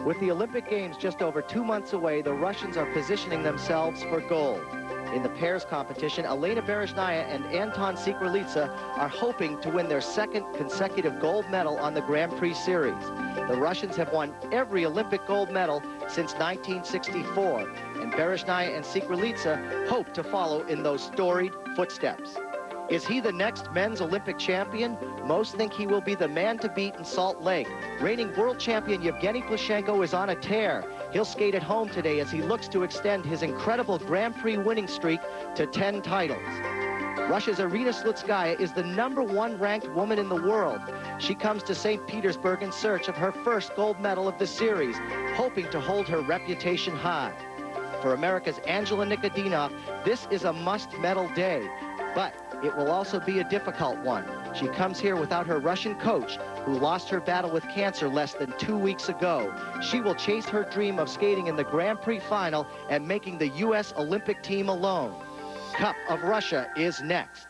With the Olympic Games just over 2 months away, the Russians are positioning themselves for gold. In the pairs competition, Elena Berezhnaya and Anton Sikralitsa are hoping to win their second consecutive gold medal on the Grand Prix Series. The Russians have won every Olympic gold medal since 1964, and Berezhnaya and Sikralitsa hope to follow in those storied footsteps. Is he the next men's Olympic champion? Most think he will be the man to beat in Salt Lake. Reigning world champion Evgeny Plushenko is on a tear. He'll skate at home today as he looks to extend his incredible Grand Prix winning streak to 10 titles. Russia's Irina Slutskaya is the #1 ranked woman in the world. She comes to St. Petersburg in search of her first gold medal of the series, hoping to hold her reputation high. For America's Angela Nikodinov, this is a must-medal day, but it will also be a difficult one. She comes here without her Russian coach, who lost her battle with cancer less than 2 weeks ago. She will chase her dream of skating in the Grand Prix final and making the U.S. Olympic team alone. Cup of Russia is next.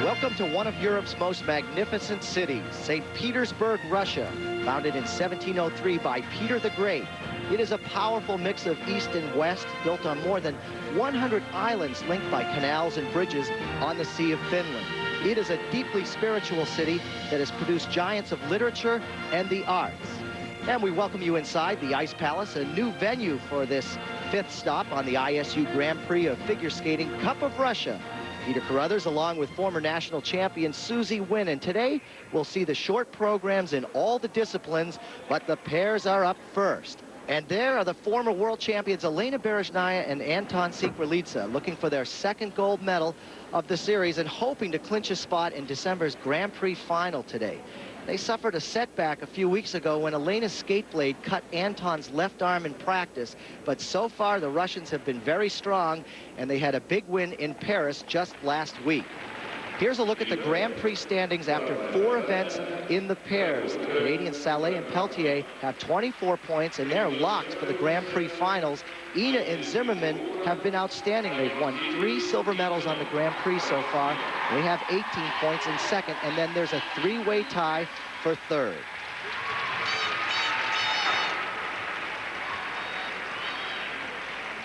Welcome to one of Europe's most magnificent cities, St. Petersburg, Russia. Founded in 1703 by Peter the Great, it is a powerful mix of east and west, built on more than 100 islands linked by canals and bridges on the Sea of Finland. It is a deeply spiritual city that has produced giants of literature and the arts. And we welcome you inside the Ice Palace, a new venue for this 5th stop on the ISU Grand Prix of Figure Skating Cup of Russia. Peter Carruthers along with former national champion Susie Wynn, and today we'll see the short programs in all the disciplines, but the pairs are up first. And there are the former world champions Elena Berezhnaya and Anton Sikralitsa, looking for their second gold medal of the series and hoping to clinch a spot in December's Grand Prix final today. They suffered a setback a few weeks ago when Elena's skate blade cut Anton's left arm in practice, but so far the Russians have been very strong, and they had a big win in Paris just last week. Here's a look at the Grand Prix standings after 4 events in the pairs. Canadians Saleh and Peltier have 24 points, and they're locked for the Grand Prix finals. Ina and Zimmerman have been outstanding. They've won 3 silver medals on the Grand Prix so far. They have 18 points in second, and then there's a 3-way tie for third.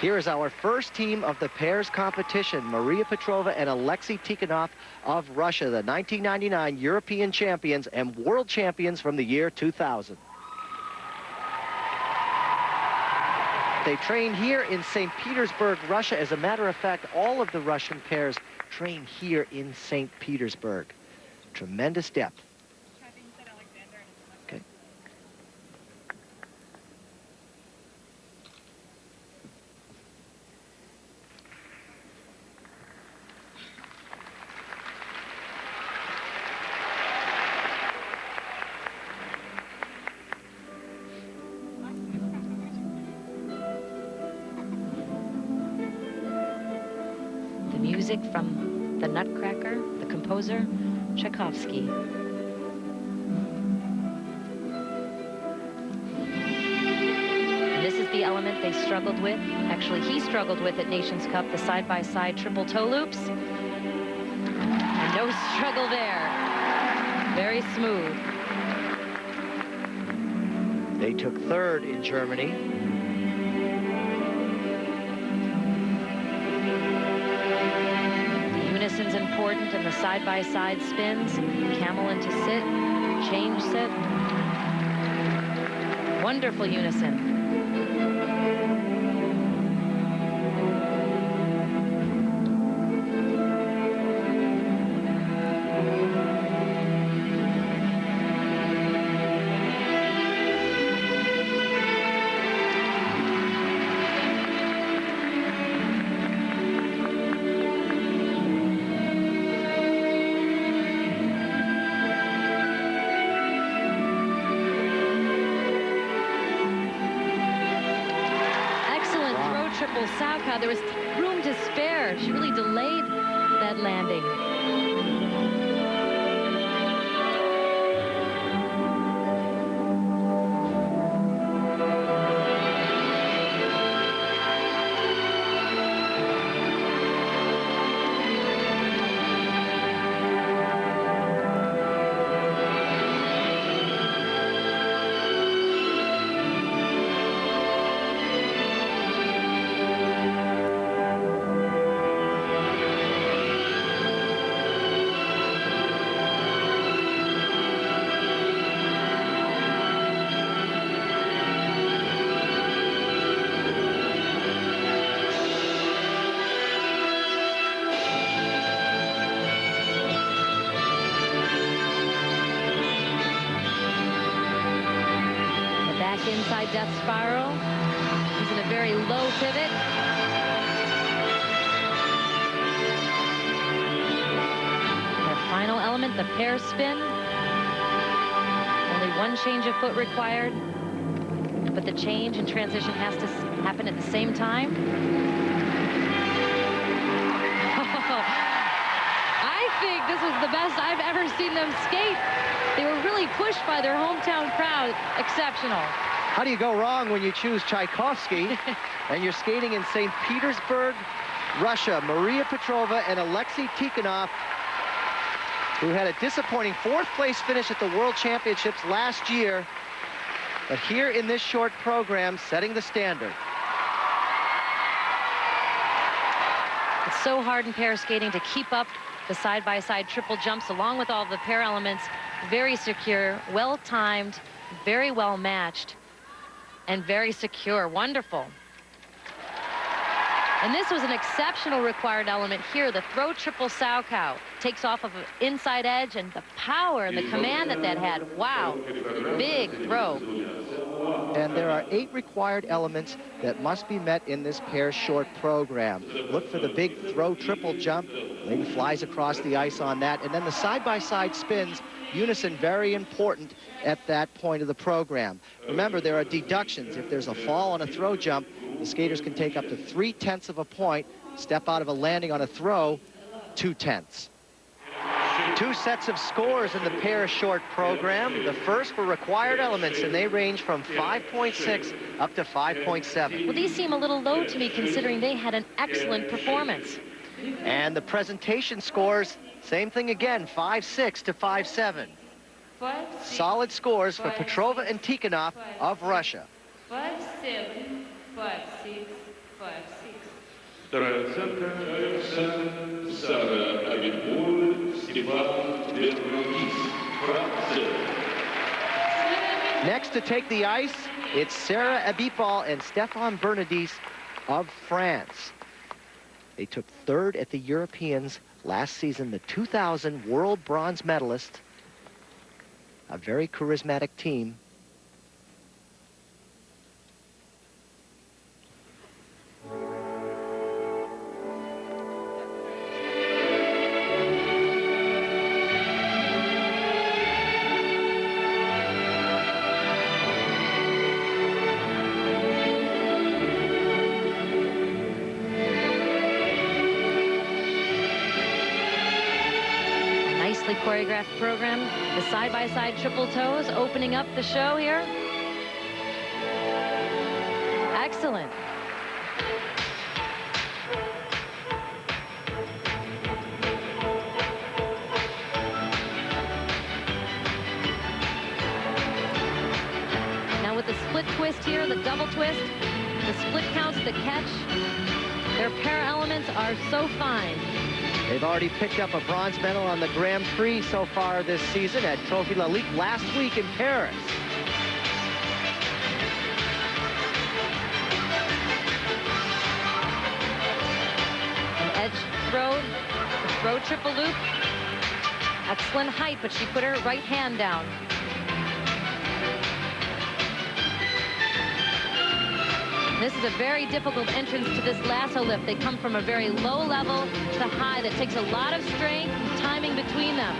Here is our first team of the pairs competition, Maria Petrova and Alexei Tikhonov of Russia, the 1999 European champions and world champions from the year 2000. They train here in St. Petersburg, Russia. As a matter of fact, all of the Russian pairs train here in St. Petersburg. Tremendous depth. Okay. Music from the Nutcracker, the composer, Tchaikovsky. And this is the element they struggled with. Actually, he struggled with at Nations Cup, the side-by-side triple toe loops. And no struggle there. Very smooth. They took third in Germany. Unison's important, and the side-by-side spins, camel into sit, change sit. Wonderful unison. Triple Sauka. There was room to spare. She really delayed that landing. back inside death spiral. He's in a very low pivot. Our final element, the pair spin. Only one change of foot required, but the change and transition has to happen at the same time. I think this was the best I've ever seen them skate. They were really pushed by their hometown crowd. Exceptional. How do you go wrong when you choose Tchaikovsky and you're skating in St. Petersburg, Russia? Maria Petrova and Alexei Tikhonov, who had a disappointing fourth-place finish at the World Championships last year, but here in this short program, setting the standard. It's so hard in pair skating to keep up the side-by-side triple jumps along with all the pair elements. Very secure, well-timed, very well matched, and very secure. Wonderful. And this was an exceptional required element here. The throw triple sow cow takes off of an inside edge, and the power and the command that that had. Wow. Big throw. And there are 8 required elements that must be met in this pair short program. Look for the big throw triple jump. Lady flies across the ice on that. And then the side-by-side spins, unison, very important at that point of the program. Remember, there are deductions. If there's a fall on a throw jump, the skaters can take up to 3/10 of a point. Step out of a landing on a throw, 2/10. 2 sets of scores in the pair short program. The first for required elements, and they range from 5.6 up to 5.7. Well, these seem a little low to me considering they had an excellent performance. And the presentation scores, same thing again, 5.6 to 5.7. Solid scores for Petrova and Tikhonov of Russia. 5-7, 5-6, 5-6. Вторая оценка Сара Абитбол, Степан Бергис, Франция. Next to take the ice, it's Sarah Abitbol and Stéphane Bernadis of France. They took 3rd at the Europeans last season, the 2000 world bronze medalist. A very charismatic team. Choreographed program, the side-by-side triple toes opening up the show here. Excellent. Now with the split twist here, the double twist, the split counts, the catch, their pair elements are so fine. They've already picked up a bronze medal on the Grand Prix so far this season at Trophy La Ligue last week in Paris. An edge throw triple loop. Excellent height, but she put her right hand down. This is a very difficult entrance to this lasso lift. They come from a very low level to high. That takes a lot of strength and timing between them.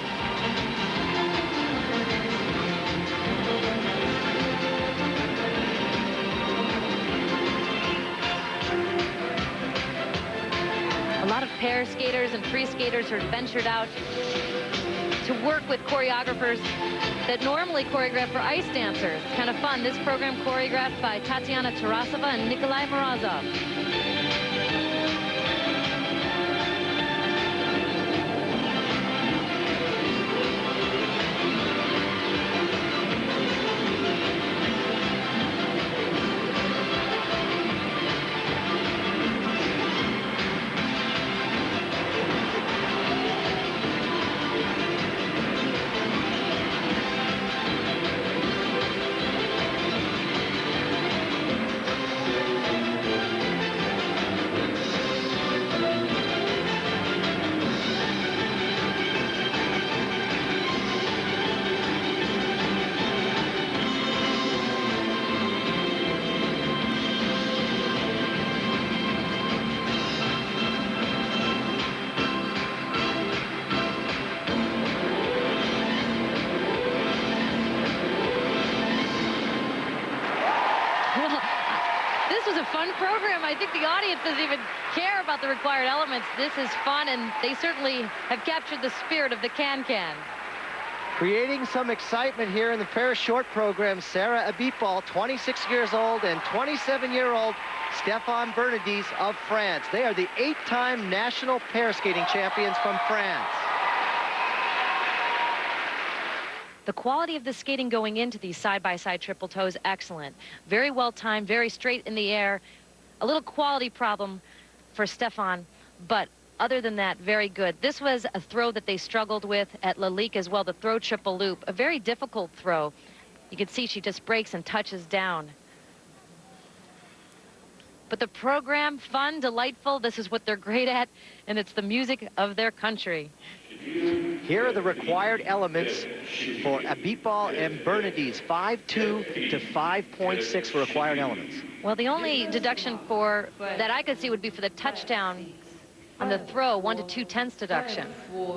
A lot of pair skaters and free skaters are ventured out to work with choreographers that normally choreograph for ice dancers. It's kind of fun. This program choreographed by Tatiana Tarasova and Nikolai Morozov. this was a fun program. I think the audience doesn't even care about the required elements. This is fun, and they certainly have captured the spirit of the can-can. Creating some excitement here in the pair short program. Sarah Abitbol, 26 years old, and 27-year-old Stéphane Bernardes of France. They are the 8-time national pair skating champions from France. The quality of the skating going into these side-by-side triple toes, excellent. Very well timed, very straight in the air. A little quality problem for Stéphane, but other than that, very good. This was a throw that they struggled with at Lalique as well, the throw triple loop. A very difficult throw. You can see she just breaks and touches down. But the program, fun, delightful, this is what they're great at, and it's the music of their country. Here are the required elements for Abitbol and Bernardes, 5.2 to 5.6 for required elements. Well, the only deduction for that I could see would be for the touchdown on the throw, 1 to 2/10 deduction.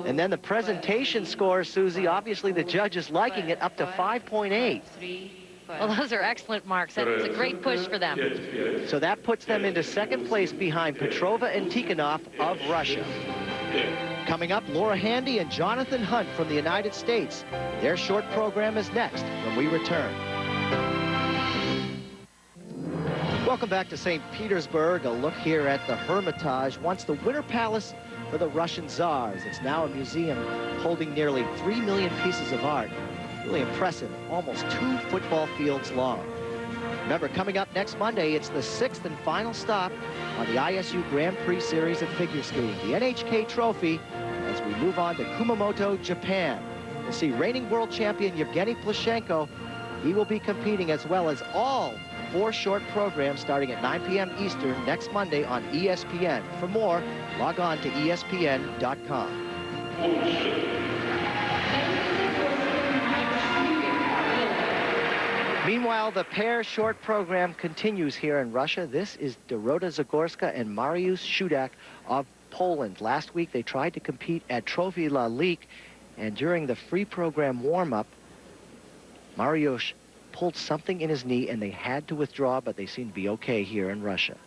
And then the presentation score, Susie, obviously the judge is liking it up to 5.8. Well, those are excellent marks. That's a great push for them. So that puts them into second place behind Petrova and Tikhonov of Russia. Coming up, Laura Handy and Jonathan Hunt from the United States. Their short program is next when we return. Welcome back to St. Petersburg. A look here at the Hermitage, once the Winter Palace for the Russian Tsars. It's now a museum holding nearly 3 million pieces of art. Really impressive, almost 2 football fields long. Remember, coming up next Monday, it's the 6th and final stop on the ISU Grand Prix Series of figure skating, the NHK Trophy, as we move on to Kumamoto, Japan. We'll see reigning world champion Evgeny Plushenko. He will be competing, as well as all 4 short programs starting at 9 p.m. Eastern next Monday on ESPN. For more, log on to ESPN.com. Meanwhile, the pair short program continues here in Russia. This is Dorota Zagorska and Mariusz Shudak of Poland. Last week, they tried to compete at Trophy Lalique, and during the free program warm-up, Mariusz pulled something in his knee, and they had to withdraw, but they seem to be okay here in Russia.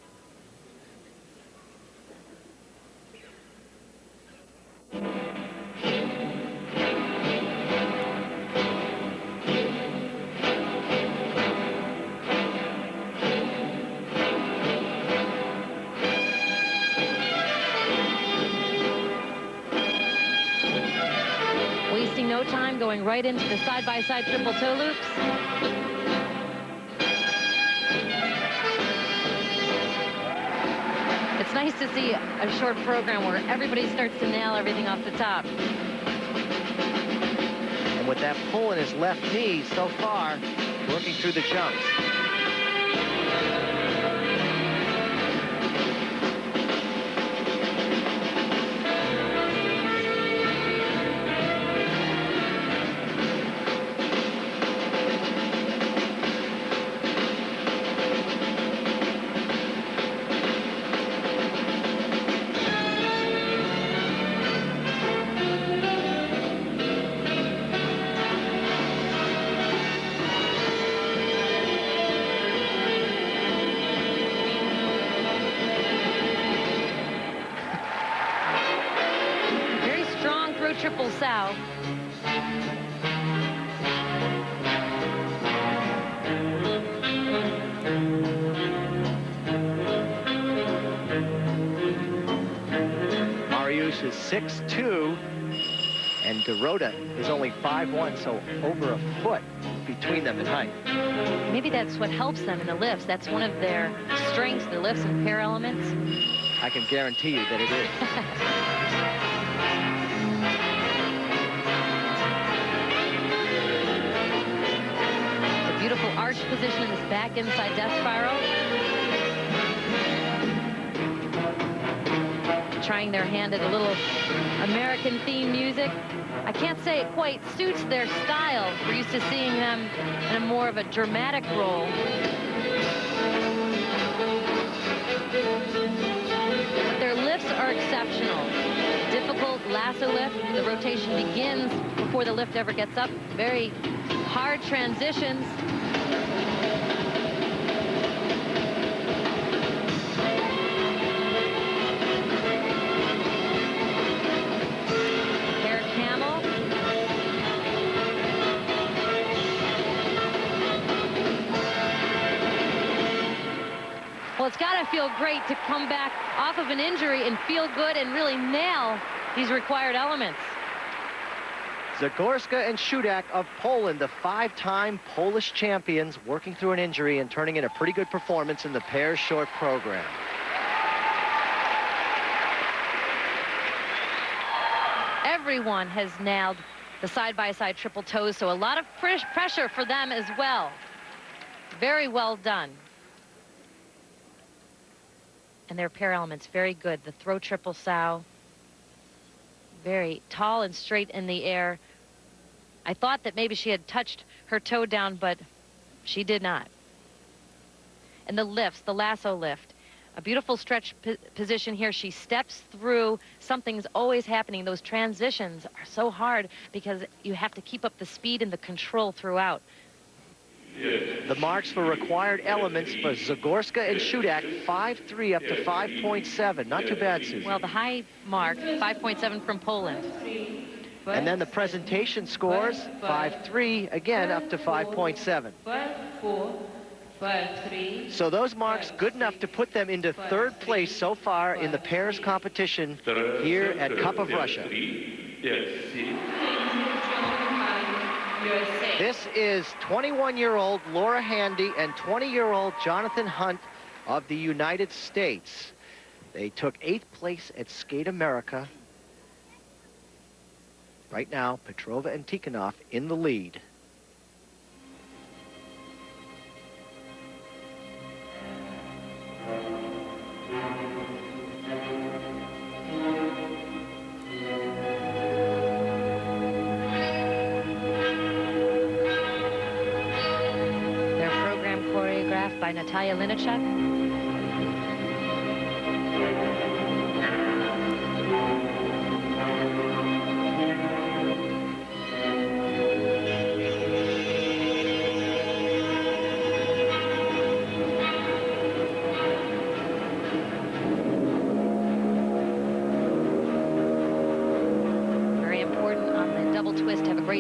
Wasting no time, going right into the side-by-side triple toe loops. It's nice to see a short program where everybody starts to nail everything off the top. And with that pull in his left knee so far, working through the jumps. Triple sow. Mariusz is 6'2", and Dorota is only 5'1", so over a foot between them in height. Maybe that's what helps them in the lifts. That's one of their strengths, the lifts and pair elements. I can guarantee you that it is. Beautiful arch position in this back inside death spiral. Trying their hand at a little American theme music. I can't say it quite suits their style. We're used to seeing them in a more of a dramatic role. But their lifts are exceptional. Difficult lasso lift. The rotation begins before the lift ever gets up. Very hard transitions. Well, it's got to feel great to come back off of an injury and feel good and really nail these required elements. Zagorska and Shudak of Poland, the 5-time Polish champions, working through an injury and turning in a pretty good performance in the pairs short program. Everyone has nailed the side-by-side triple toes, so a lot of pressure for them as well. Very well done. And their pair elements, very good. The throw triple sow, very tall and straight in the air. I thought that maybe she had touched her toe down, but she did not. And the lifts, the lasso lift, a beautiful stretch position here. She steps through. Something's always happening. Those transitions are so hard because you have to keep up the speed and the control throughout. The marks for required elements for Zagorska and Shudak, 5.3 up to 5.7. Not too bad, Susie. Well, the high mark, 5.7 from Poland. And then the presentation scores, 5.3, again up to 5.7. 5-4, 5-3. So those marks good enough to put them into third place so far in the pairs competition here at Cup of Russia. This is 21-year-old Laura Handy and 20-year-old Jonathan Hunt of the United States. They took 8th place at Skate America. Right now, Petrova and Tikhonov in the lead. Their program choreographed by Natalia Linacek.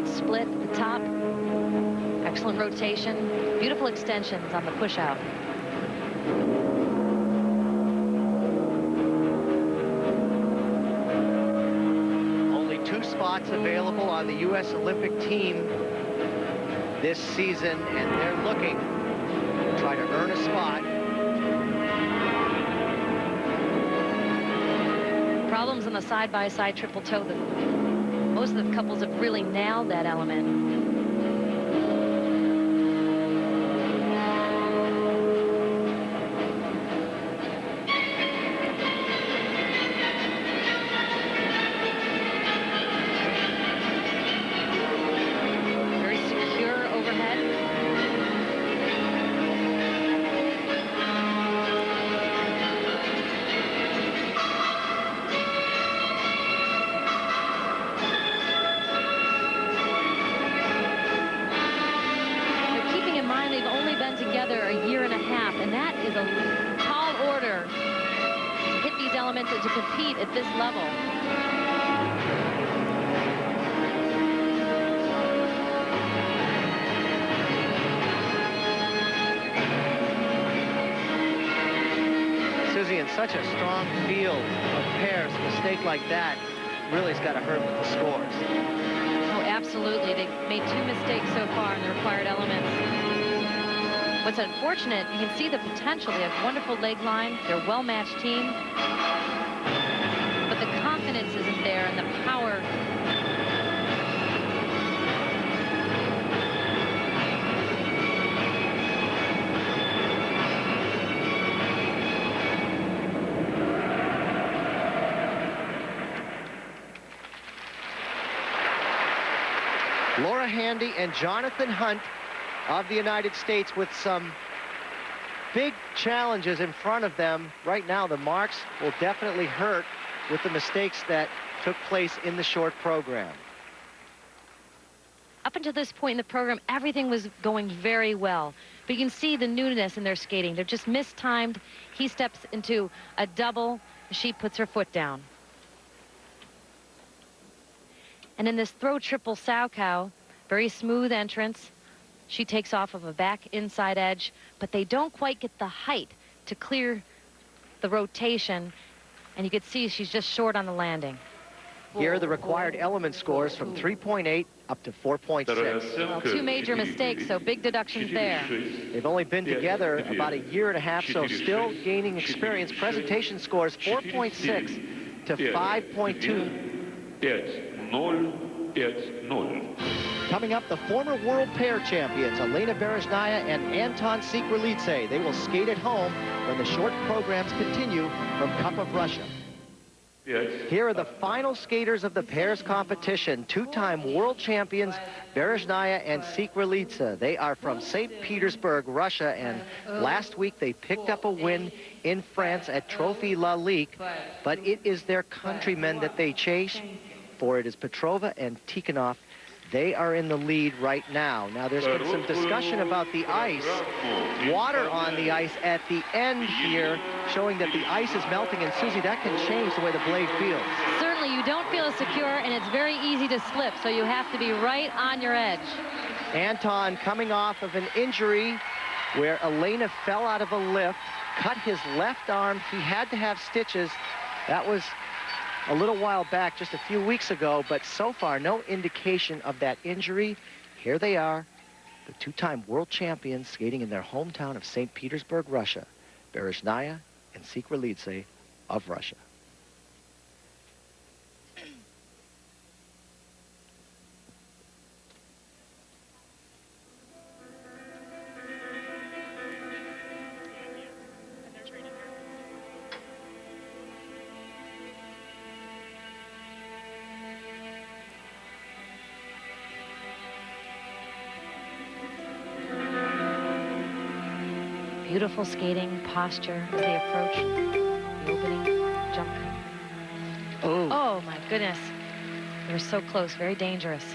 Split at the top, excellent rotation, beautiful extensions on the push out. Only 2 spots available on the U.S. Olympic team this season, and they're looking to try to earn a spot. Problems on the side-by-side triple toe. Most of the couples have really nailed that element. Very secure overhead. Together a year and a half, and that is a tall order to hit these elements and to compete at this level. Susie, in such a strong field of pairs, a mistake like that really has got to hurt with the scores. Oh, absolutely. They've made 2 mistakes so far in the required elements. What's unfortunate, you can see the potential. They have wonderful leg line. They're a well-matched team. But the confidence isn't there and the power. Laura Handy and Jonathan Hunt of the United States with some big challenges in front of them. Right now, the marks will definitely hurt with the mistakes that took place in the short program. Up until this point in the program, everything was going very well. But you can see the newness in their skating. They're just mistimed. He steps into a double. She puts her foot down. And in this throw triple sow cow, very smooth entrance. She takes off of a back inside edge, but they don't quite get the height to clear the rotation, and you could see she's just short on the landing. Here are the required element scores from 3.8 up to 4.6. Well, 2 major mistakes, so big deductions there. They've only been together about a year and a half, so still gaining experience. Presentation scores 4.6 to 5.2. 5-0, 5-0. Coming up, the former world pair champions, Elena Berezhnaya and Anton Sikrelidze. They will skate at home when the short programs continue from Cup of Russia. Here are the final skaters of the pairs competition. Two-time world champions, Berezhnaya and Sikrelidze. They are from St. Petersburg, Russia, and last week they picked up a win in France at Trophy La Ligue, but it is their countrymen that they chase, for it is Petrova and Tikhonov. They are in the lead right now. Now, there's been some discussion about the ice. Water on the ice at the end here, showing that the ice is melting. And, Susie, that can change the way the blade feels. Certainly, you don't feel as secure, and it's very easy to slip, so you have to be right on your edge. Anton coming off of an injury where Elena fell out of a lift, cut his left arm. He had to have stitches. That was a little while back, just a few weeks ago, but so far no indication of that injury. Here they are, the two-time world champions skating in their hometown of St. Petersburg, Russia, Berezhnaya and Sikrelidze of Russia. Beautiful skating posture as they approach the opening jump. Oh my goodness. They were so close, very dangerous.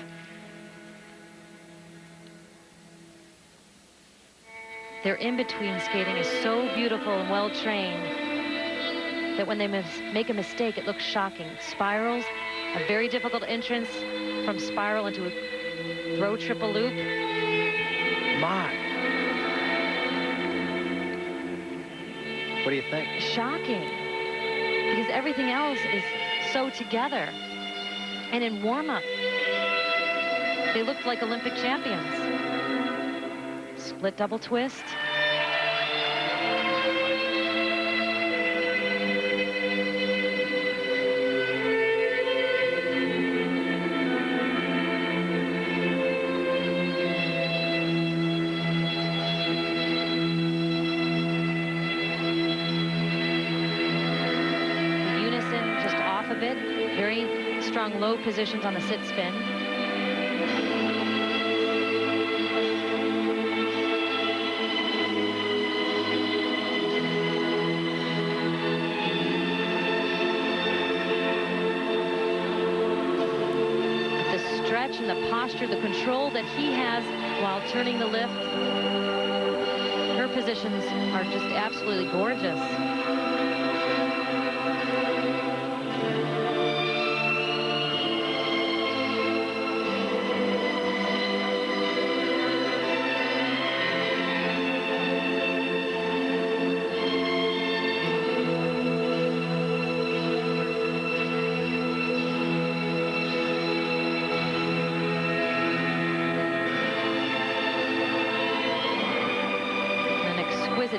Their in-between skating is so beautiful and well-trained that when they make a mistake, it looks shocking. Spirals, a very difficult entrance from spiral into a throw triple loop. My. What do you think? Shocking, because everything else is so together. And in warm-up, they looked like Olympic champions. Split double twist. Very strong low positions on the sit spin. The stretch and the posture, the control that he has while turning the lift. Her positions are just absolutely gorgeous.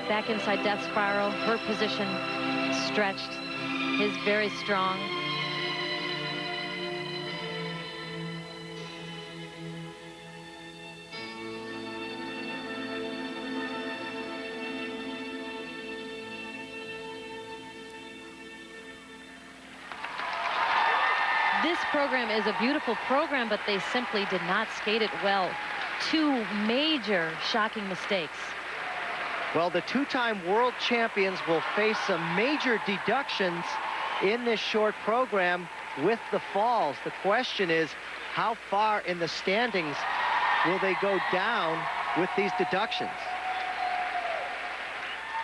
Back inside death spiral, her position stretched, his very strong. This program is a beautiful program, but they simply did not skate it well. Two major shocking mistakes. Well, the two-time world champions will face some major deductions in this short program with the falls. The question is, how far in the standings will they go down with these deductions?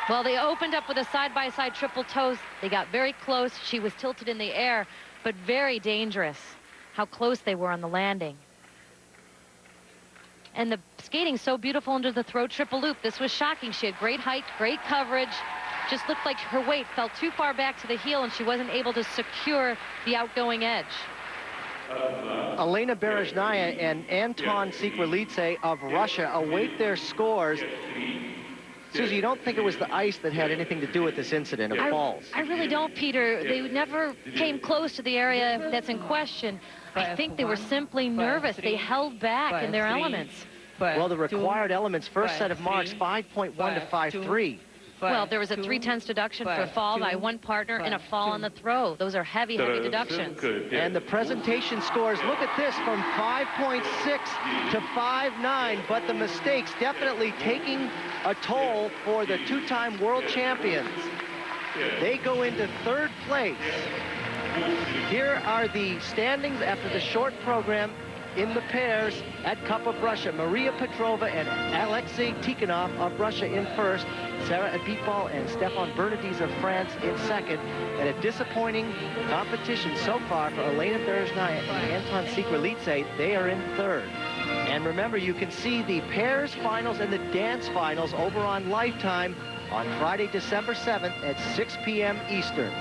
Well, they opened up with a side-by-side triple toes. They got very close. She was tilted in the air, but very dangerous how close they were on the landing. And the skating so beautiful under the throw triple loop. This was shocking. She had great height, great coverage, just looked like her weight fell too far back to the heel, and she wasn't able to secure the outgoing edge. Elena Berezhnaya and Anton Sikrelitse of Russia await their scores. Susie, you don't think it was the ice that had anything to do with this incident of falls? I really don't, Peter. They never came close to the area that's in question. I think they were simply nervous. They held back in their elements. Well, the required elements, first set of marks, 5.1 to 5.3. Well, there was a 3/10 deduction for a fall by one partner and a fall on the throw. Those are heavy, heavy deductions. And the presentation scores, look at this, from 5.6 to 5.9, but the mistakes definitely taking a toll for the two-time world champions. They go into third place. Here are the standings after the short program in the pairs at Cup of Russia. Maria Petrova and Alexei Tikhonov of Russia in first. Sarah Abitbol and Stefan Bernadise of France in second. And a disappointing competition so far for Elena Berezhnaya and Anton Sikrelitse. They are in third. And remember, you can see the pairs finals and the dance finals over on Lifetime on Friday, December 7th at 6 p.m. Eastern.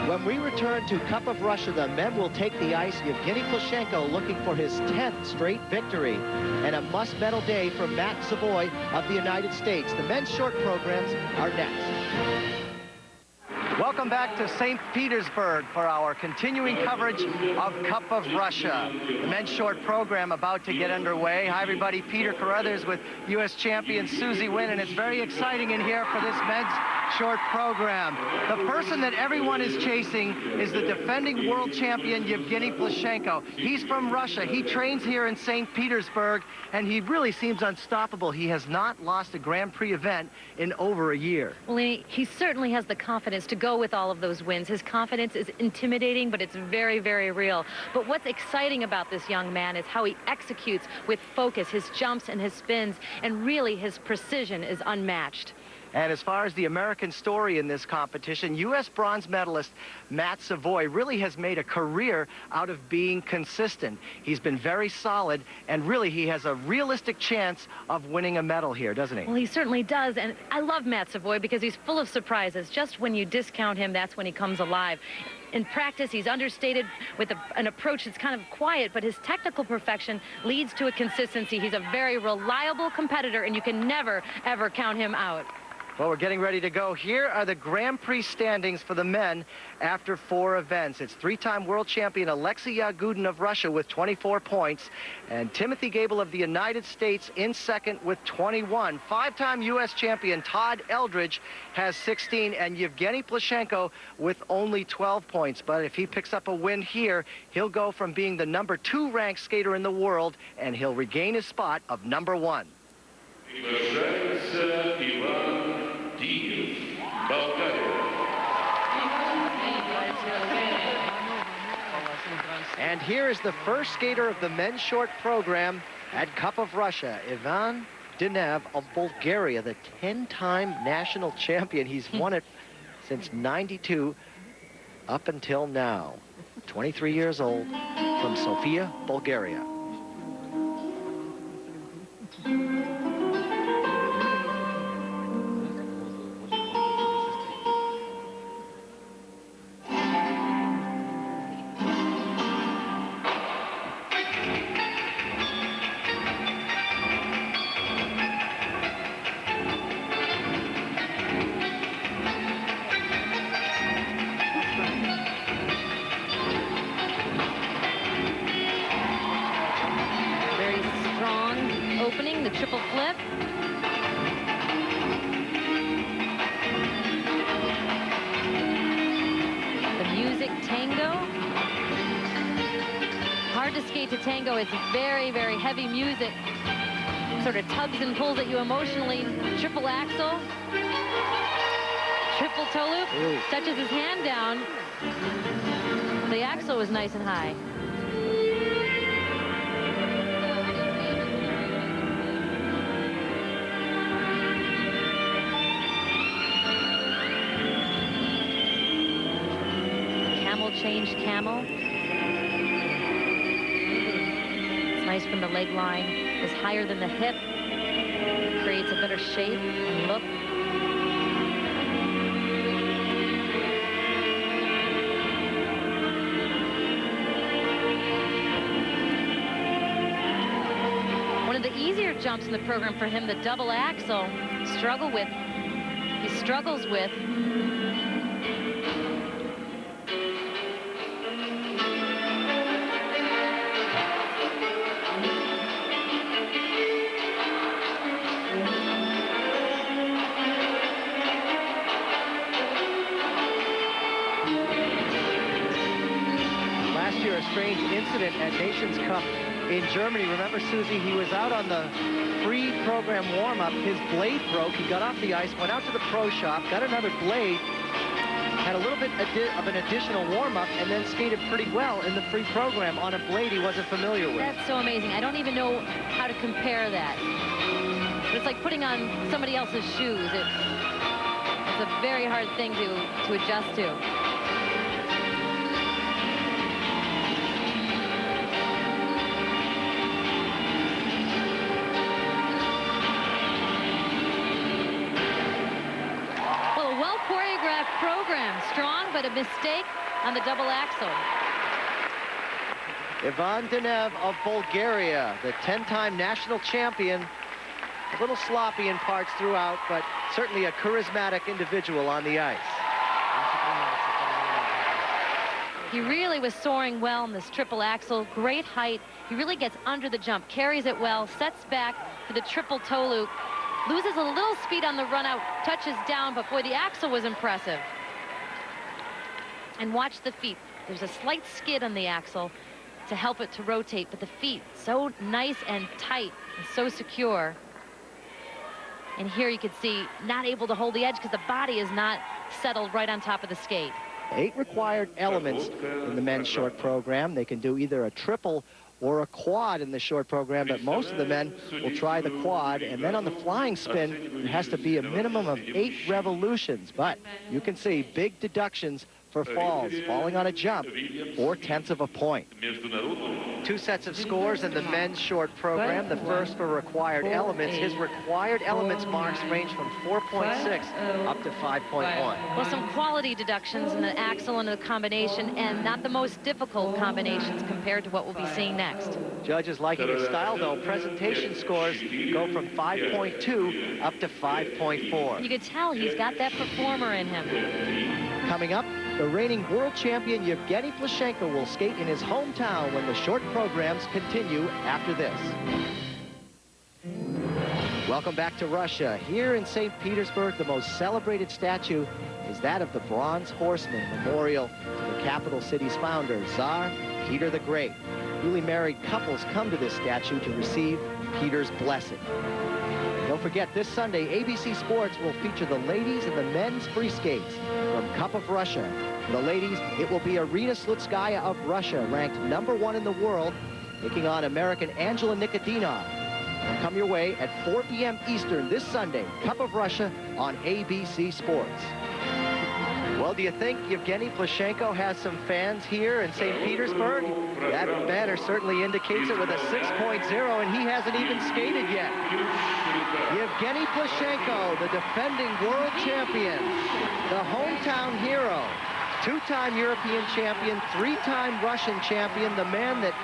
When we return to Cup of Russia, the men will take the ice. Evgeny Plushenko looking for his 10th straight victory. And a must-medal day for Matt Savoie of the United States. The men's short programs are next. Welcome back to St. Petersburg for our continuing coverage of Cup of Russia. The men's short program about to get underway. Hi, everybody. Peter Carruthers with U.S. champion Susie Wynn, and it's very exciting in here for this men's short program. The person that everyone is chasing is the defending world champion, Evgeny Plushenko. He's from Russia. He trains here in St. Petersburg, and he really seems unstoppable. He has not lost a Grand Prix event in over a year. Well, he certainly has the confidence to go with all of those wins. His confidence is intimidating, but it's very, very real. But what's exciting about this young man is how he executes with focus, his jumps and his spins, and really his precision is unmatched. And as far as the American story in this competition, U.S. bronze medalist Matt Savoie really has made a career out of being consistent. He's been very solid, and really he has a realistic chance of winning a medal here, doesn't he? Well, he certainly does, and I love Matt Savoie because he's full of surprises. Just when you discount him, that's when he comes alive. In practice, he's understated with an approach that's kind of quiet, but his technical perfection leads to a consistency. He's a very reliable competitor, and you can never, ever count him out. Well, we're getting ready to go. Here are the Grand Prix standings for the men after 4 events. It's 3-time world champion Alexei Yagudin of Russia with 24 points, and Timothy Gable of the United States in second with 21. 5-time U.S. champion Todd Eldridge has 16, and Evgeny Plushenko with only 12 points. But if he picks up a win here, he'll go from being the number 2 ranked skater in the world, and he'll regain his spot of number 1. And here is the first skater of the men's short program at Cup of Russia, Ivan Dinev of Bulgaria, the 10-time national champion. He's won it since '92 up until now. 23 years old, from Sofia, Bulgaria. The triple flip. The music tango. Hard to skate to tango. It's very, very heavy music. Sort of tugs and pulls at you emotionally. Triple axel. Triple toe loop. Ooh. Touches his hand down. The axel was nice and high. Change camel. It's nice from the leg line. It's higher than the hip. Creates a better shape and look. jumps in the program for him. The double axel he struggles with. Last year, a strange incident at Nations Cup in Germany. Remember, Susie, he was out on the free program warm-up. His blade broke. He got off the ice, went out to the pro shop, got another blade, had a little bit of an additional warm-up, and then skated pretty well in the free program on a blade he wasn't familiar with. That's so amazing. I don't even know how to compare that. It's like putting on somebody else's shoes. It's a very hard thing to adjust to. Program strong, but a mistake on the double axel. Ivan Denev of Bulgaria, the 10-time national champion. A little sloppy in parts throughout, but certainly a charismatic individual on the ice. He really was soaring well in this triple axel. Great height. He really gets under the jump, carries it well, sets back for the triple toe loop. Loses a little speed on the run out, touches down, but boy, the axel was impressive. And watch the feet. There's a slight skid on the axle to help it to rotate, but the feet so nice and tight and so secure. And here you can see not able to hold the edge because the body is not settled right on top of the skate. 8 required elements in the men's short program. They can do either a triple or a quad in the short program, but most of the men will try the quad. And then on the flying spin, it has to be a minimum of 8 revolutions. But you can see big deductions for falls. Falling on a jump, 4/10 of a point. 2 sets of scores in the men's short program. The first for required elements. His required elements marks range from 4.6 up to 5.1. Well, some quality deductions in the axle and the combination, and not the most difficult combinations compared to what we'll be seeing next. Judges liking his style, though. Presentation scores go from 5.2 up to 5.4. You could tell he's got that performer in him. Coming up, the reigning world champion Evgeny Plushenko will skate in his hometown when the short programs continue after this. Welcome back to Russia. Here in St. Petersburg, the most celebrated statue is that of the Bronze Horseman, memorial to the capital city's founder, Tsar Peter the Great. Newly married couples come to this statue to receive Peter's blessing. Don't forget, this Sunday, ABC Sports will feature the ladies and the men's free skates from Cup of Russia. For the ladies, it will be Arina Slutskaya of Russia, ranked #1 in the world, taking on American Angela Nikodinov. Will come your way at 4 p.m. Eastern this Sunday, Cup of Russia on ABC Sports. Well, do you think Evgeny Plushenko has some fans here in St. Petersburg? That banner certainly indicates it with a 6.0, and he hasn't even skated yet. Evgeny Plushenko, the defending world champion, the hometown hero, 2-time European champion, 3-time Russian champion, the man that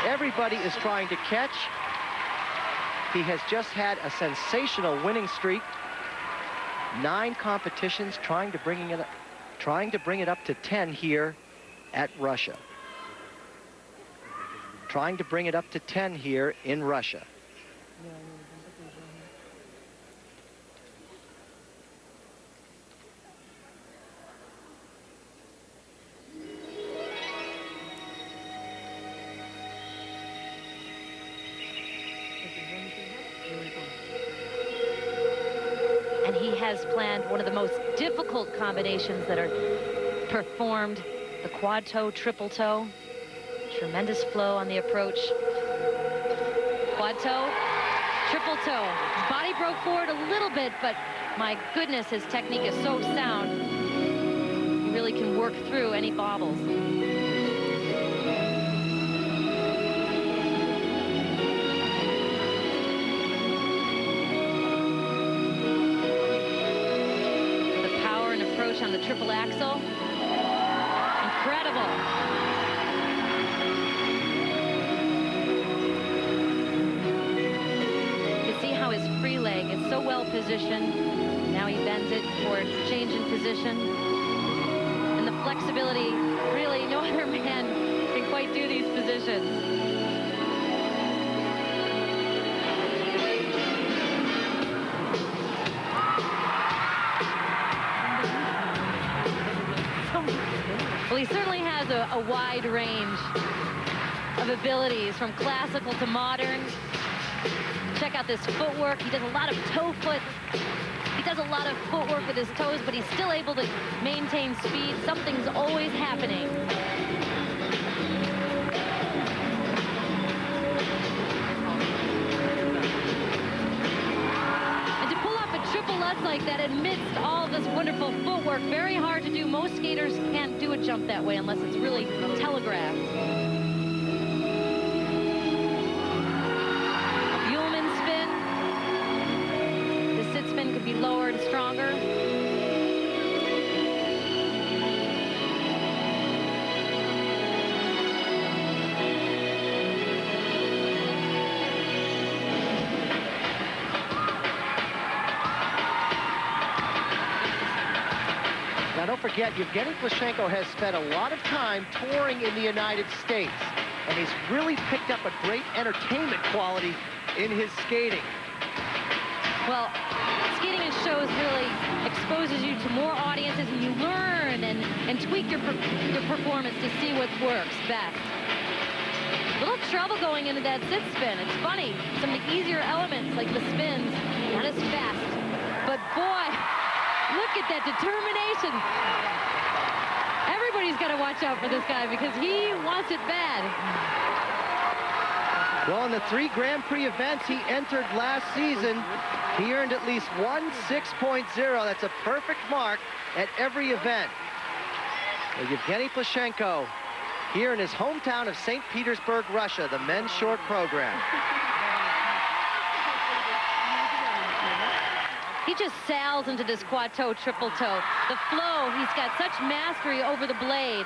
everybody is trying to catch. He has just had a sensational winning streak. 9 competitions, trying to bring it up to 10 here at Russia. Trying to bring it up to 10 here in Russia. And he has planned one of the most difficult combinations that are performed, the quad toe, triple toe. Tremendous flow on the approach. Quad toe, triple toe. His body broke forward a little bit, but my goodness, his technique is so sound. He really can work through any bobbles. On the triple axel. Incredible. position. Now he bends it for a change in position. And the flexibility, really, no other man can quite do these positions. Well, he certainly has a wide range of abilities, from classical to modern. Check out this footwork. He does a lot of toe foot. He does a lot of footwork with his toes, but he's still able to maintain speed. Something's always happening. Like that amidst all of this wonderful footwork, very hard to do. Most skaters can't do a jump that way unless it's really telegraphed. Ullman spin. The sit spin could be lower and stronger. Now, don't forget, Evgeny Plushenko has spent a lot of time touring in the United States, and he's really picked up a great entertainment quality in his skating. Well, skating in shows really exposes you to more audiences, and you learn and tweak your performance to see what works best. Little trouble going into that sit spin. It's funny, some of the easier elements like the spins, not as fast, but boy, look at that determination. Everybody's got to watch out for this guy because he wants it bad. Well, in the 3 Grand Prix events he entered last season, he earned at least 1.6.0. That's a perfect mark at every event. Well, Evgeny Plushenko here in his hometown of St. Petersburg, Russia, the men's short program. He just sails into this quad toe, triple toe. The flow, he's got such mastery over the blade.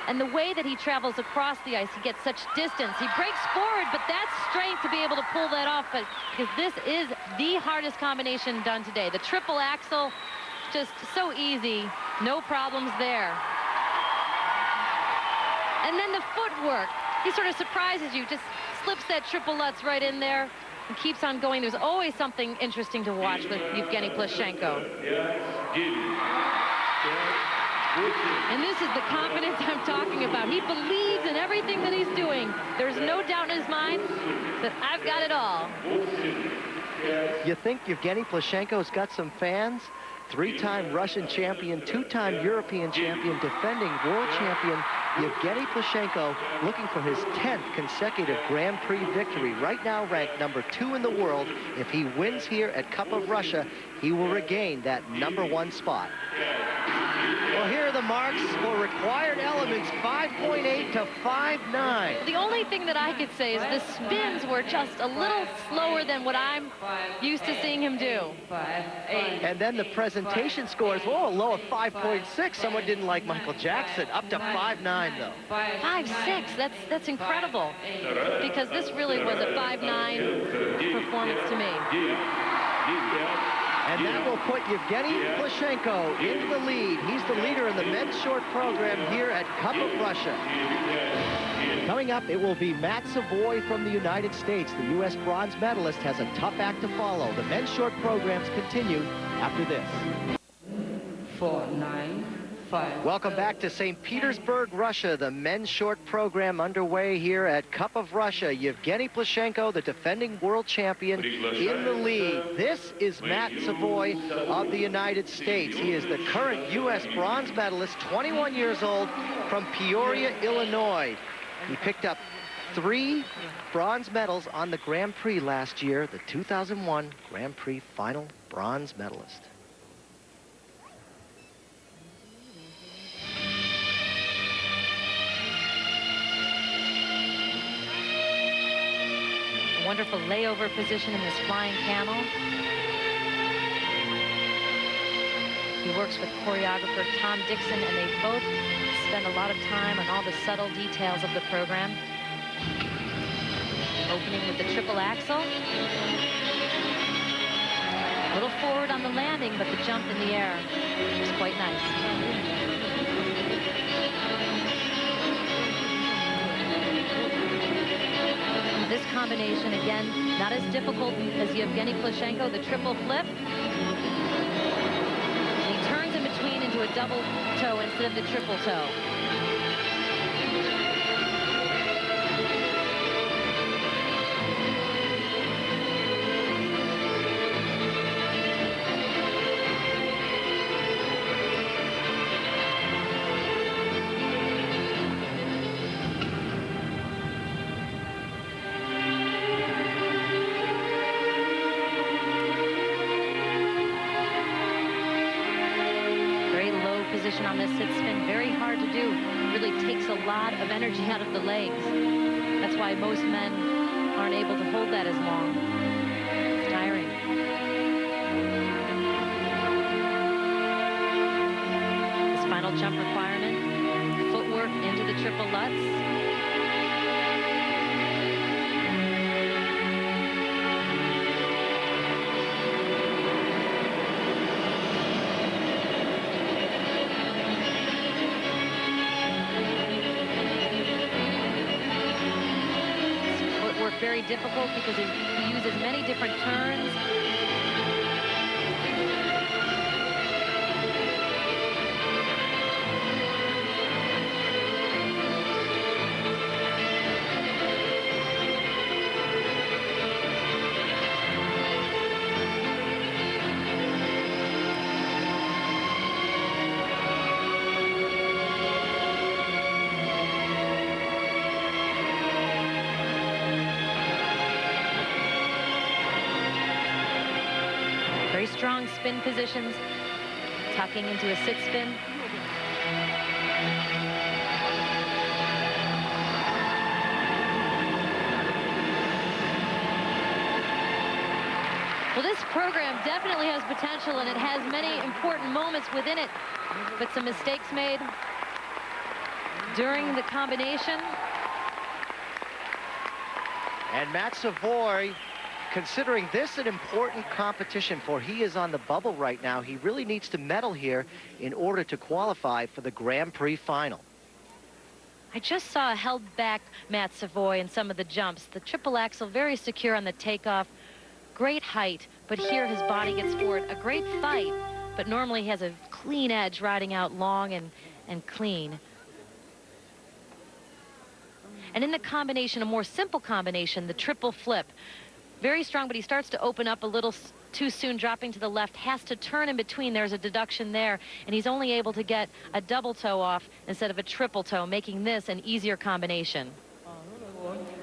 And the way that he travels across the ice, he gets such distance. He breaks forward, but that's strength to be able to pull that off. But because this is the hardest combination done today. The triple axel, just so easy. No problems there. And then the footwork. He sort of surprises you, just slips that triple Lutz right in there. And keeps on going. There's always something interesting to watch with Evgeny Plushenko. And this is the confidence I'm talking about. He believes in everything that he's doing. There's no doubt in his mind that I've got it all. You think Evgeny Plushenko's got some fans? 3-time Russian champion, 2-time European champion, defending world champion Evgeny Plushenko looking for his 10th consecutive Grand Prix victory. Right now ranked number 2 in the world. If he wins here at Cup of Russia, he will regain that #1 spot. Well, here are the marks for required elements, 5.8 to 5.9. The only thing that I could say is the spins were just a little slower than what I'm used to seeing him do. And then the presentation scores, oh, a low of 5.6. Someone didn't like Michael Jackson. Up to 5.9, though. 5.6, that's incredible. Because this really was a 5.9 performance to me. And that will put Evgeny Plushenko in the lead. He's the leader in the men's short program here at Cup of Russia. Coming up, it will be Matt Savoie from the United States. The U.S. bronze medalist has a tough act to follow. The men's short programs continue after this. 4.9. Welcome back to St. Petersburg, Russia. The men's short program underway here at Cup of Russia. Evgeny Plushenko, the defending world champion, in the lead. This is Matt Savoie of the United States. He is the current U.S. bronze medalist, 21 years old, from Peoria, Illinois. He picked up 3 bronze medals on the Grand Prix last year, the 2001 Grand Prix final bronze medalist. Wonderful layover position in this flying camel. He works with choreographer Tom Dixon, and they both spend a lot of time on all the subtle details of the program. Opening with the triple axel. A little on the landing, but the jump in the air was quite nice. This combination, again, not as difficult as Evgeny Plushenko, the triple flip. He turns in between into a double toe instead of the triple toe. On this sit spin, very hard to do. Really takes a lot of energy out of the legs. That's why most men aren't able to hold that as long. It's tiring. This final jump requirement, footwork into the triple lutz. Very difficult because he uses many different turns. Very strong spin positions, tucking into a sit spin. Well, this program definitely has potential, and it has many important moments within it, but some mistakes made during the combination. And Matt Savoie, considering this an important competition, for he is on the bubble right now, he really needs to medal here in order to qualify for the Grand Prix final. I just saw a held back Matt Savoie in some of the jumps. The triple axel very secure on the takeoff, great height, but here his body gets forward. A great fight, but normally he has a clean edge riding out long and clean. And in the combination, a more simple combination, the triple flip, very strong, but he starts to open up a little too soon, dropping to the left, has to turn in between. There's a deduction there, and he's only able to get a double toe off instead of a triple toe, making this an easier combination.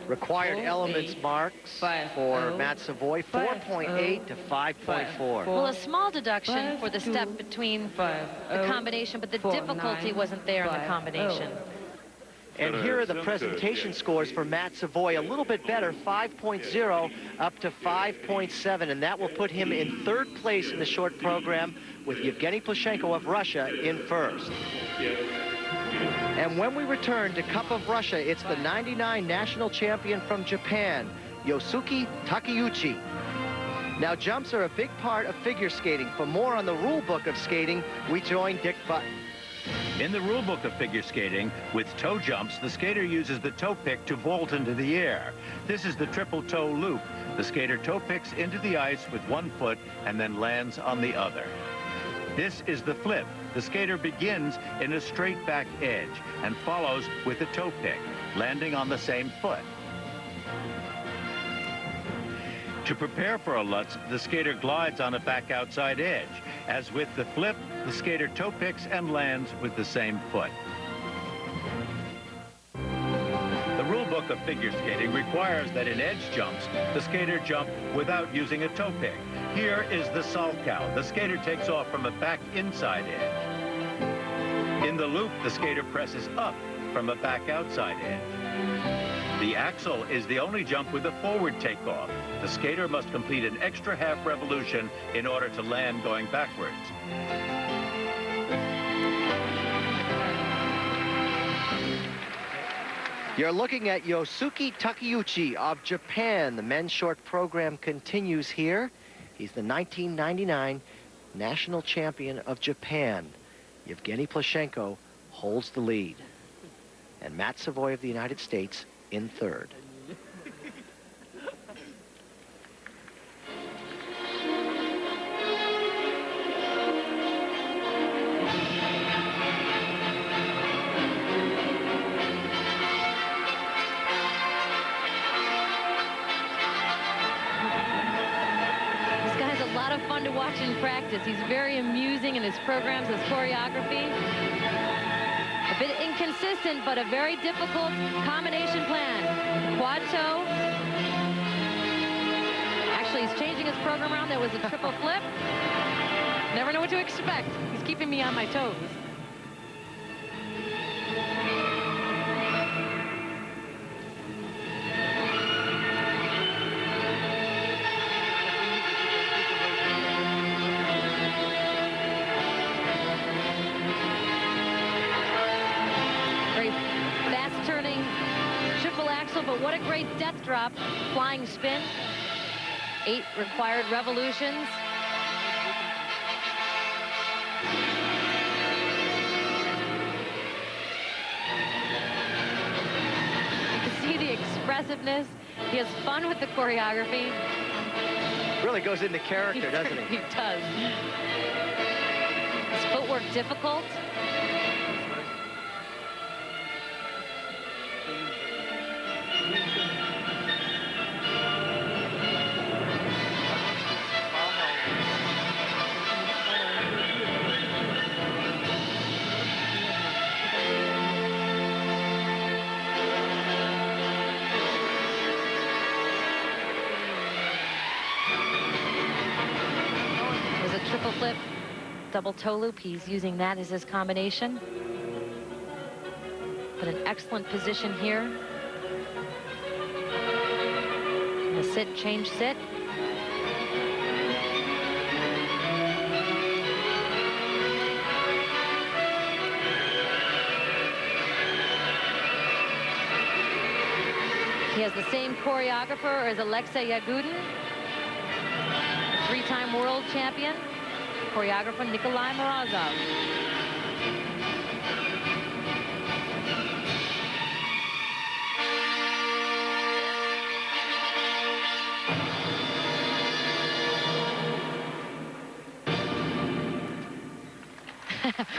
Required elements marks for Matt Savoie, 4.8 to 5.4. Well, a small deduction for the step between the combination, but the difficulty wasn't there in the combination. And here are the presentation scores for Matt Savoie, a little bit better, 5.0 up to 5.7, and that will put him in third place in the short program, with Evgeny Plushenko of Russia in first. And when we return to Cup of Russia, it's the 99 national champion from Japan, Yosuke Takeuchi. Now, jumps are a big part of figure skating. For more on the rule book of skating, we join Dick Button. In the rule book of figure skating, with toe jumps, the skater uses the toe pick to vault into the air. This is the triple toe loop. The skater toe picks into the ice with one foot and then lands on the other. This is the flip. The skater begins in a straight back edge and follows with the toe pick, landing on the same foot. To prepare for a lutz, the skater glides on a back outside edge. As with the flip, the skater toe picks and lands with the same foot. The rule book of figure skating requires that in edge jumps, the skater jump without using a toe pick. Here is the salchow. The skater takes off from a back inside edge. In the loop, the skater presses up from a back outside edge. The axel is the only jump with a forward takeoff. The skater must complete an extra half revolution in order to land going backwards. You're looking at Yosuke Takeuchi of Japan. The men's short program continues here. He's the 1999 national champion of Japan, Evgeny Plushenko, holds the lead. And Matt Savoie of the United States in third. Fun to watch in practice. He's very amusing in his programs, his choreography. A bit inconsistent, but a very difficult combination plan. Quad toe. Actually, he's changing his program around. There was a triple flip. Never know what to expect. He's keeping me on my toes. But what a great death drop. Flying spin. 8 required revolutions. You can see the expressiveness. He has fun with the choreography. Really goes into character, doesn't he? He does. His footwork difficult. Triple flip, double toe loop. He's using that as his combination. But an excellent position here. And the sit, change, sit. He has the same choreographer as Alexei Yagudin, 3-time world champion. Choreographer Nikolai Morozov.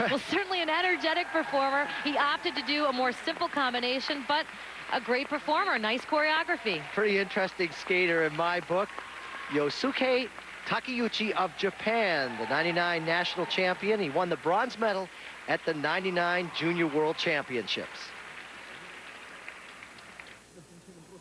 Well, certainly an energetic performer. He opted to do a more simple combination, but a great performer. Nice choreography. Pretty interesting skater in my book. Yosuke Takeuchi of Japan, the 99 national champion. He won the bronze medal at the 99 Junior World Championships.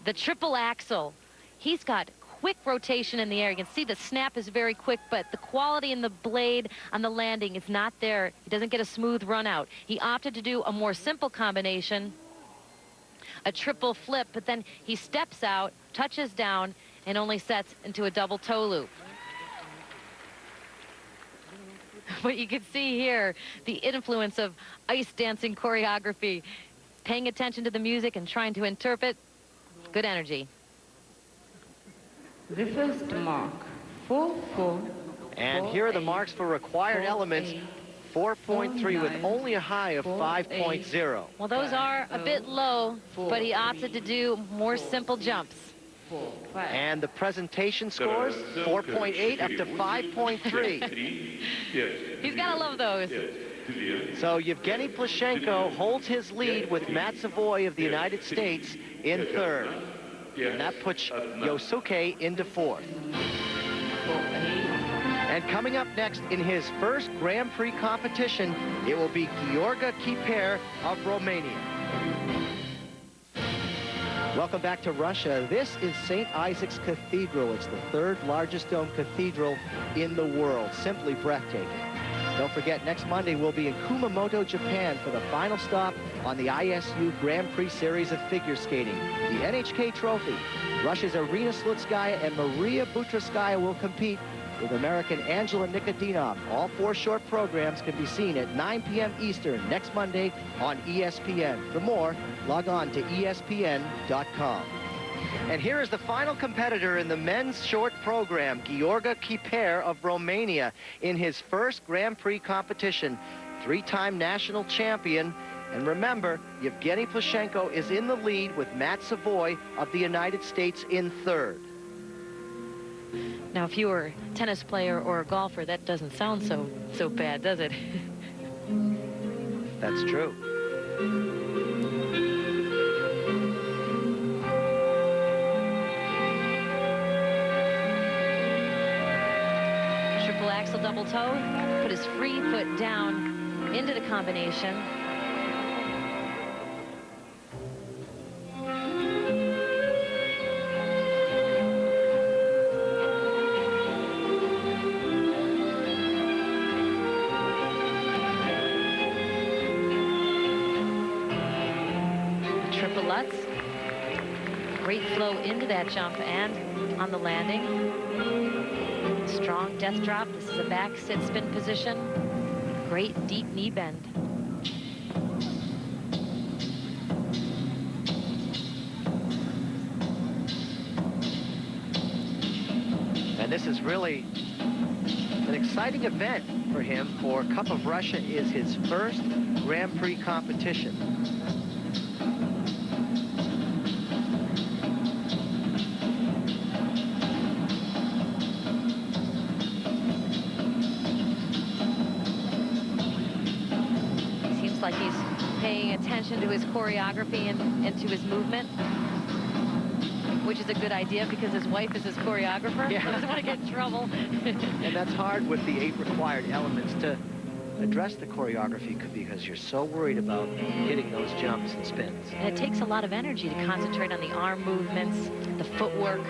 The triple axel. He's got quick rotation in the air. You can see the snap is very quick, but the quality in the blade on the landing is not there. He doesn't get a smooth run out. He opted to do a more simple combination, a triple flip, but then he steps out, touches down, and only sets into a double toe loop. But you can see here the influence of ice dancing choreography, paying attention to the music and trying to interpret. Good energy. The first mark, 4-4. And here are the marks for required elements. 4.3 with only a high of 5.0. Well, those are a bit low, but he opted to do more simple jumps. And the presentation scores, 4.8 up to 5.3. He's got to love those. So Evgeny Plushenko holds his lead with Matt Savoie of the United States in third. And that puts Yosuke into fourth. And coming up next in his first Grand Prix competition, it will be Gheorghe Kiper of Romania. Welcome back to Russia. This is St. Isaac's Cathedral. It's the third largest dome cathedral in the world. Simply breathtaking. Don't forget, next Monday we'll be in Kumamoto, Japan for the final stop on the ISU Grand Prix Series of figure skating, the NHK Trophy. Russia's Irina Slutskaya and Maria Butrskaya will compete with American Angela Nikodinov. All 4 short programs can be seen at 9 p.m. Eastern next Monday on ESPN. For more, log on to ESPN.com. And here is the final competitor in the men's short program, Gheorghe Chiper of Romania, in his first Grand Prix competition. Three-time national champion. And remember, Evgeny Plushenko is in the lead with Matt Savoie of the United States in third. Now, if you were a tennis player or a golfer, that doesn't sound so bad, does it? That's true. Triple axel double toe, put his free foot down into the combination. Triple Lutz. Great flow into that jump and on the landing. Strong death drop. This is a back sit spin position. Great deep knee bend. And this is really an exciting event for him, for Cup of Russia is his first Grand Prix competition. Like he's paying attention to his choreography and to his movement, which is a good idea because his wife is his choreographer. Yeah. He doesn't want to get in trouble. And that's hard with the 8 required elements to address the choreography because you're so worried about hitting those jumps and spins. And it takes a lot of energy to concentrate on the arm movements, the footwork.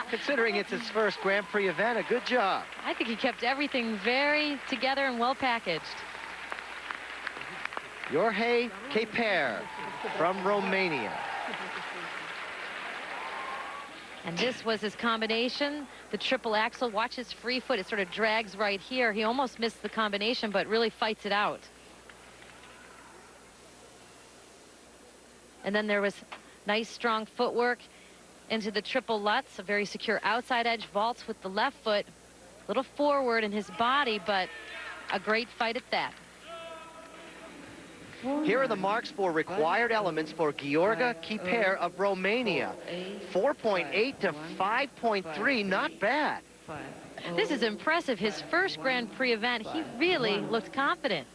Considering it's his first Grand Prix event, a good job. I think he kept everything very together and well packaged. Gheorghe Chiper from Romania. And this was his combination, the triple axel. Watch his free foot. It sort of drags right here. He almost missed the combination, but really fights it out. And then there was nice, strong footwork into the triple Lutz, a very secure outside edge vaults with the left foot, a little forward in his body, but a great fight at that. Here are the marks for required elements for Gheorghe Chiper of Romania. 4.8 to 5.3, not bad. This is impressive. His first Grand Prix event, he really looked confident.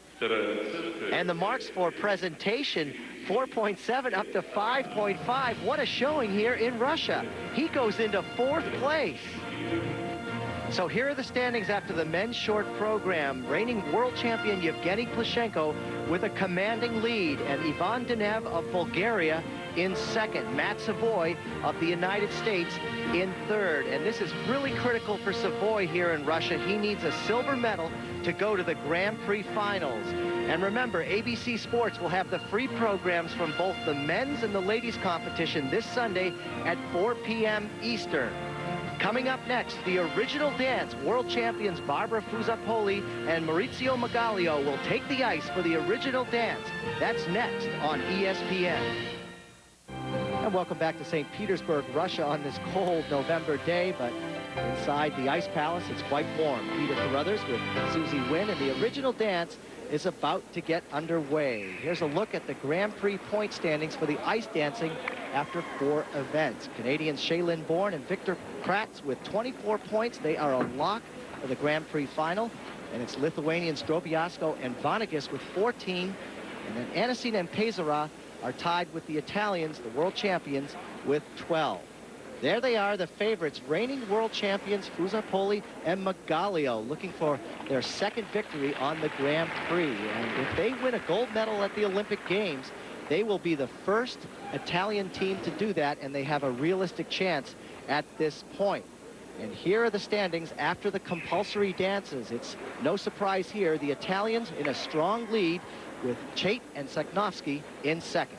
And the marks for presentation, 4.7 up to 5.5. What a showing here in Russia. He goes into 4th place. So here are the standings after the men's short program. Reigning world champion Evgeny Plushenko with a commanding lead, and Ivan Denev of Bulgaria in second. Matt Savoie of the United States in third. And this is really critical for Savoie here in Russia. He needs a silver medal to go to the Grand Prix finals. And remember, ABC Sports will have the free programs from both the men's and the ladies competition this Sunday at 4 p.m. Eastern. Coming up next, the original dance. World champions Barbara Fusapoli and Maurizio Magalio will take the ice for the original dance. That's next on ESPN. And welcome back to St. Petersburg, Russia on this cold November day, but inside the Ice Palace, it's quite warm. Peter Carruthers with Susie Wynn, and the original dance is about to get underway. Here's a look at the Grand Prix point standings for the ice dancing after 4 events. Canadians Shailene Bourne and Victor Kratz with 24 points. They are a lock for the Grand Prix final. And it's Lithuanians Drobiazko and Vanagis with 14. And then Anasina and Pezara are tied with the Italians, the world champions, with 12. There they are, the favorites, reigning world champions, Fusapoli and Magalio, looking for their second victory on the Grand Prix. And if they win a gold medal at the Olympic Games, they will be the first Italian team to do that, and they have a realistic chance at this point. And here are the standings after the compulsory dances. It's no surprise here, the Italians in a strong lead with Chait and Seknovsky in second.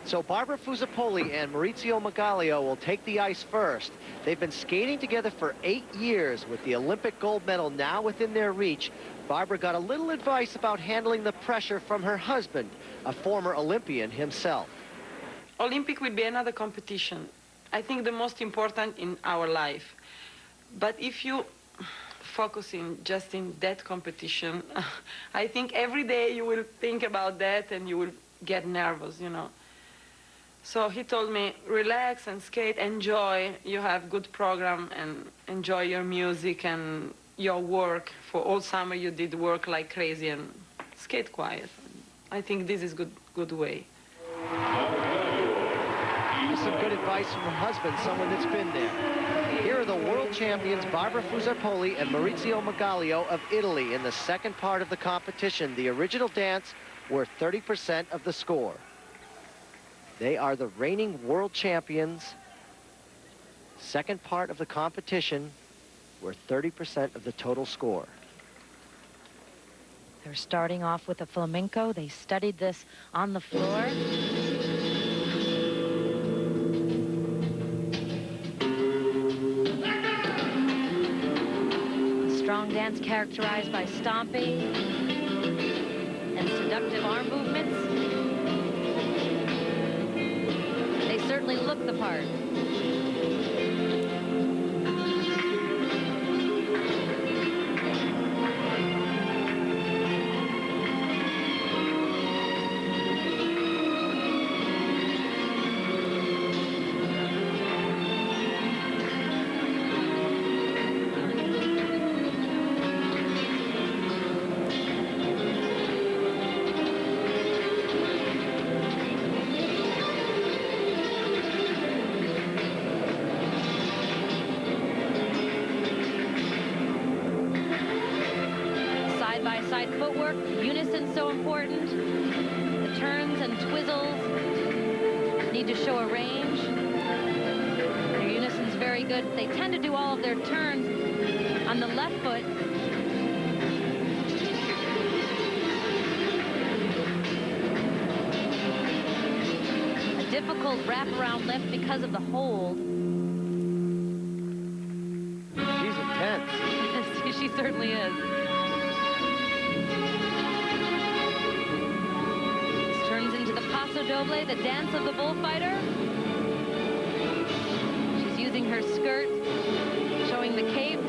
So Barbara Fusapoli and Maurizio Magalio will take the ice first. They've been skating together for 8 years with the Olympic gold medal now within their reach. Barbara got a little advice about handling the pressure from her husband, a former Olympian himself. Olympic will be another competition. I think the most important in our life. But if you focus just in that competition, I think every day you will think about that and you will get nervous, you know. So he told me, relax and skate, enjoy. You have good program and enjoy your music and your work. For all summer you did work like crazy and skate quiet. I think this is good way. Some good advice from her husband, someone that's been there. Here are the world champions, Barbara Fusapoli and Maurizio Magalio of Italy in the second part of the competition. The original dance worth 30% of the score. They are the reigning world champions. Second part of the competition worth 30% of the total score. They're starting off with a flamenco. They studied this on the floor. Strong dance characterized by stomping and seductive arm movements. They certainly look the part. Side-by-side footwork, unison so important. The turns and twizzles need to show a range. Their unison's very good. They tend to do all of their turns on the left foot. A difficult wraparound lift because of the hold. She's intense. She certainly is. Paso doble, the dance of the bullfighter. She's using her skirt, showing the cape.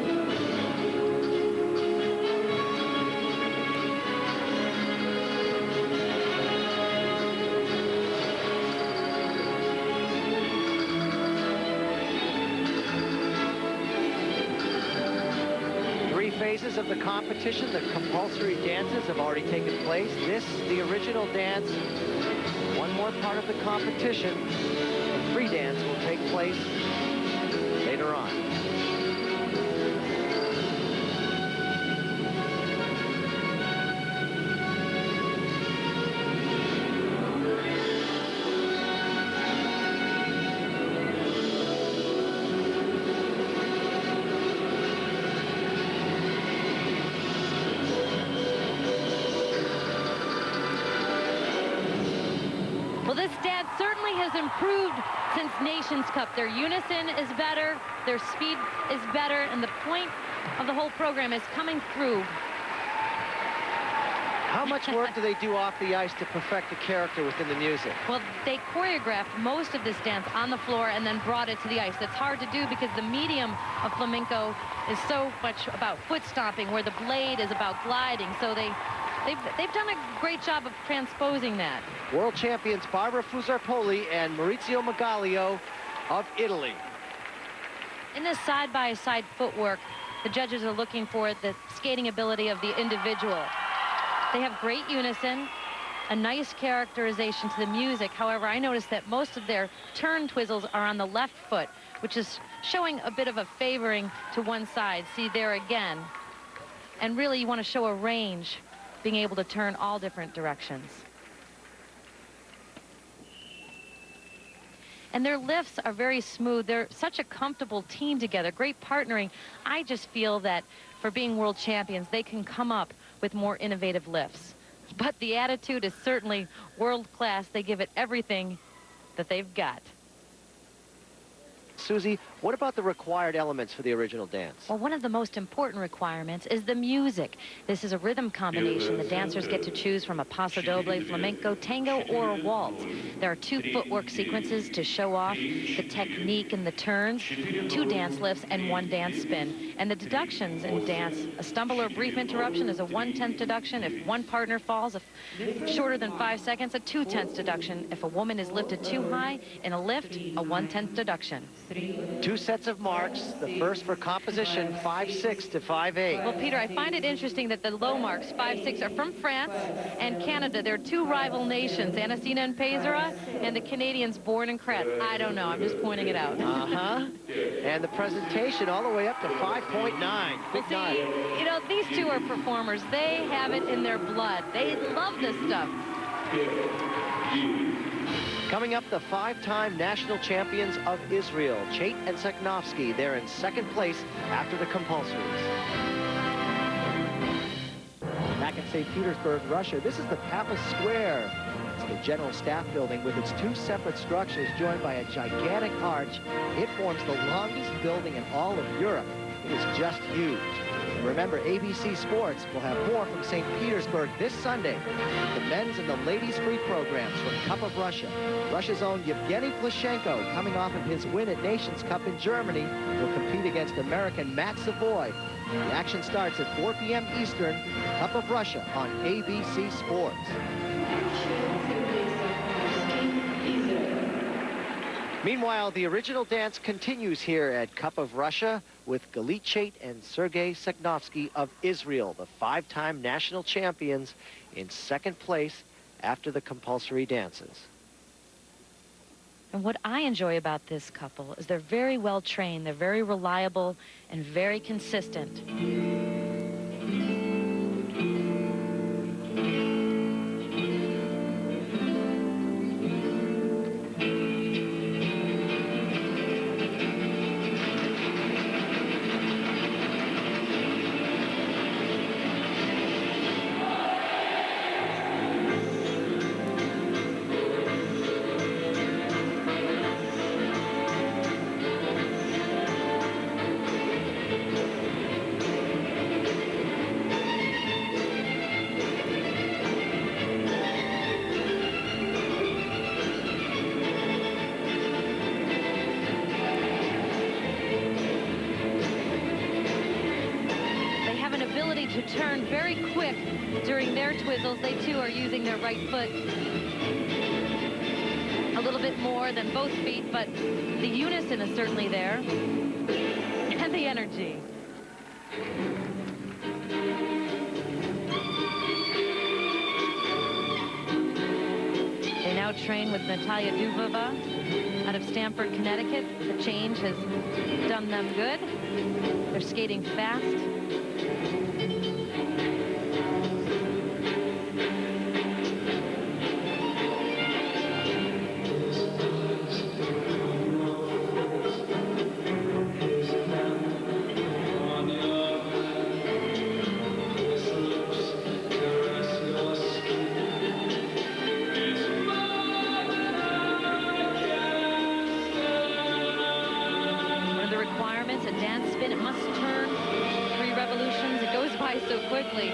Three phases of the competition. The compulsory dances have already taken place. This, the original dance. One more part of the competition. The free dance will take place later on. Well, this dance certainly has improved since Nations Cup. Their unison is better, their speed is better, and the point of the whole program is coming through. How much work do they do off the ice to perfect the character within the music? Well, they choreographed most of this dance on the floor and then brought it to the ice. That's hard to do because the medium of flamenco is so much about foot stomping, where the blade is about gliding. So they've done a great job of transposing that. World champions Barbara Fusapoli and Maurizio Magalio of Italy. In this side-by-side footwork, the judges are looking for the skating ability of the individual. They have great unison. a nice characterization to the music. However, I noticed that most of their turn twizzles are on the left foot, which is showing a bit of a favoring to one side. See there again. And really, you want to show a range, being able to turn all different directions. And their lifts are very smooth. They're such a comfortable team together, great partnering. I just feel that for being world champions, they can come up with more innovative lifts. But the attitude is certainly world class. They give it everything that they've got. Susie, what about the required elements for the original dance? Well, one of the most important requirements is the music. This is a rhythm combination. The dancers get to choose from a paso doble, flamenco, tango, or a waltz. There are 2 footwork sequences to show off the technique and the turns, 2 dance lifts, and 1 dance spin. And the deductions in dance, a stumble or brief interruption is a 1/10 deduction. If one partner falls shorter than 5 seconds, a 2/10 deduction. If a woman is lifted too high in a lift, a 1/10 deduction. 2 sets of marks. The first for composition, 5-6 to 5-8. Well, Peter, I find it interesting that the low marks, 5-6, are from France and Canada. They're 2 rival nations, Anasina and Pezera, and the Canadians Born and Kretz. I don't know. I'm just pointing it out. And the presentation all the way up to 5.9. Well, see, you know, these 2 are performers. They have it in their blood. They love this stuff. Coming up, the 5-time national champions of Israel, Chait and Seknovsky. They're in 2nd place after the compulsories. Back in St. Petersburg, Russia, this is the Palace Square. It's the General Staff Building with its 2 separate structures joined by a gigantic arch. It forms the longest building in all of Europe. It is just huge. And remember, ABC Sports will have more from St. Petersburg this Sunday. The men's and the ladies' free programs from Cup of Russia. Russia's own Evgeny Plushenko, coming off of his win at Nations Cup in Germany, will compete against American Savoie. The action starts at 4 p.m. Eastern. Cup of Russia on ABC Sports. Meanwhile, the original dance continues here at Cup of Russia with Galit Chait and Sergei Seknovsky of Israel, the 5-time national champions, in 2nd place after the compulsory dances. And what I enjoy about this couple is they're very well trained, they're very reliable, and very consistent. To turn very quick during their twizzles. They too are using their right foot a little bit more than both feet, but the unison is certainly there, and the energy. They now train with Natalia Dubova out of Stamford, Connecticut. The change has done them good. They're skating fast. A dance spin, it must turn 3 revolutions. It goes by so quickly.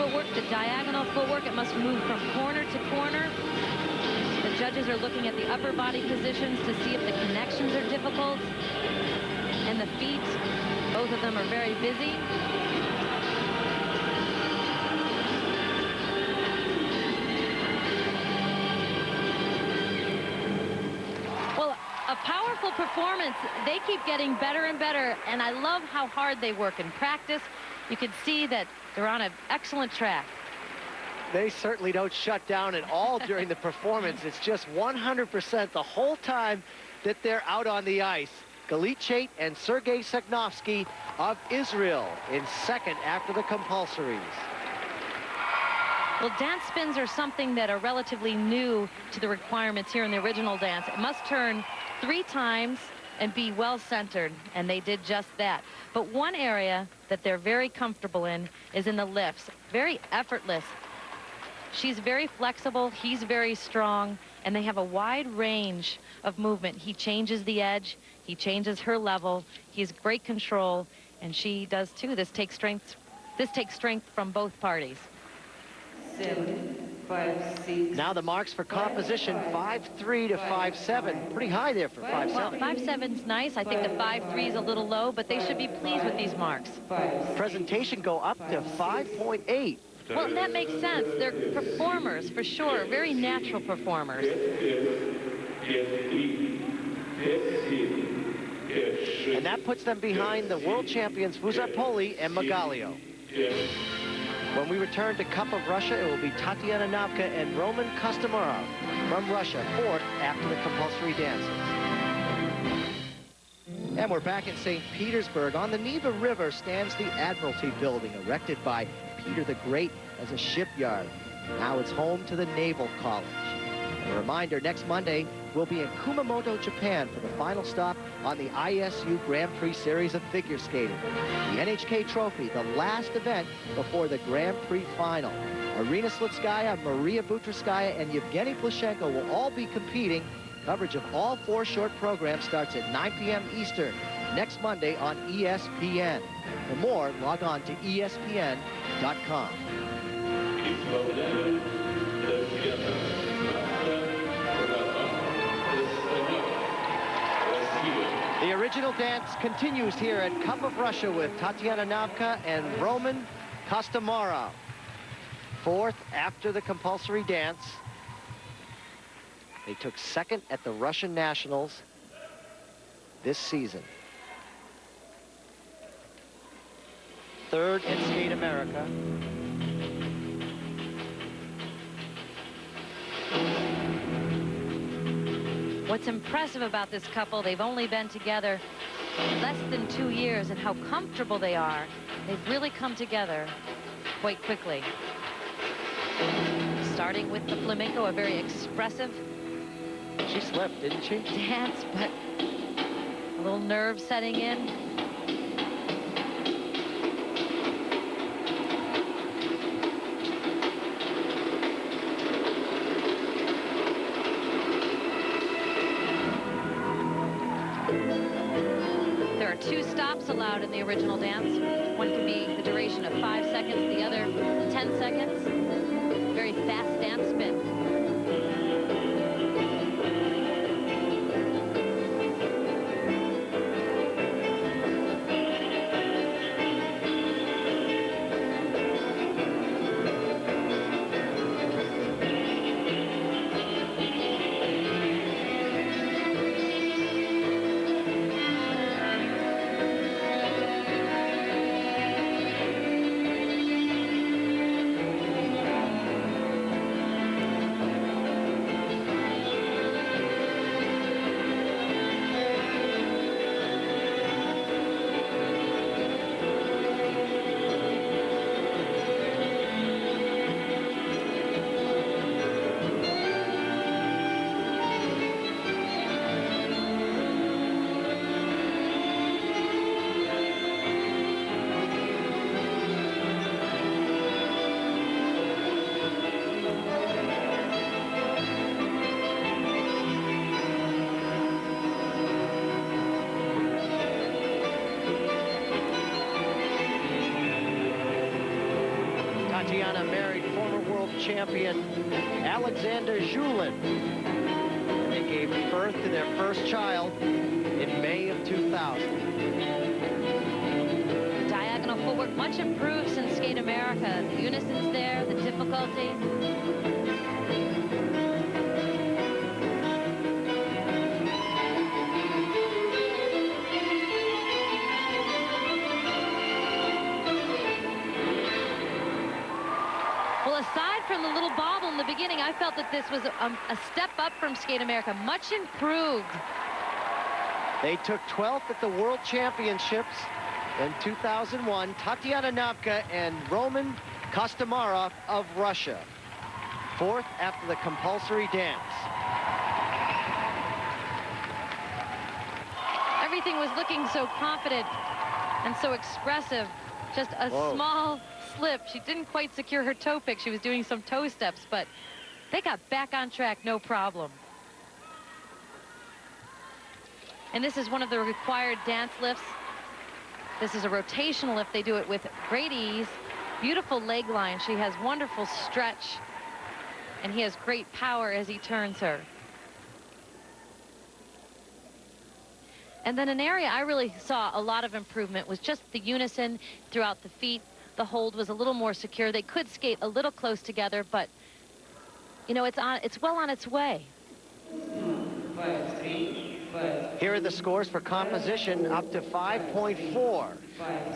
footwork, the diagonal footwork. It must move from corner to corner. The judges are looking at the upper body positions to see if the connections are difficult. And the feet, both of them are very busy. Well, a powerful performance. They keep getting better and better, and I love how hard they work in practice. You can see that they're on an excellent track. They certainly don't shut down at all during the performance. It's just 100% the whole time that they're out on the ice. Galichet and Sergei Seknovsky of Israel in second after the compulsories. Well, dance spins are something that are relatively new to the requirements here in the original dance. It must turn 3 times and be well centered, and they did just that. But one area that they're very comfortable in is in the lifts. Very effortless. She's very flexible, he's very strong, and they have a wide range of movement. He changes the edge, he changes her level, he's great control, and she does too. This takes strength from both parties. 7, 5, 6. Now the marks for composition, 5-3 to 5-7. Pretty high there for 5-7. Well, 5-7's nice. I think the 5-3 is a little low, but they should be pleased with these marks. Presentation go up to 5.8. Well, and that makes sense. They're performers, for sure. Very natural performers. And that puts them behind the world champions Vuzarpoli and Magalio. When we return to Cup of Russia, it will be Tatiana Navka and Roman Kostomarov from Russia, fourth after the compulsory dances. And we're back in St. Petersburg. On the Neva River stands the Admiralty Building, erected by Peter the Great as a shipyard. Now it's home to the Naval College. A reminder, next Monday, we'll be in Kumamoto, Japan for the final stop on the ISU Grand Prix Series of figure skating. The NHK Trophy, the last event before the Grand Prix final. Irina Slutskaya, Maria Butriskaya, and Evgeny Plushenko will all be competing. Coverage of all 4 short programs starts at 9 p.m. Eastern next Monday on ESPN. For more, log on to ESPN.com. The original dance continues here at Cup of Russia with Tatiana Navka and Roman Kostomarov. Fourth after the compulsory dance. They took second at the Russian Nationals this season. Third at Skate America. What's impressive about this couple, they've only been together less than 2 years, and how comfortable they are. They've really come together quite quickly. Starting with the flamenco, a very expressive She slipped, didn't she? dance, but a little nerve setting in. There are 2 stops allowed in the original dance. One can be the duration of 5 seconds, the other 10 seconds. Very fast dance spin. Tatiana married former world champion Alexander Julin. They gave birth to their first child in May of 2000. Diagonal footwork, much improved since Skate America. The unison's there, the difficulty. Well, aside from the little bobble in the beginning, I felt that this was a step up from Skate America, much improved. They took 12th at the World Championships in 2001. Tatiana Navka and Roman Kostomarov of Russia. 4th after the compulsory dance. Everything was looking so confident and so expressive. Just a small slip. She didn't quite secure her toe pick. She was doing some toe steps, but they got back on track, no problem. And this is one of the required dance lifts. This is a rotational lift. They do it with great ease. Beautiful leg line. She has wonderful stretch. And he has great power as he turns her. And then an area I really saw a lot of improvement was just the unison throughout the feet. The hold was a little more secure. They could skate a little close together, but you know, it's well on its way. 5-3, 5. Here are the scores for composition, up to 5.4.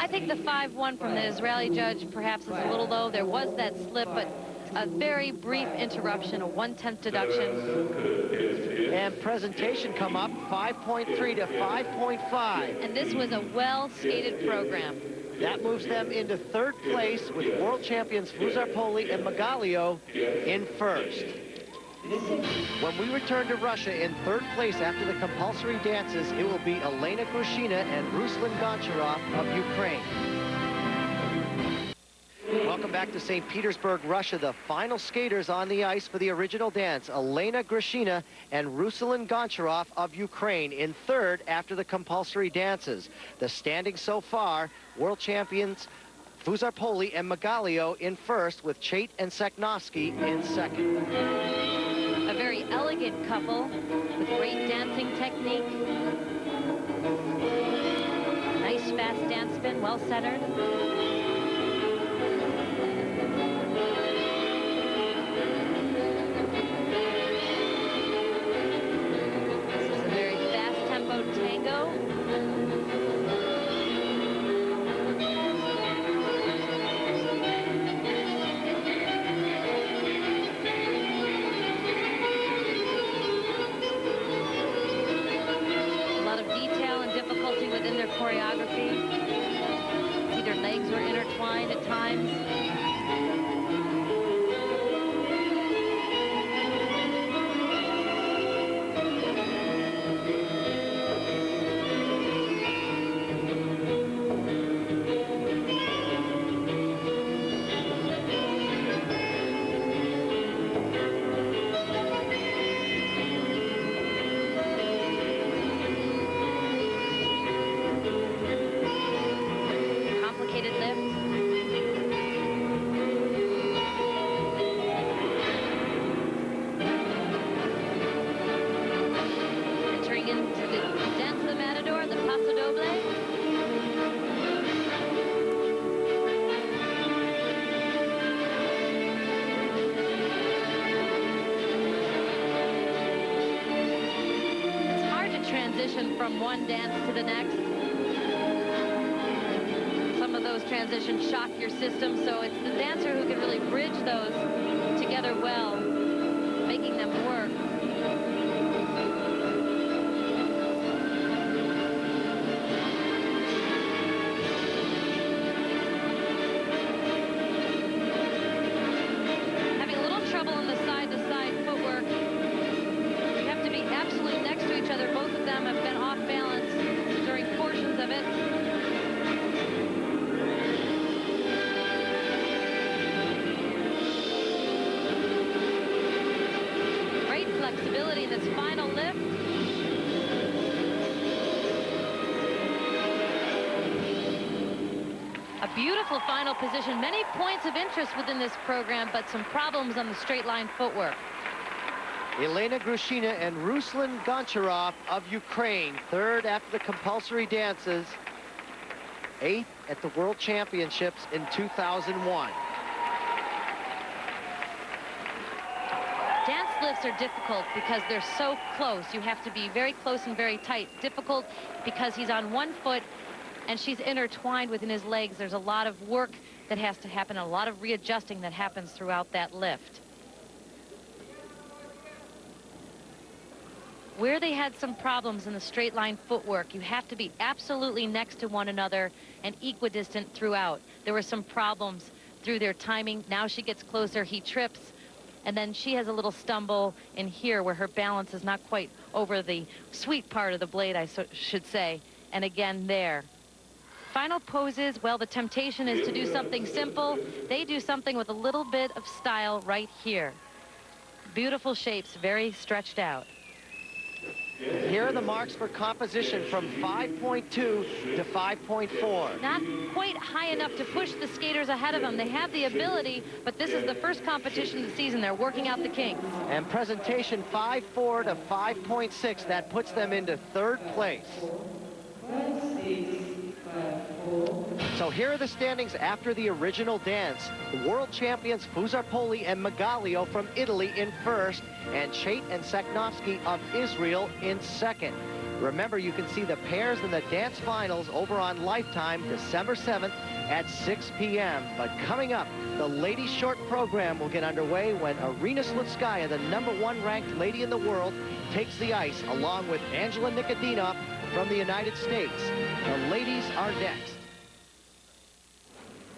I think the 5-1 from the Israeli judge perhaps is a little low. There was that slip, but a very brief interruption, a 1/10 deduction. And presentation come up 5.3 to 5.5. And this was a well-skated program. That moves them into 3rd place with world champions Fuzarpoli and Magalio in 1st. When we return to Russia in 3rd place after the compulsory dances, it will be Elena Grushina and Ruslan Goncharov of Ukraine. Welcome back to St. Petersburg, Russia. The final skaters on the ice for the original dance, Elena Grushina and Ruslan Goncharov of Ukraine in 3rd after the compulsory dances. The standings so far, world champions Fuzarpoli and Magalio in 1st with Chait and Seknovsky in 2nd. A very elegant couple with great dancing technique. Nice fast dance spin, well centered. Tango. A lot of detail and difficulty within their choreography. See, their legs were intertwined at times. From one dance to the next. Some of those transitions shock your system, so it's the dancer who can really bridge those together well, making them work. Having a little trouble in the side-to-side footwork. You have to be absolutely next to each other. Both of them have been off balance during portions of it. A beautiful final position. Many points of interest within this program, but some problems on the straight line footwork. Elena Grushina and Ruslan Goncharov of Ukraine, third after the compulsory dances, 8th at the World Championships in 2001. Dance lifts are difficult because they're so close. You have to be very close and very tight. Difficult because he's on one foot and she's intertwined within his legs. There's a lot of work that has to happen, a lot of readjusting that happens throughout that lift. Where they had some problems in the straight line footwork, you have to be absolutely next to one another and equidistant throughout. There were some problems through their timing. Now she gets closer, he trips, and then she has a little stumble in here where her balance is not quite over the sweet part of the blade, I should say. And again there. Final poses, well, the temptation is to do something simple. They do something with a little bit of style right here. Beautiful shapes, very stretched out. Here are the marks for composition from 5.2 to 5.4. Not quite high enough to push the skaters ahead of them. They have the ability, but this is the first competition of the season. They're working out the kinks. And presentation 5.4 to 5.6. That puts them into third place. So here are the standings after the original dance. The world champions Fuzarpoli and Magalio from Italy in first, and Chait and Saknovsky of Israel in second. Remember, you can see the pairs in the dance finals over on Lifetime December 7th at 6 p.m. But coming up, the ladies' short program will get underway when Arina Slutskaya, the #1 ranked lady in the world, takes the ice along with Angela Nikodinov from the United States. The ladies are next.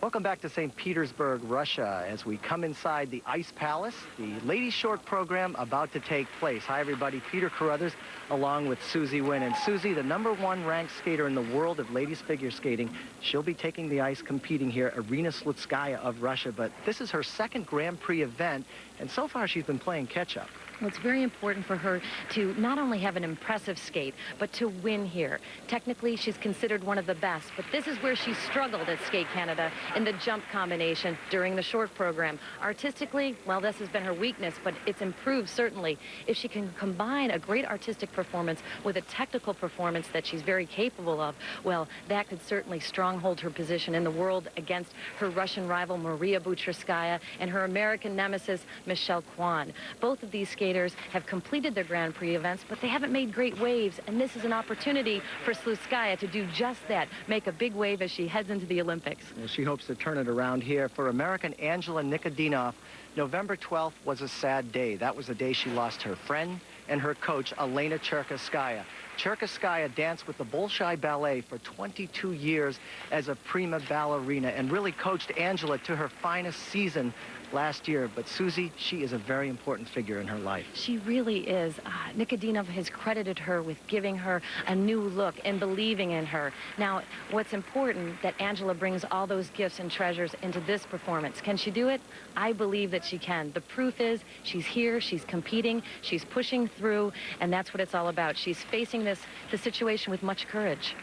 Welcome back to St. Petersburg, Russia, as we come inside the Ice Palace, the ladies' short program about to take place. Hi, everybody. Peter Carruthers, along with Susie Wynn. And Susie, the #1 ranked skater in the world of ladies figure skating, she'll be taking the ice competing here, Arina Slutskaya of Russia. But this is her second Grand Prix event, and so far she's been playing catch-up. Well, it's very important for her to not only have an impressive skate, but to win here. Technically, she's considered one of the best, but this is where she struggled at Skate Canada in the jump combination during the short program. Artistically, well, this has been her weakness, but it's improved certainly. If she can combine a great artistic performance with a technical performance that she's very capable of, well, that could certainly stronghold her position in the world against her Russian rival Maria Bucherskaya and her American nemesis Michelle Kwan. Both of these skaters have completed their Grand Prix events, but they haven't made great waves, and this is an opportunity for Slutskaya to do just that, make a big wave as she heads into the Olympics. Well, she hopes to turn it around here. For American Angela Nikodinov, November 12th was a sad day. That was the day she lost her friend and her coach, Elena Cherkaskaya. Cherkaskaya danced with the Bolshoi Ballet for 22 years as a prima ballerina and really coached Angela to her finest season last year. But Susie, she is a very important figure in her life. She really is. Nikodinov has credited her with giving her a new look and believing in her. Now, what's important that Angela brings all those gifts and treasures into this performance. Can she do it? I believe that she can. The proof is she's here, she's competing, she's pushing through, and that's what it's all about. She's facing the situation with much courage.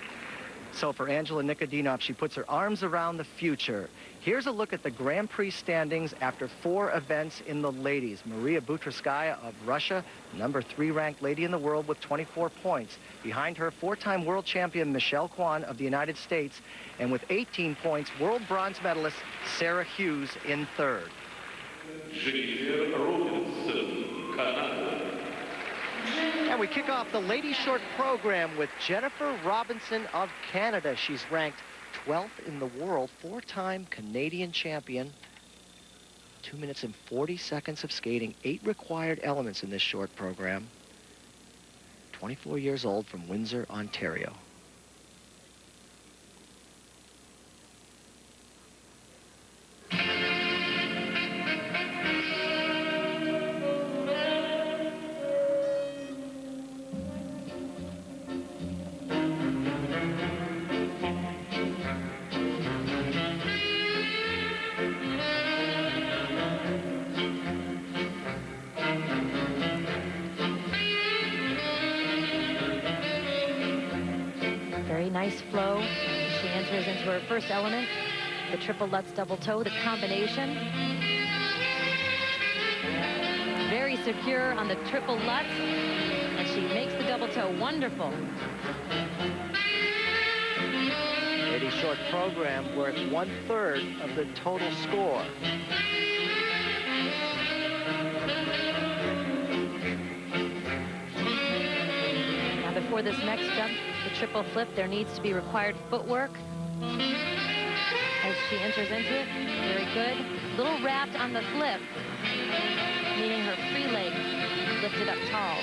So for Angela Nikodinov, she puts her arms around the future. Here's a look at the Grand Prix standings after 4 events in the ladies. Maria Bucherskaya of Russia, #3 ranked lady in the world with 24 points. Behind her, 4-time world champion Michelle Kwan of the United States, and with 18 points, world bronze medalist Sarah Hughes in third. And we kick off the ladies' short program with Jennifer Robinson of Canada. She's ranked 12th in the world, 4-time Canadian champion. 2 minutes and 40 seconds of skating, 8 required elements in this short program. 24 years old, from Windsor, Ontario. Nice flow. She enters into her first element. the triple Lutz double toe, the combination. Very secure on the triple Lutz, and she makes the double toe. Wonderful. Lady short program worth 1/3 of the total score. Now before this next jump, the triple flip, there needs to be required footwork as she enters into it. Very good. Little wrapped on the flip, meaning her free leg lifted up tall.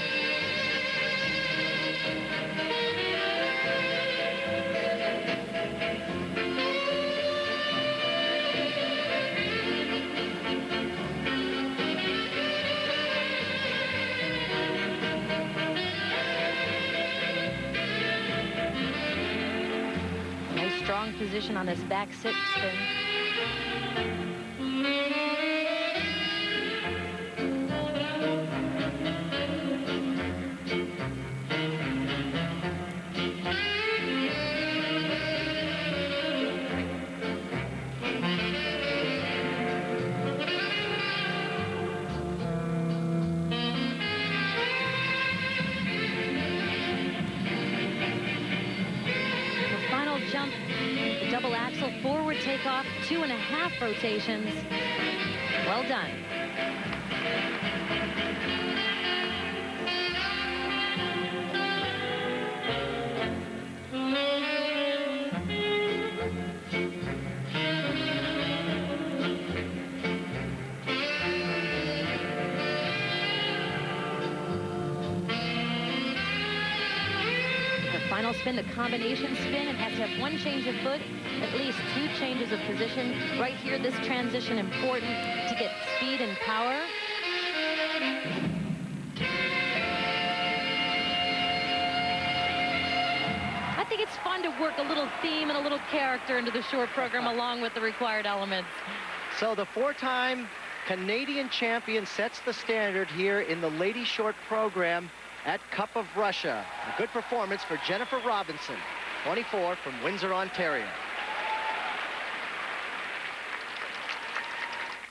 Nice strong position on this back sit spin. Jump, the double axel forward takeoff, 2.5 rotations. Well done. Final spin, the combination spin. It has to have 1 change of foot, at least 2 changes of position. Right here, this transition important to get speed and power. I think it's fun to work a little theme and a little character into the short program along with the required elements. So the 4-time Canadian champion sets the standard here in the lady short program at Cup of Russia. A good performance for Jennifer Robinson, 24, from Windsor, Ontario.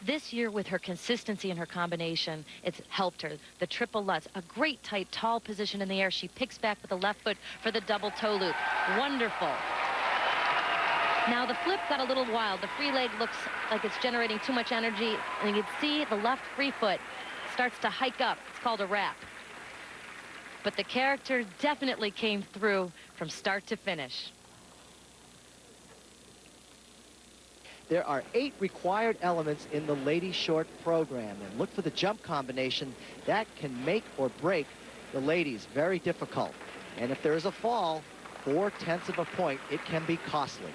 This year, with her consistency in her combination, it's helped her. The triple Lutz, a great tight, tall position in the air. She picks back with the left foot for the double toe loop. Wonderful. Now the flip got a little wild. The free leg looks like it's generating too much energy, and you can see the left free foot starts to hike up. It's called a wrap. But the character definitely came through from start to finish. There are 8 required elements in the lady short program, and look for the jump combination. That can make or break the ladies. Very difficult. And if there is a fall, 4/10 of a point, it can be costly.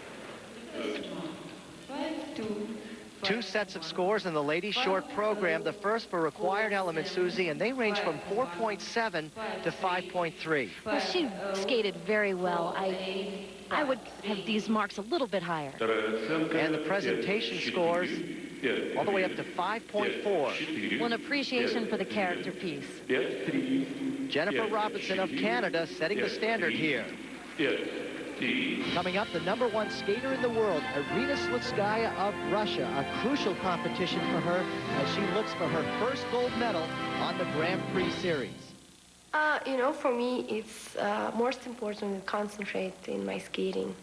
2 sets of scores in the ladies short program. The first for required elements, Susie, and they range from 4.7 to 5.3. Well, she skated very well. I would have these marks a little bit higher. And the presentation scores all the way up to 5.4. Well, an appreciation for the character piece. Jennifer Robinson of Canada setting the standard here. Coming up, the #1 skater in the world, Irina Slutskaya of Russia. A crucial competition for her as she looks for her first gold medal on the Grand Prix Series. You know, for me, it's most important to concentrate in my skating.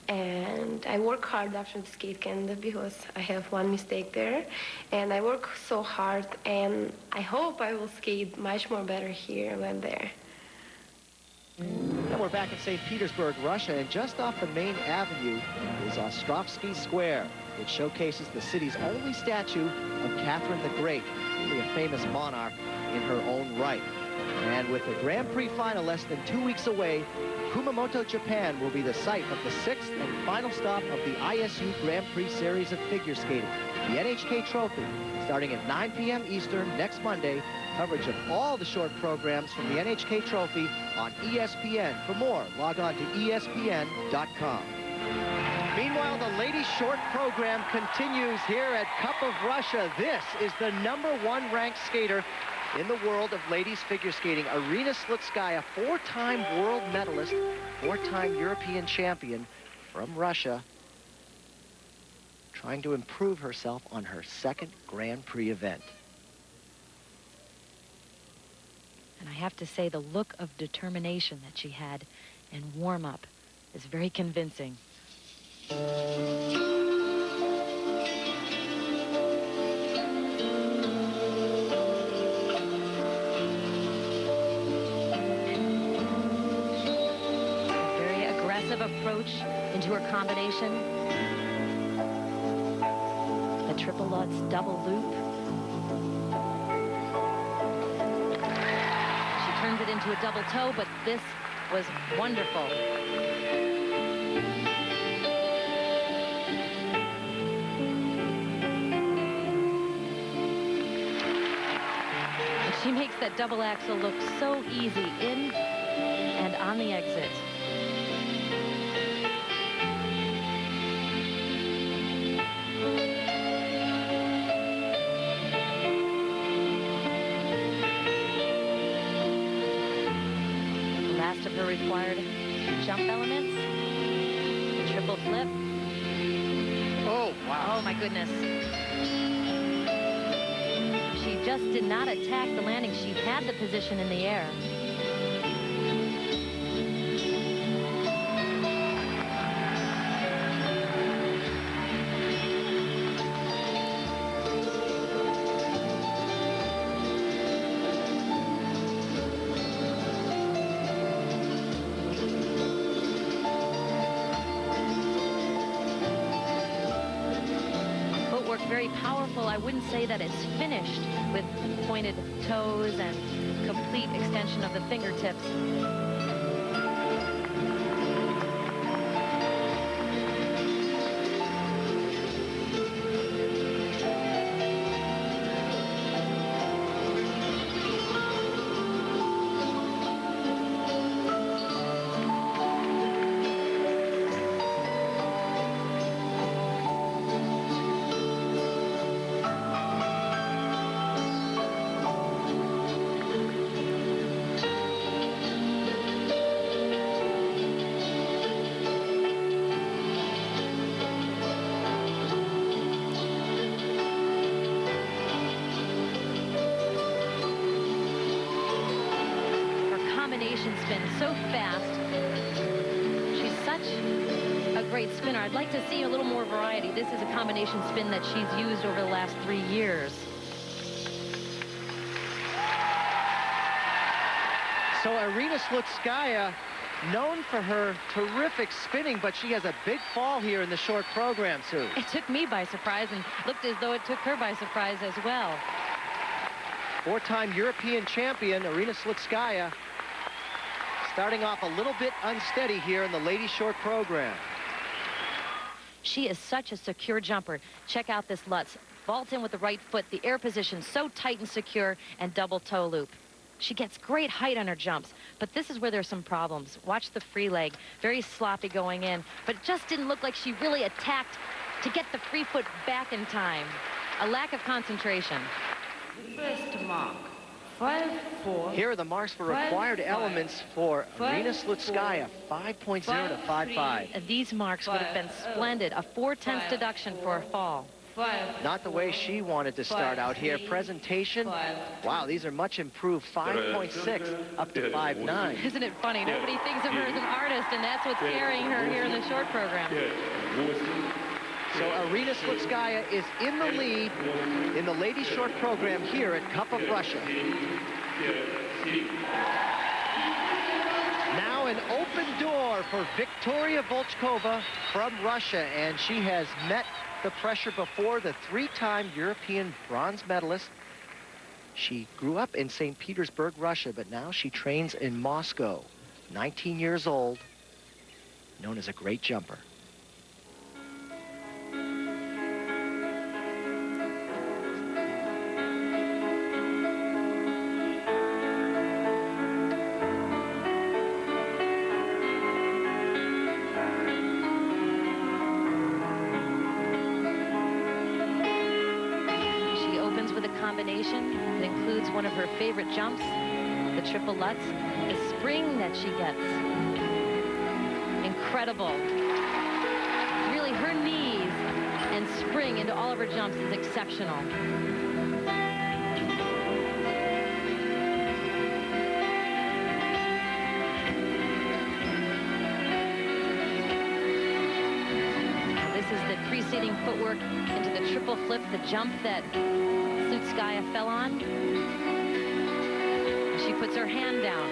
And I work hard after the skate Canada because I have 1 mistake there. And I work so hard, and I hope I will skate much more better here than there. And we're back in St. Petersburg, Russia, and just off the main avenue is Ostrovsky Square, which showcases the city's only statue of Catherine the Great, really a famous monarch in her own right. And with the Grand Prix final less than 2 weeks away, Kumamoto, Japan will be the site of the 6th and final stop of the ISU Grand Prix Series of figure skating, the NHK Trophy, starting at 9 p.m. Eastern next Monday. Coverage of all the short programs from the NHK Trophy on ESPN. For more, log on to ESPN.com. Meanwhile, the ladies' short program continues here at Cup of Russia. This is the #1 ranked skater in the world of ladies figure skating, Irina Slutskaya, 4-time world medalist, 4-time European champion from Russia. trying to improve herself on her second Grand Prix event. And I have to say, the look of determination that she had in warm-up is very convincing. Very aggressive approach into her combination. The triple Lutz double loop. Turns it into a double toe, but this was wonderful. And she makes that double axel look so easy in and on the exit. Of her required jump elements. The triple flip. Oh, wow. Oh, my goodness. She just did not attack the landing. She had the position in the air. Very powerful. I wouldn't say that it's finished with pointed toes and complete extension of the fingertips. Spin so fast. She's such a great spinner. I'd like to see a little more variety. This is a combination spin that she's used over the last 3 years. So Irina Slutskaya, known for her terrific spinning, but she has a big fall here in the short program, Sue. It took me by surprise and looked as though it took her by surprise as well. Four-time European champion Irina Slutskaya starting off a little bit unsteady here in the ladies short program. She is such a secure jumper. Check out this Lutz. Vault in with the right foot, the air position so tight and secure, and double toe loop. She gets great height on her jumps, but this is where there's some problems. Watch the free leg, very sloppy going in, but it just didn't look like she really attacked to get the free foot back in time. A lack of concentration. First mark, 5-4. Here are the marks for required 5-5. elements for Irina 5-4. Slutskaya, 5.0 to 5.5. These marks would have been splendid. A 4/10 deduction for a fall. 5. Not the way she wanted to start out here. Presentation, wow, these are much improved. 5.6 up to 5.9. Isn't it funny? Nobody thinks of her as an artist, and that's what's carrying her here in the short program. So Irina Slutskaya is in the lead in the ladies short program here at Cup of Russia. Now an open door for Victoria Volchkova from Russia, and she has met the pressure before. The 3-time European bronze medalist. She grew up in St. Petersburg, Russia, but now she trains in Moscow. 19 years old, known as a great jumper. It includes one of her favorite jumps, the triple Lutz, the spring that she gets. Incredible. Really, her knees and spring to all of her jumps is exceptional. This is the preceding footwork into the triple flip, the jump that Slutskaya fell on. She puts her hand down.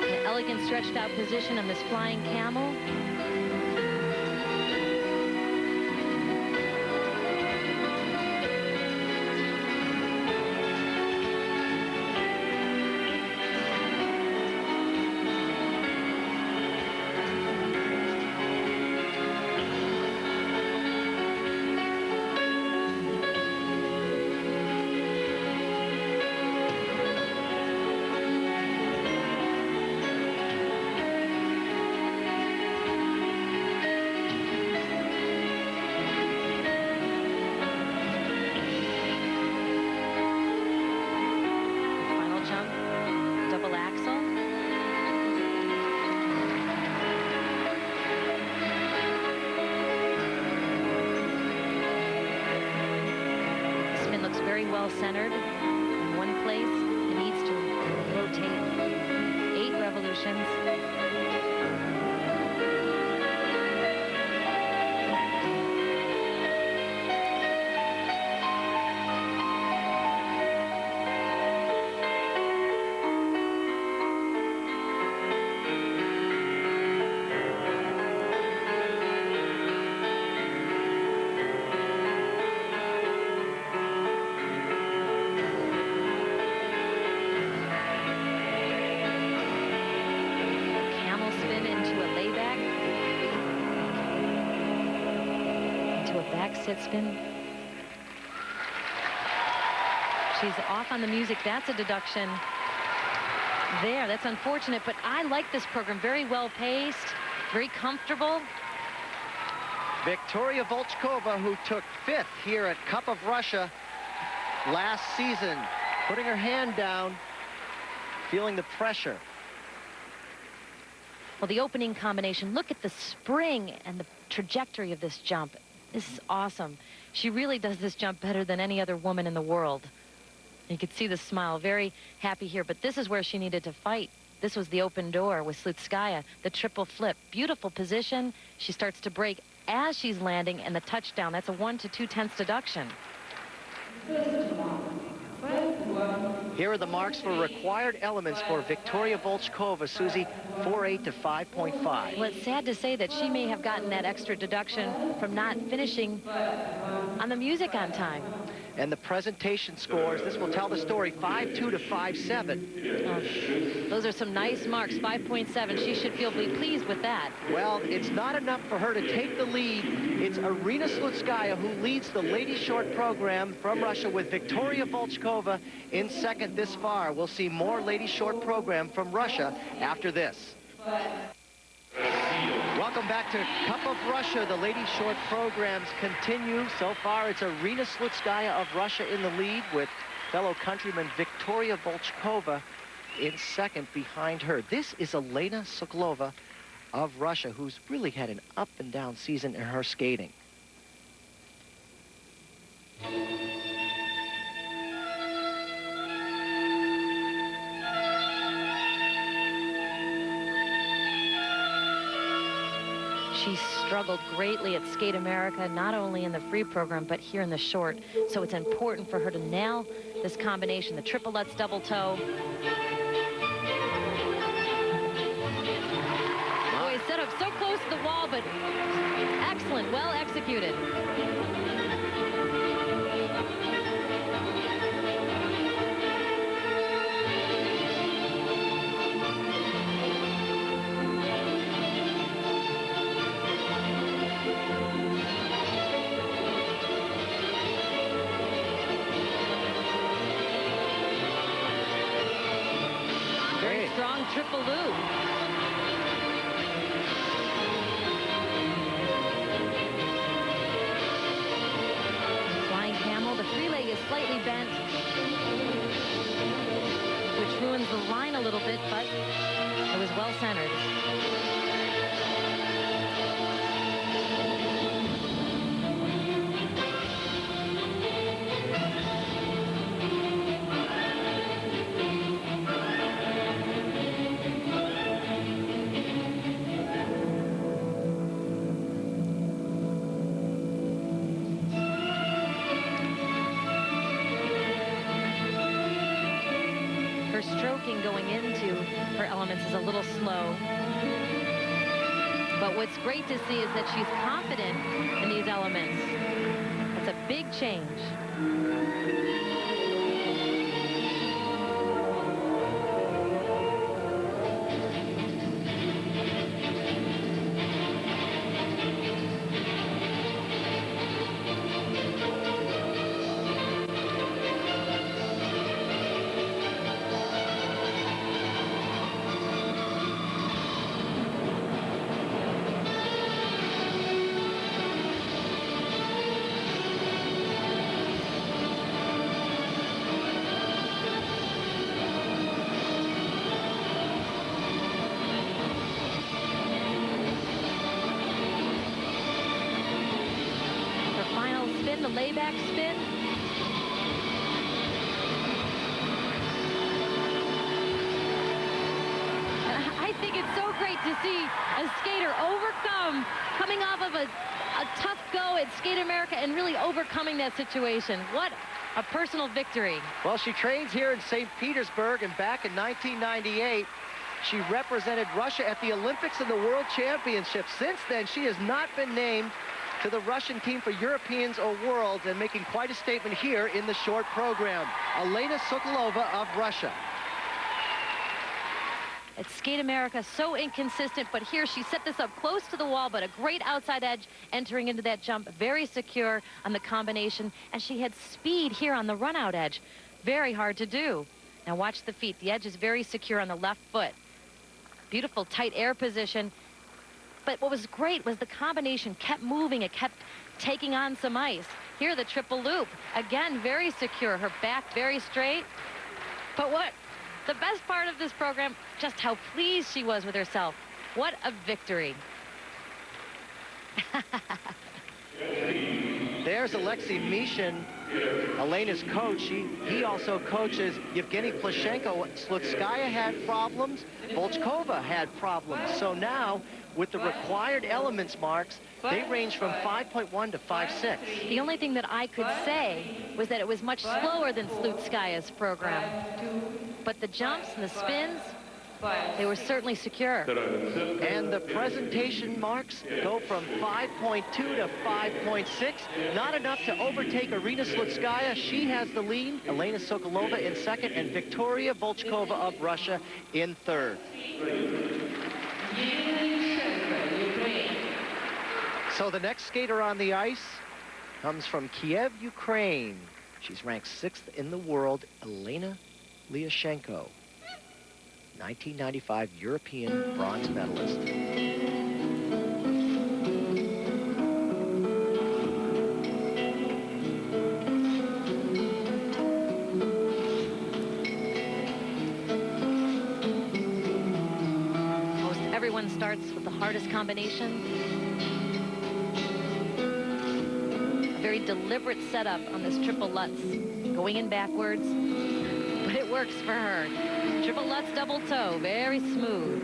An elegant stretched out position on this flying camel. Well centered in one place. It needs to rotate 8 revolutions. Sit spin. She's off on the music. That's a deduction. There, that's unfortunate, but I like this program. Very well paced, very comfortable. Victoria Volchkova, who took 5th here at Cup of Russia last season, putting her hand down, feeling the pressure. Well, the opening combination, look at the spring and the trajectory of this jump. This is awesome. She really does this jump better than any other woman in the world. You could see the smile, very happy here, but this is where she needed to fight. This was the open door with Slutskaya, the triple flip. Beautiful position. She starts to break as she's landing, and the touchdown. That's a 1 to 2/10 deduction. Here are the marks for required elements for Victoria Volchkova, Susie, 4.8 to 5.5. Well, it's sad to say that she may have gotten that extra deduction from not finishing on the music on time. And the presentation scores, this will tell the story, 5.2 to 5.7. Oh, those are some nice marks, 5.7. She should feel pleased with that. Well, it's not enough for her to take the lead. It's Arina Slutskaya who leads the ladies short program from Russia with Victoria Volchkova in 2nd this far. We'll see more ladies short program from Russia after this. Welcome back to Cup of Russia. The ladies short programs continue. So far, it's Arina Slutskaya of Russia in the lead with fellow countryman Victoria Volchkova in 2nd behind her. This is Elena Sokolova of Russia, who's really had an up and down season in her skating. She struggled greatly at Skate America, not only in the free program, but here in the short. So it's important for her to nail this combination, the triple Lutz double toe. Boy, set up so close to the wall, but excellent, well executed. Strong triple loop. Flying camel. The free leg is slightly bent, which ruins the line a little bit, but it was well centered. walking going into her elements is a little slow. But what's great to see is that she's confident in these elements. That's a big change. The layback spin. And I think it's so great to see a skater overcome, coming off of a tough go at Skate America and really overcoming that situation. What a personal victory. Well, she trains here in St. Petersburg, and back in 1998, she represented Russia at the Olympics and the World Championships. Since then, she has not been named to the Russian team for Europeans or Worlds, and making quite a statement here in the short program. Elena Sokolova of Russia. At Skate America, so inconsistent, but here she set this up close to the wall, but a great outside edge entering into that jump. Very secure on the combination, and she had speed here on the run-out edge. Very hard to do. Now watch the feet. The edge is very secure on the left foot. Beautiful tight air position. But what was great was the combination kept moving. It kept taking on some ice. Here, the triple loop. Again, very secure. Her back very straight. But what the best part of this program, just how pleased she was with herself. What a victory. There's Alexei Mishin, Elena's coach. He also coaches Evgeny Plushenko. Slutskaya had problems. Volchkova had problems. So now, with the required elements marks, they range from 5.1 to 5.6. The only thing that I could say was that it was much slower than Slutskaya's program. But the jumps and the spins, they were certainly secure. And the presentation marks go from 5.2 to 5.6. Not enough to overtake Arina Slutskaya. She has the lead. Elena Sokolova in second, and Victoria Volchkova of Russia in third. So the next skater on the ice comes from Kiev, Ukraine. She's ranked 6th in the world, Elena Lyashenko, 1995 European bronze medalist. Most everyone starts with the hardest combination. A very deliberate setup on this triple Lutz, going in backwards, but it works for her. Triple Lutz double toe, very smooth.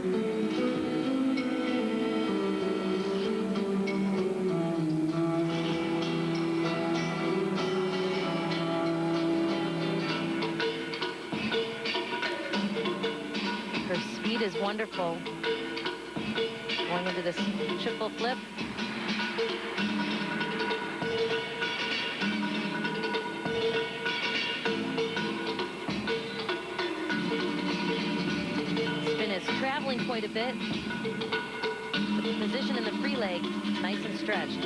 Her speed is wonderful. Going into this triple flip. Traveling quite a bit. The position in the free leg, nice and stretched.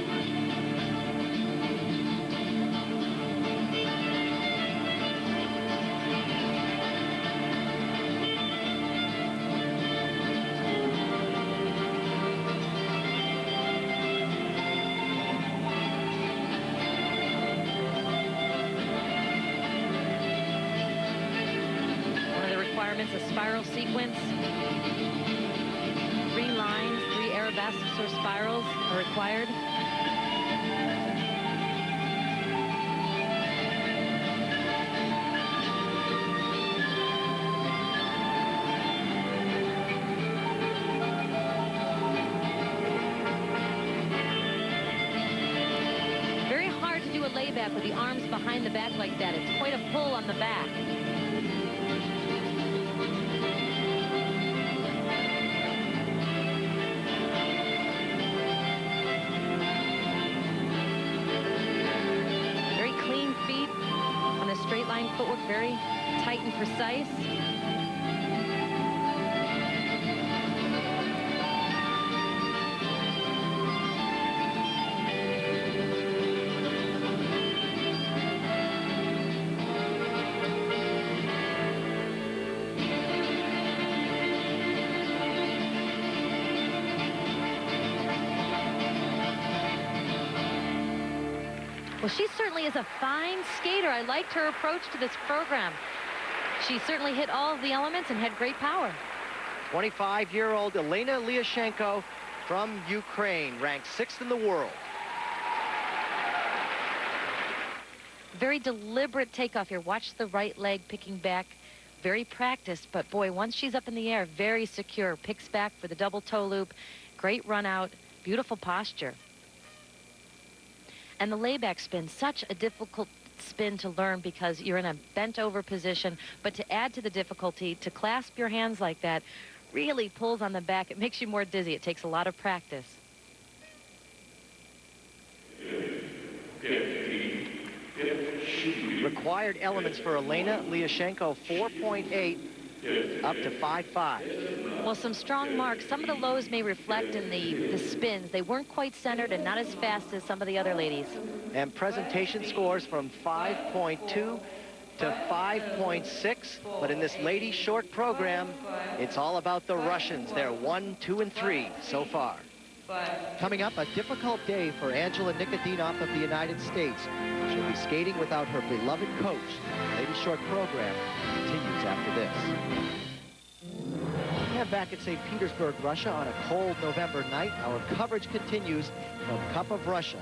One of the requirements, a spiral sequence. 3 lines, 3 arabesques or spirals are required. Very hard to do a layback with the arms behind the back like that. It's quite a pull on the back. footwork very tight and precise. Well, she certainly is a fine skater. I liked her approach to this program. She certainly hit all of the elements and had great power. 25-year-old Elena Lyashenko from Ukraine, ranked 6th in the world. Very deliberate takeoff here. Watch the right leg picking back. Very practiced, but boy, once she's up in the air, very secure. Picks back for the double toe loop. Great run out. Beautiful posture. And the layback spin, such a difficult spin to learn because you're in a bent over position, but to add to the difficulty, to clasp your hands like that really pulls on the back. It makes you more dizzy. It takes a lot of practice. Required elements for Elena Lyashenko, 4.8 up to 5.5. Well, some strong marks. Some of the lows may reflect in the spins. They weren't quite centered and not as fast as some of the other ladies. And presentation scores from 5.2 to 5.6. But in this ladies short program, it's all about the Russians. They're 1, 2, and 3 so far. Coming up, a difficult day for Angela Nikodinov of the United States. She'll be skating without her beloved coach. The ladies short program continues after this. And back at St. Petersburg, Russia on a cold November night, our coverage continues from Cup of Russia.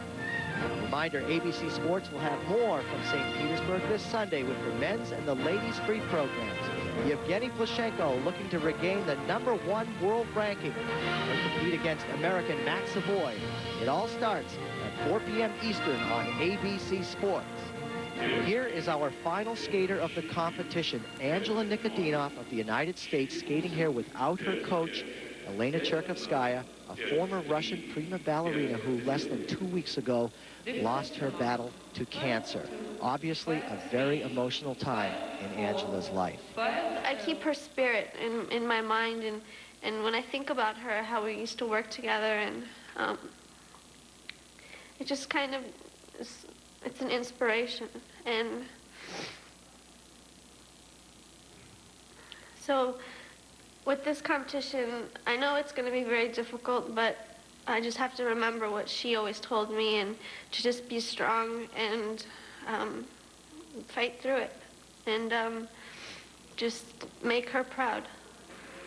Reminder, ABC Sports will have more from St. Petersburg this Sunday with the men's and the ladies' free programs. Evgeny Plushenko looking to regain the #1 world ranking and compete against American Matt Savoie. It all starts at 4 p.m. Eastern on ABC Sports. Here is our final skater of the competition, Angela Nikodinov of the United States, skating here without her coach, Elena Cherkovskaya, a former Russian prima ballerina who less than 2 weeks ago lost her battle to cancer. Obviously, a very emotional time in Angela's life. I keep her spirit in my mind, and when I think about her, how we used to work together, and it just kind of, it's an inspiration. And so with this competition, I know it's going to be very difficult, but I just have to remember what she always told me, and to just be strong and fight through it, and just make her proud.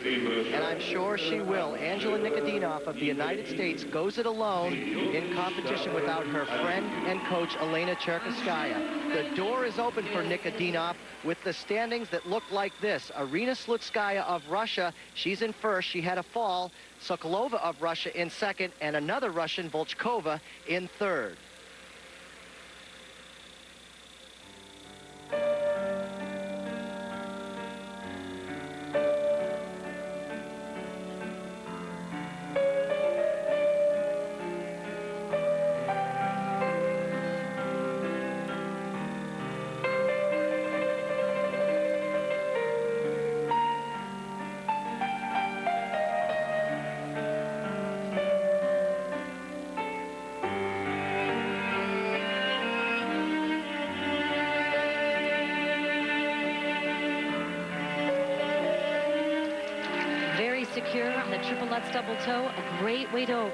And I'm sure she will. Angela Nikodinov of the United States goes it alone in competition without her friend and coach, Elena Cherkovskaya. The door is open for Nikodinov with the standings that look like this. Arina Slutskaya of Russia, she's in first. She had a fall. Sokolova of Russia in second, and another Russian, Volchkova, in third. Secure on the triple Lutz double toe, a great way to open.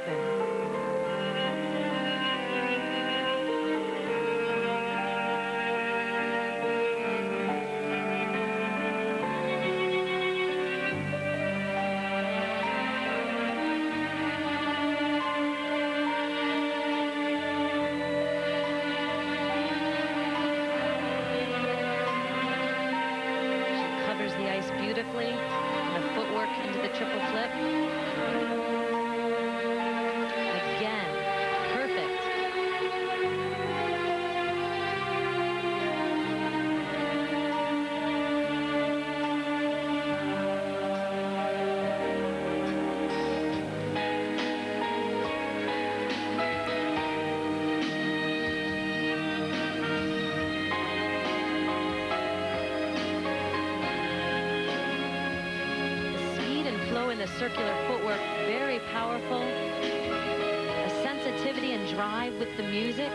She covers the ice beautifully. Triple flip. Again, the circular footwork, very powerful. A sensitivity and drive with the music.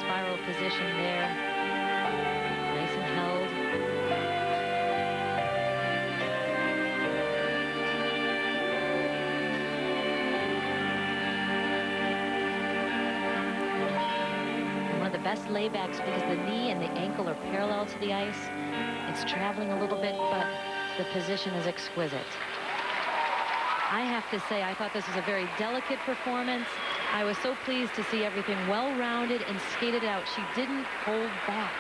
Spiral position there, nice and held. And one of the best laybacks because the knee and the ankle are parallel to the ice. It's traveling a little bit, but the position is exquisite. I have to say, I thought this was a very delicate performance. I was so pleased to see everything well-rounded and skated out. She didn't hold back.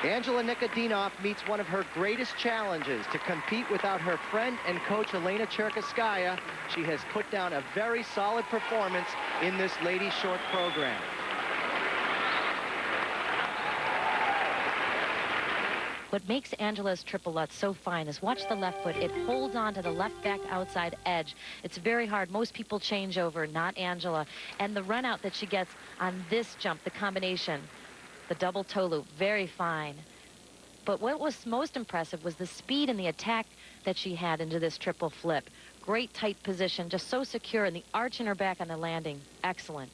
Angela Nikodinov meets one of her greatest challenges, to compete without her friend and coach Elena Cherkaskaya. She has put down a very solid performance in this ladies short program. What makes Angela's triple Lutz so fine is watch the left foot. It holds on to the left back outside edge. It's very hard. Most people change over, not Angela. And the run out that she gets on this jump, the combination, the double toe loop, very fine. But what was most impressive was the speed and the attack that she had into this triple flip. Great tight position, just so secure, and the arch in her back on the landing. Excellent.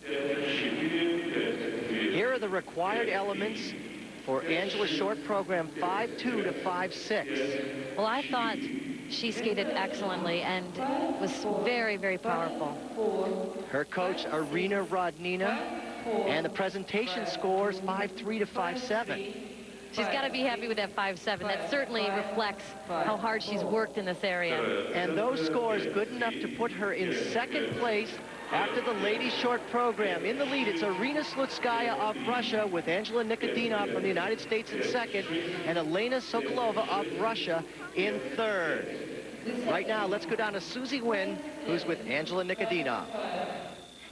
Here are the required elements for Angela's short program, 5.2 to 5.6. Well, I thought she skated excellently and was very, very powerful. Her coach, Irina Rodnina, and the presentation scores 5.3 to 5.7. She's got to be happy with that 5.7. That certainly reflects how hard she's worked in this area. And those scores good enough to put her in second place after the ladies short program. In the lead, it's Irina Slutskaya of Russia with Angela Nikodinov from the United States in second and Elena Sokolova of Russia in third. Right now, let's go down to Susie Wynn, who's with Angela Nikodinov.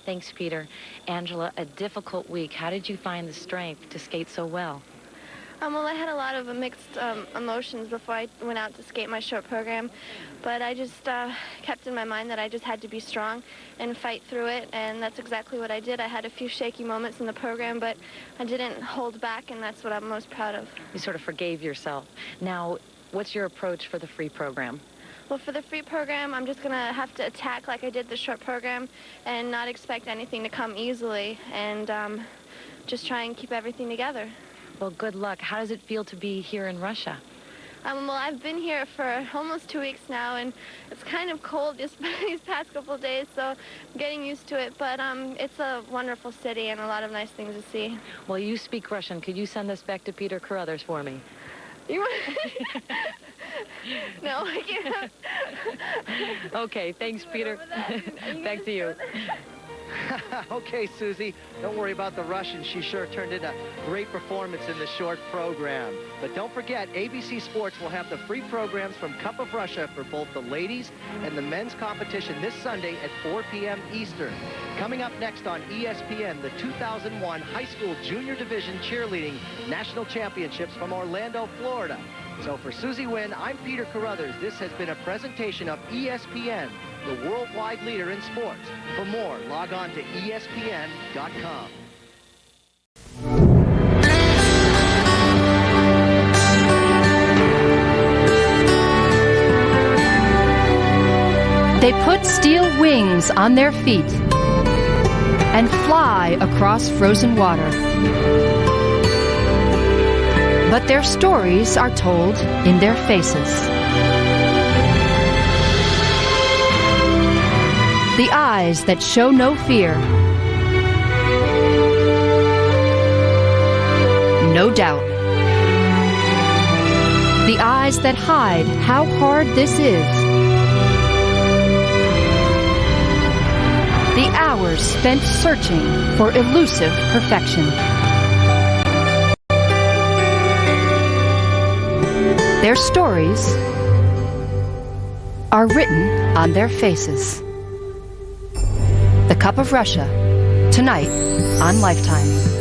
Thanks, Peter. Angela, a difficult week. How did you find the strength to skate so well? Well, I had a lot of mixed emotions before I went out to skate my short program, but I just kept in my mind that I just had to be strong and fight through it, and that's exactly what I did. I had a few shaky moments in the program, but I didn't hold back, and that's what I'm most proud of. You sort of forgave yourself. Now, what's your approach for the free program? Well, for the free program, I'm just going to have to attack like I did the short program and not expect anything to come easily, and just try and keep everything together. Well, good luck. How does it feel to be here in Russia? Well, I've been here for almost 2 weeks now, and it's kind of cold these past couple of days, so I'm getting used to it. But it's a wonderful city and a lot of nice things to see. Well, you speak Russian. Could you send this back to Peter Carruthers for me? You want... No, I can't. Okay, thanks, Peter. Back to you. Okay, Susie, don't worry about the Russian. She sure turned in a great performance in the short program. But don't forget, ABC Sports will have the free programs from Cup of Russia for both the ladies and the men's competition this Sunday at 4 p.m. Eastern. Coming up next on ESPN, the 2001 High School Junior Division Cheerleading National Championships from Orlando, Florida. So for Susie Wynn, I'm Peter Carruthers. This has been a presentation of ESPN, the worldwide leader in sports. For more, log on to ESPN.com. They put steel wings on their feet and fly across frozen water. But their stories are told in their faces. The eyes that show no fear. No doubt. The eyes that hide how hard this is. The hours spent searching for elusive perfection. Their stories are written on their faces. The Cup of Russia, tonight on Lifetime.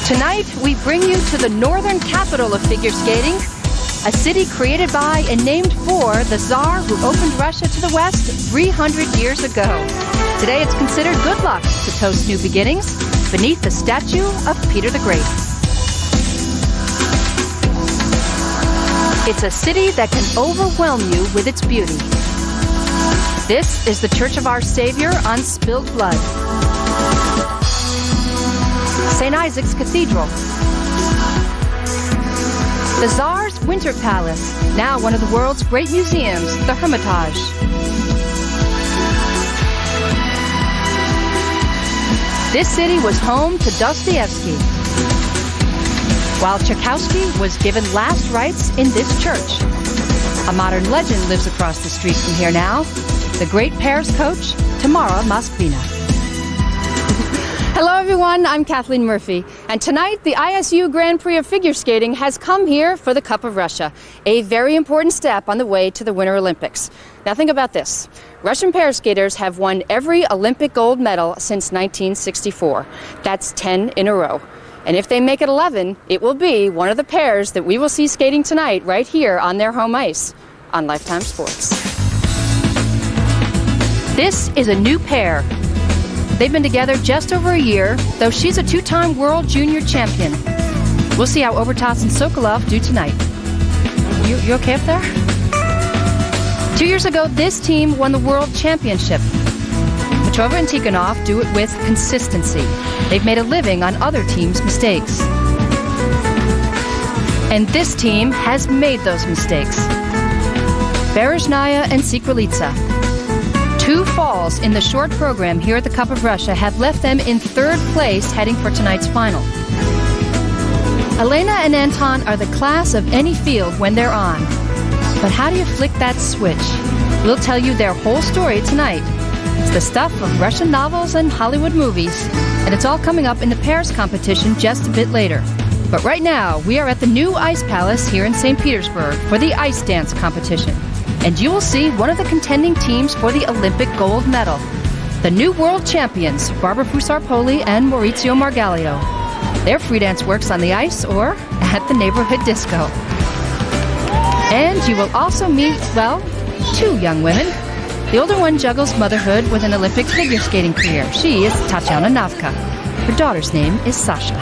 Tonight, we bring you to the northern capital of figure skating, a city created by and named for the Tsar who opened Russia to the West 300 years ago. Today, it's considered good luck to toast new beginnings beneath the statue of Peter the Great. It's a city that can overwhelm you with its beauty. This is the Church of Our Savior on Spilled Blood. St. Isaac's Cathedral. The Tsar's Winter Palace, now one of the world's great museums, the Hermitage. This city was home to Dostoevsky, while Tchaikovsky was given last rites in this church. A modern legend lives across the street from here now, the great Paris coach, Tamara Moskvina. Hello everyone, I'm Kathleen Murphy, and tonight the ISU Grand Prix of Figure Skating has come here for the Cup of Russia, a very important step on the way to the Winter Olympics. Now think about this. Russian pair skaters have won every Olympic gold medal since 1964. That's 10 in a row. And if they make it 11, it will be one of the pairs that we will see skating tonight right here on their home ice on Lifetime Sports. This is a new pair. They've been together just over a year, though she's a two-time world junior champion. We'll see how Obertas and Sokolov do tonight. You okay up there? 2 years ago, this team won the world championship. Petrova and Tikhonov do it with consistency. They've made a living on other teams' mistakes. And this team has made those mistakes. Berezhnaya and Sikralitsa. 2 falls in the short program here at the Cup of Russia have left them in 3rd place heading for tonight's final. Elena and Anton are the class of any field when they're on. But how do you flick that switch? We'll tell you their whole story tonight. It's the stuff of Russian novels and Hollywood movies, and it's all coming up in the pairs competition just a bit later. But right now, we are at the new Ice Palace here in St. Petersburg for the ice dance competition. And you will see one of the contending teams for the Olympic gold medal. The new world champions, Barbara Fusar-Poli and Maurizio Margalio. Their free dance works on the ice or at the neighborhood disco. And you will also meet, well, 2 young women. The older one juggles motherhood with an Olympic figure skating career. She is Tatiana Navka. Her daughter's name is Sasha.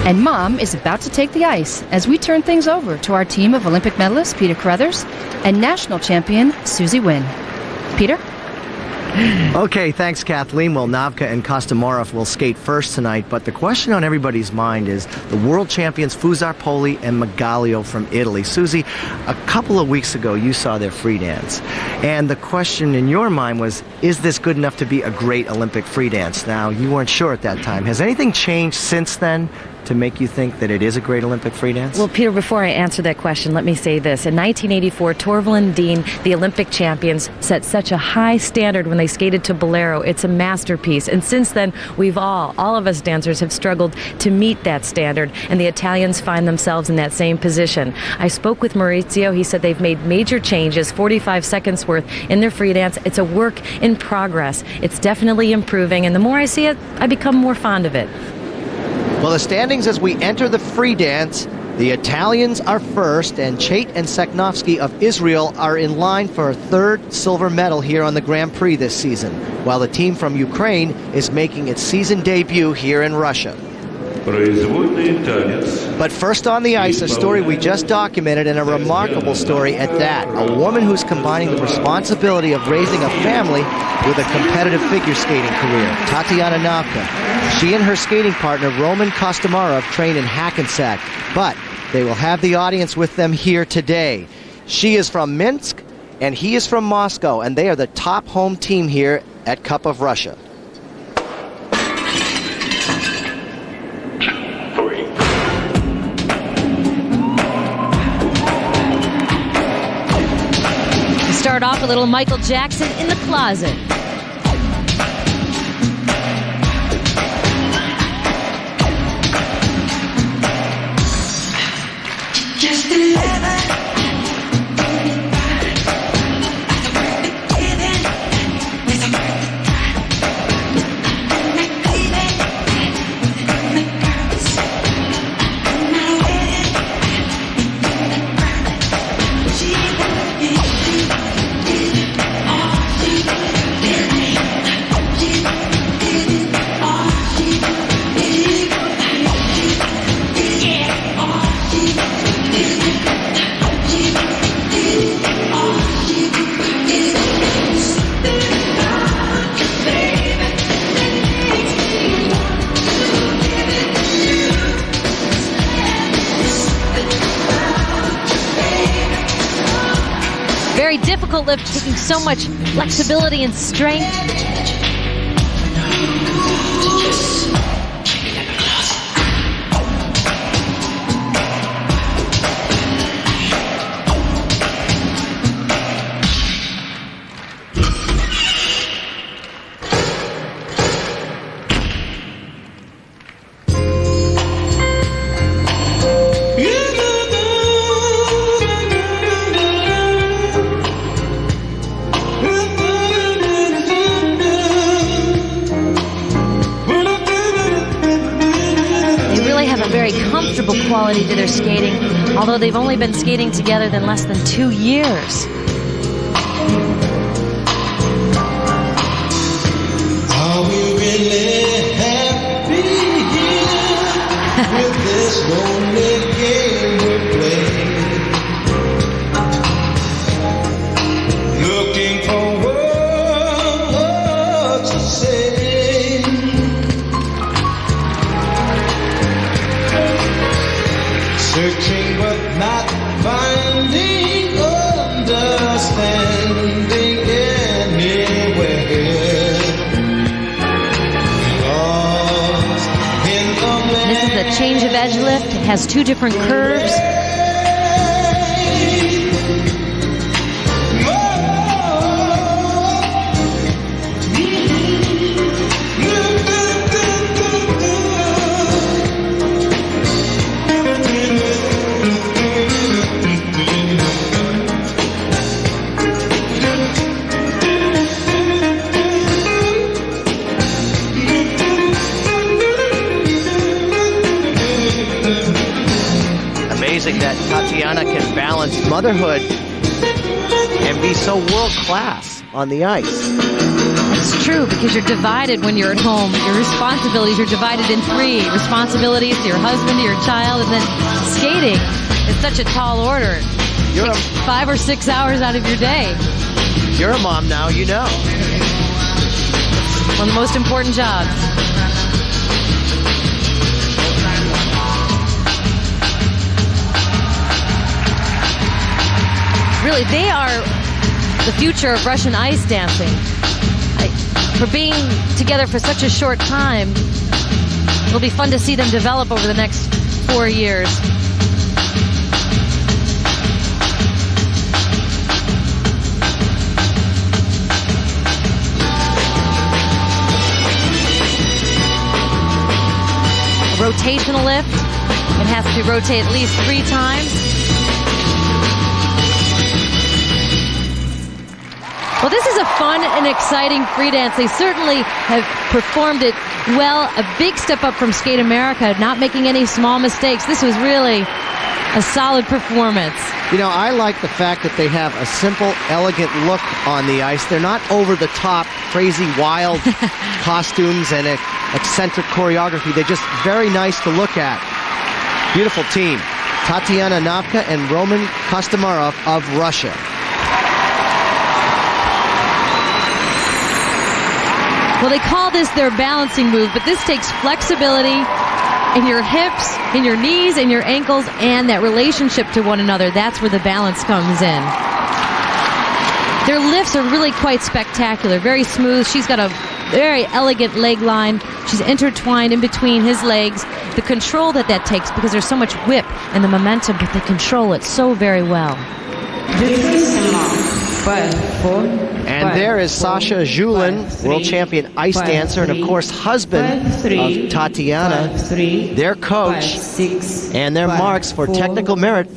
And Mom is about to take the ice as we turn things over to our team of Olympic medalists, Peter Carruthers, and national champion, Susie Wynn. Peter? Okay, thanks, Kathleen. Well, Navka and Kostomorov will skate first tonight, but the question on everybody's mind is the world champions Fusar-Poli and Margalio from Italy. Susie, a couple of weeks ago, you saw their free dance, and the question in your mind was, is this good enough to be a great Olympic free dance? Now, you weren't sure at that time. Has anything changed since then to make you think that it is a great Olympic free dance? Well, Peter, before I answer that question, let me say this. In 1984, Torvill and Dean, the Olympic champions, set such a high standard when they skated to Bolero. It's a masterpiece. And since then, we've all of us dancers have struggled to meet that standard, and the Italians find themselves in that same position. I spoke with Maurizio. He said they've made major changes, 45 seconds worth in their free dance. It's a work in progress. It's definitely improving, and the more I see it, I become more fond of it. Well, the standings as we enter the free dance, the Italians are first, and Chait and Seknovsky of Israel are in line for a 3rd silver medal here on the Grand Prix this season, while the team from Ukraine is making its season debut here in Russia. But first on the ice, a story we just documented, and a remarkable story at that. A woman who's combining the responsibility of raising a family with a competitive figure skating career, Tatiana Navka. She and her skating partner, Roman Kostomarov, train in Hackensack, but they will have the audience with them here today. She is from Minsk, And he is from Moscow, and they are the top home team here at Cup of Russia. To start off, a little Michael Jackson in the closet. Very difficult lift, taking so much flexibility and strength. Quality to their skating, although they've only been skating together than less than 2 years. Are we really happy here with this lonely game we're playing? Looking for words to say. Searching but not finding understanding anywhere. This is a change of edge lift. It has 2 different curves. That Tatiana can balance motherhood and be so world-class on the ice. It's true, because you're divided when you're at home. Your responsibilities are divided in 3. Responsibilities to your husband, to your child, and then skating is such a tall order. It takes 5 or 6 hours out of your day. You're a mom now, you know. One of the most important jobs. Really, they are the future of Russian ice dancing. For being together for such a short time, it'll be fun to see them develop over the next 4 years. A rotational lift. It has to rotate at least 3 times. Well, this is a fun and exciting free dance. They certainly have performed it well. A big step up from Skate America, not making any small mistakes. This was really a solid performance. You know, I like the fact that they have a simple, elegant look on the ice. They're not over-the-top, crazy, wild costumes and eccentric choreography. They're just very nice to look at. Beautiful team. Tatiana Navka and Roman Kostomarov of Russia. Well, they call this their balancing move, but this takes flexibility in your hips, in your knees, in your ankles, and that relationship to one another. That's where the balance comes in. their lifts are really quite spectacular, very smooth. She's got a very elegant leg line. She's intertwined in between his legs. The control that takes, because there's so much whip and the momentum, but they control it so very well. And there is Sasha Julin, world champion ice dancer, and of course husband of Tatiana, their coach, and their marks for technical merit.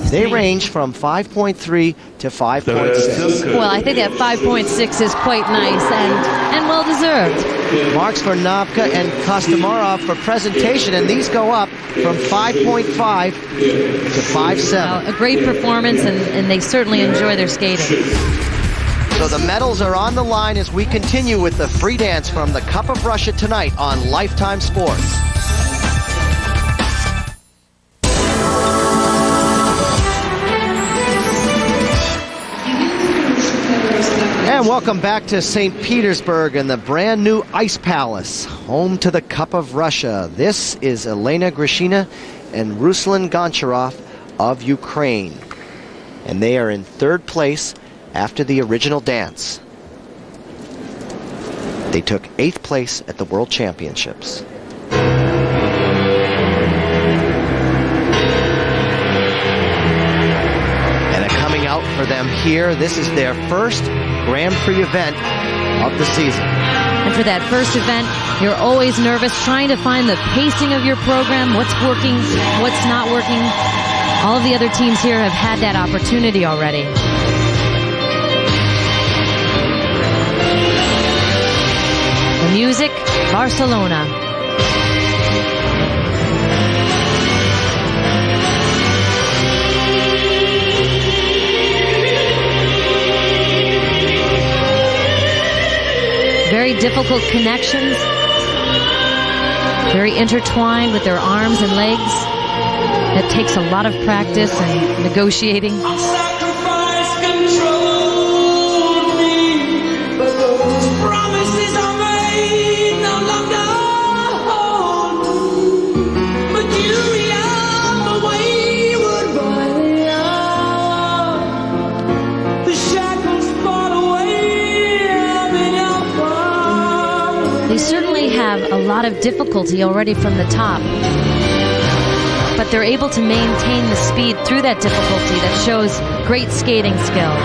They range from 5.3 to 5.6. Well, I think that 5.6 is quite nice and well deserved. Marks for Navka and Kostomarov for presentation, and these go up from 5.5 to 5.7. Well, a great performance, and they certainly enjoy their skating. So the medals are on the line as we continue with the free dance from the Cup of Russia tonight on Lifetime Sports. And welcome back to St. Petersburg and the brand new Ice Palace, home to the Cup of Russia. This is Elena Grishina and Ruslan Goncharov of Ukraine. And they are in third place after the original dance. They took 8th place at the World Championships. And coming out for them here, this is their first Grand Prix event of the season. And for that first event, you're always nervous, trying to find the pacing of your program, what's working, what's not working. All of the other teams here have had that opportunity already. The music, Barcelona. Very difficult connections, very intertwined with their arms and legs. That takes a lot of practice and negotiating. They certainly have a lot of difficulty already from the top, but they're able to maintain the speed through that difficulty. That shows great skating skill.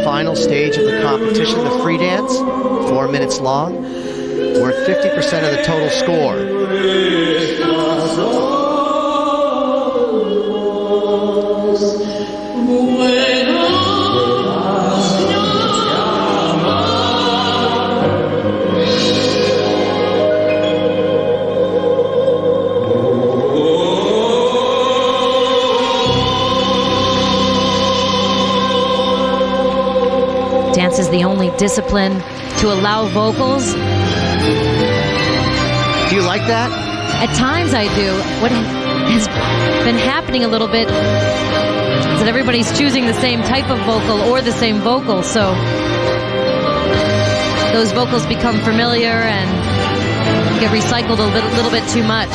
Final stage of the competition, the free dance, 4 minutes long, worth 50% of the total score. Dance is the only discipline to allow vocals. Do you like that? At times I do. What has been happening a little bit is that everybody's choosing the same type of vocal or the same vocal, so those vocals become familiar and get recycled a little bit too much.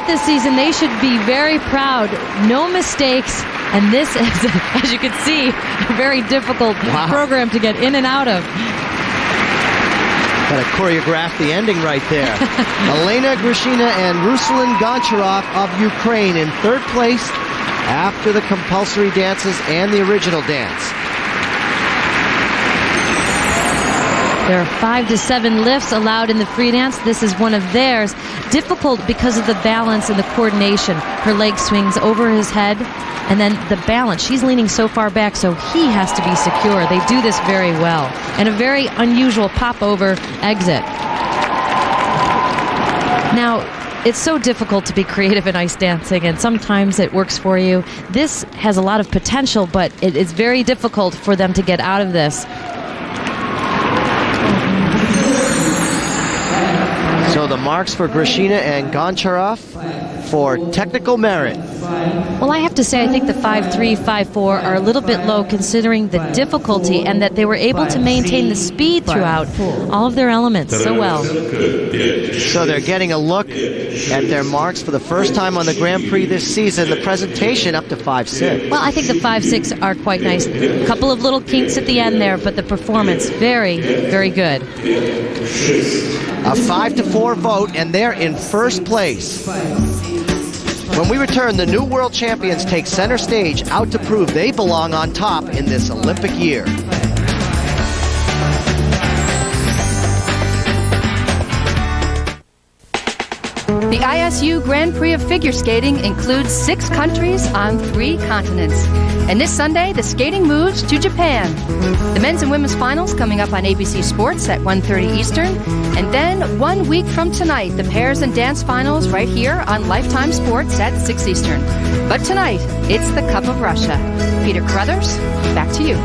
this season, they should be very proud. No mistakes. And this is, as you can see, a very difficult program to get in and out of. Got to choreograph the ending right there. Elena Grishina and Ruslan Goncharov of Ukraine in third place after the compulsory dances and the original dance. There are 5 to 7 lifts allowed in the free dance. This is one of theirs. Difficult because of the balance and the coordination. Her leg swings over his head, and then the balance. She's leaning so far back, so he has to be secure. They do this very well. And a very unusual pop-over exit. Now, it's so difficult to be creative in ice dancing, and sometimes it works for you. This has a lot of potential, but it is very difficult for them to get out of this. So the marks for Grishina and Goncharov for technical merit. Well, I have to say, I think the 5.3, 5.4 are a little bit low considering the difficulty and that they were able to maintain the speed throughout all of their elements so well. So they're getting a look at their marks for the first time on the Grand Prix this season. The presentation up to 5.6. Well, I think the 5.6 are quite nice. A couple of little kinks at the end there, but the performance very, very good. A 5-4 vote, and they're in first place. When we return, the new world champions take center stage out to prove they belong on top in this Olympic year. The ISU Grand Prix of Figure Skating includes 6 countries on 3 continents. And this Sunday, the skating moves to Japan. The men's and women's finals coming up on ABC Sports at 1:30 Eastern. And then 1 week from tonight, the pairs and dance finals right here on Lifetime Sports at 6 Eastern. But tonight, it's the Cup of Russia. Peter Carruthers, back to you.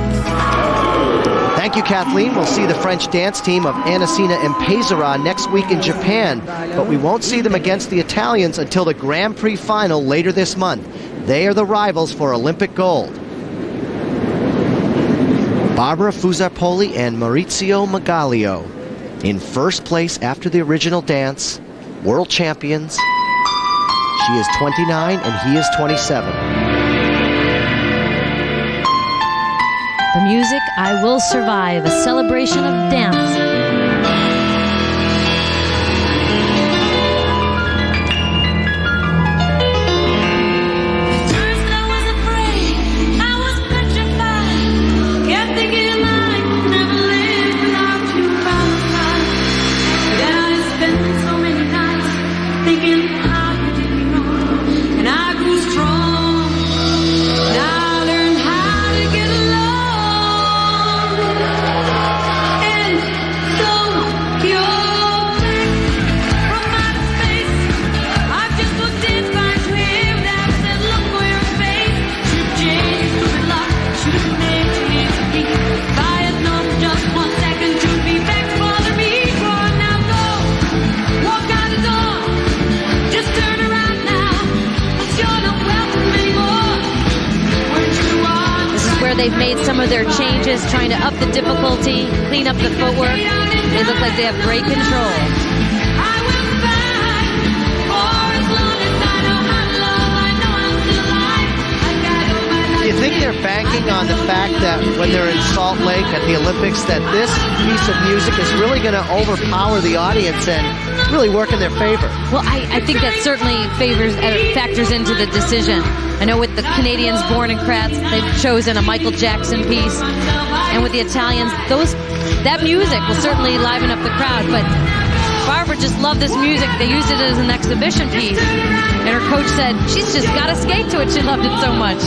Thank you, Kathleen. We'll see the French dance team of Anasina and Pesara next week in Japan, but we won't see them against the Italians until the Grand Prix final later this month. They are the rivals for Olympic gold. Barbara Fusarpoli and Maurizio Magalio in first place after the original dance, world champions. She is 29 and he is 27. The music, I Will Survive, a celebration of dance. They've made some of their changes, trying to up the difficulty, clean up the footwork. They look like they have great control. Do you think they're banking on the fact that when they're in Salt Lake at the Olympics that this piece of music is really going to overpower the audience and really work in their favor? Well, I think that certainly factors into the decision. I know with the Canadians, Born and Kratz, they've chosen a Michael Jackson piece. And with the Italians, that music will certainly liven up the crowd. But Barbara just loved this music. They used it as an exhibition piece. And her coach said, she's just got to skate to it. She loved it so much.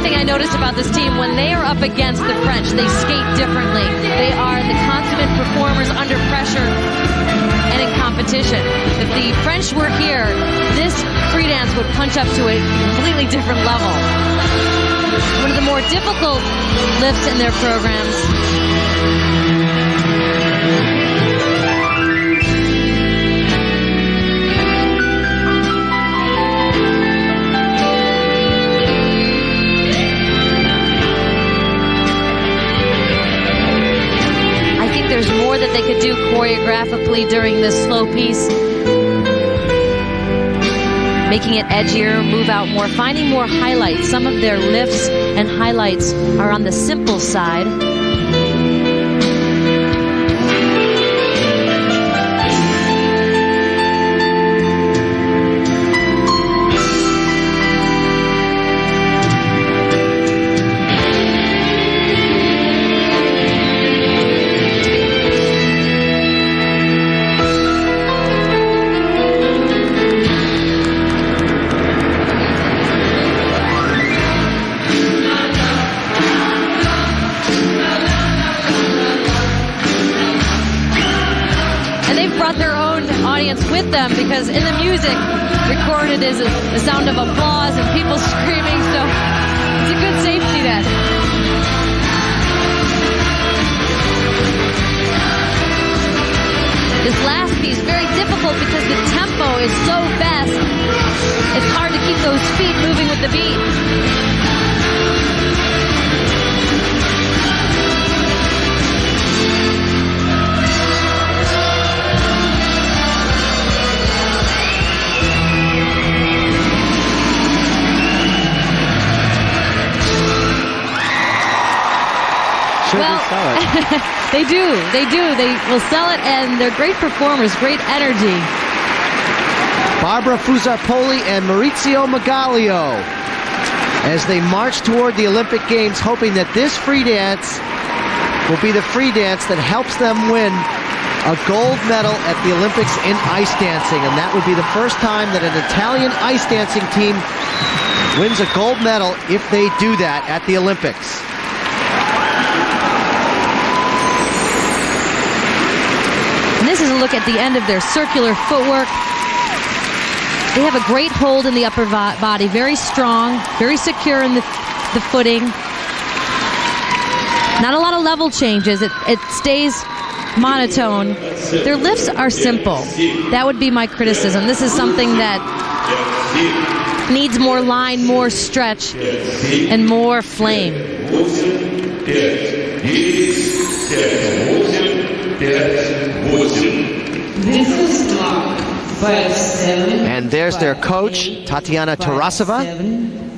I noticed about this team, when they are up against the French, they skate differently. They are the consummate performers under pressure and in competition. If the French were here, this free dance would punch up to a completely different level. One of the more difficult lifts in their programs. that they could do choreographically during this slow piece. Making it edgier, move out more, finding more highlights. Some of their lifts and highlights are on the simple side. With them, because in the music recorded is the sound of applause and people screaming, so it's a good safety net. This last piece, very difficult because the tempo is so fast. It's hard to keep those feet moving with the beat. Sure, well, they do. They will sell it, and they're great performers, great energy. Barbara Fusarpoli and Maurizio Magalio as they march toward the Olympic Games, hoping that this free dance will be the free dance that helps them win a gold medal at the Olympics in ice dancing. And that would be the first time that an Italian ice dancing team wins a gold medal if they do that at the Olympics. This is a look at the end of their circular footwork. They have a great hold in the upper body, very strong, very secure in the footing. Not a lot of level changes. It stays monotone. Their lifts are simple. That would be my criticism. This is something that needs more line, more stretch, and more flame. This is Mark, 5'7". And there's their coach, Tatiana Tarasova.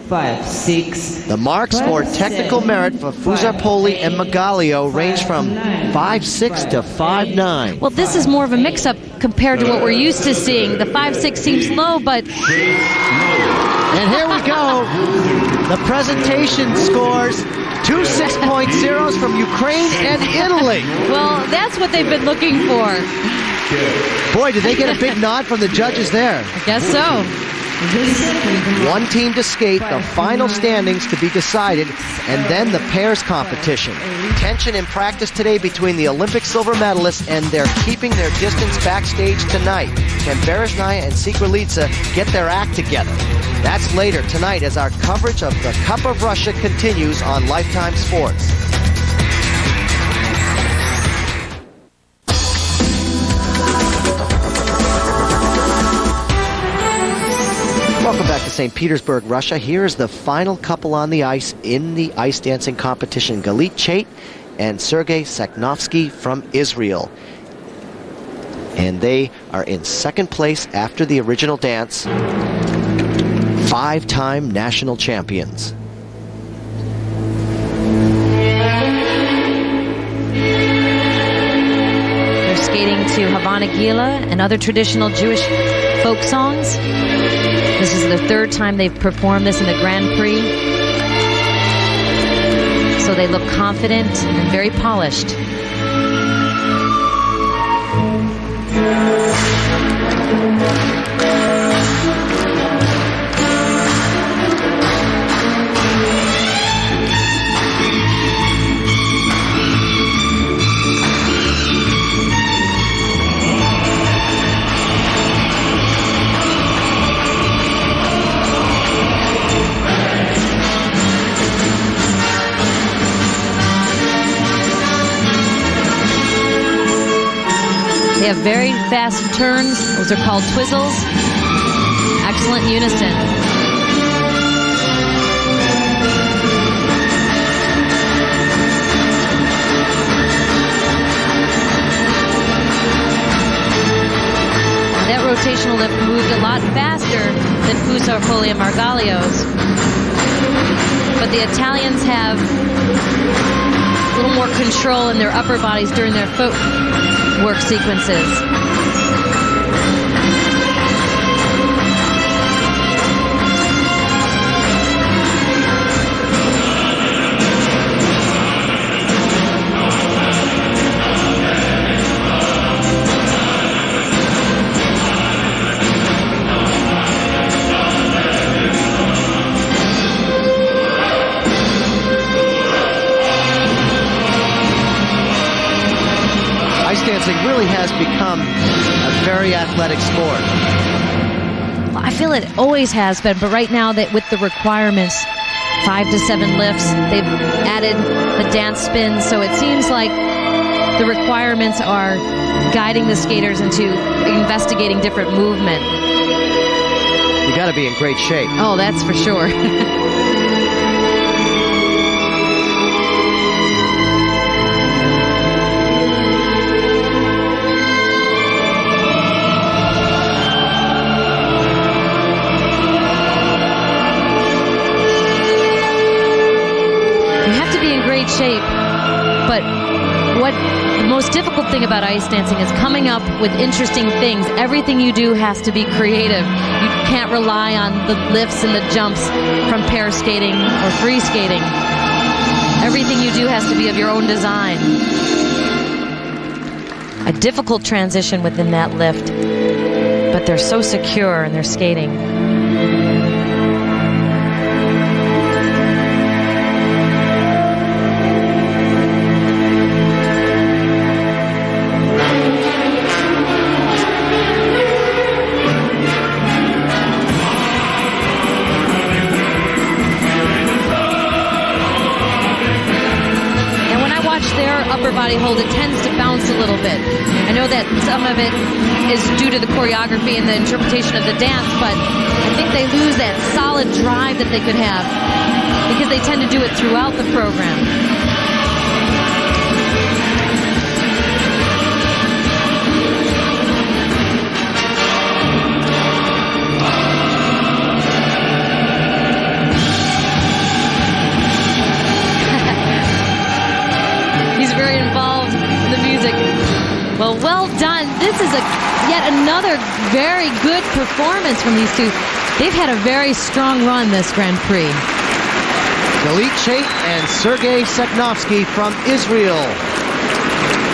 5'6". The marks for technical merit for Fusarpoli and Magalio range from 5'6" to 5'9". Well, this is more of a mix-up compared to what we're used to seeing. The 5'6" seems low, but... And here we go. The presentation scores. 2 6.0s from Ukraine and Italy. Well, that's what they've been looking for. Boy, did they get a big nod from the judges there. I guess so. One team to skate, the final standings to be decided, and then the pairs competition. Tension in practice today between the Olympic silver medalists, and they're keeping their distance backstage tonight. Can Beresnaya and Sikralica get their act together? That's later tonight as our coverage of the Cup of Russia continues on Lifetime Sports. Welcome back to St. Petersburg, Russia. Here is the final couple on the ice in the ice dancing competition. Galit Chait and Sergei Sakhnovsky from Israel. And they are in second place after the original dance. 5-time national champions. They're skating to Havana Gila and other traditional Jewish folk songs. This is the third time they've performed this in the Grand Prix. So they look confident and very polished. They have very fast turns. Those are called twizzles. Excellent unison. rotational lift moved a lot faster than Fusar-Poli and Margalio's. But the Italians have a little more control in their upper bodies during their footwork sequences. Ice dancing really has become a very athletic sport. I feel it always has been, but right now that with the requirements, 5 to 7 lifts, they've added the dance spins, so it seems like the requirements are guiding the skaters into investigating different movement. You got to be in great shape. Oh, that's for sure. Shape, but what the most difficult thing about ice dancing is coming up with interesting things. Everything you do has to be creative. You can't rely on the lifts and the jumps from pair skating or free skating. Everything you do has to be of your own design. A difficult transition within that lift, but they're so secure in their skating. Upper body hold, it tends to bounce a little bit. I know that some of it is due to the choreography and the interpretation of the dance, but I think they lose that solid drive that they could have because they tend to do it throughout the program. Well done. This is yet another very good performance from these two. They've had a very strong run this Grand Prix. Galit Chait and Sergei Seknovsky from Israel.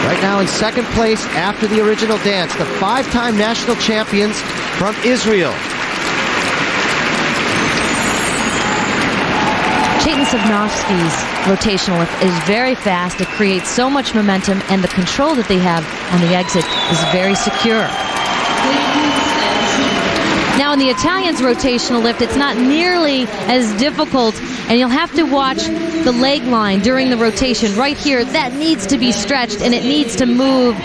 Right now in second place after the original dance, the 5-time national champions from Israel. Chait Seknovsky's rotational lift is very fast. It creates so much momentum, and the control that they have on the exit is very secure. Now in the Italians' rotational lift, it's not nearly as difficult, and you'll have to watch the leg line during the rotation. Right here, that needs to be stretched, and it needs to move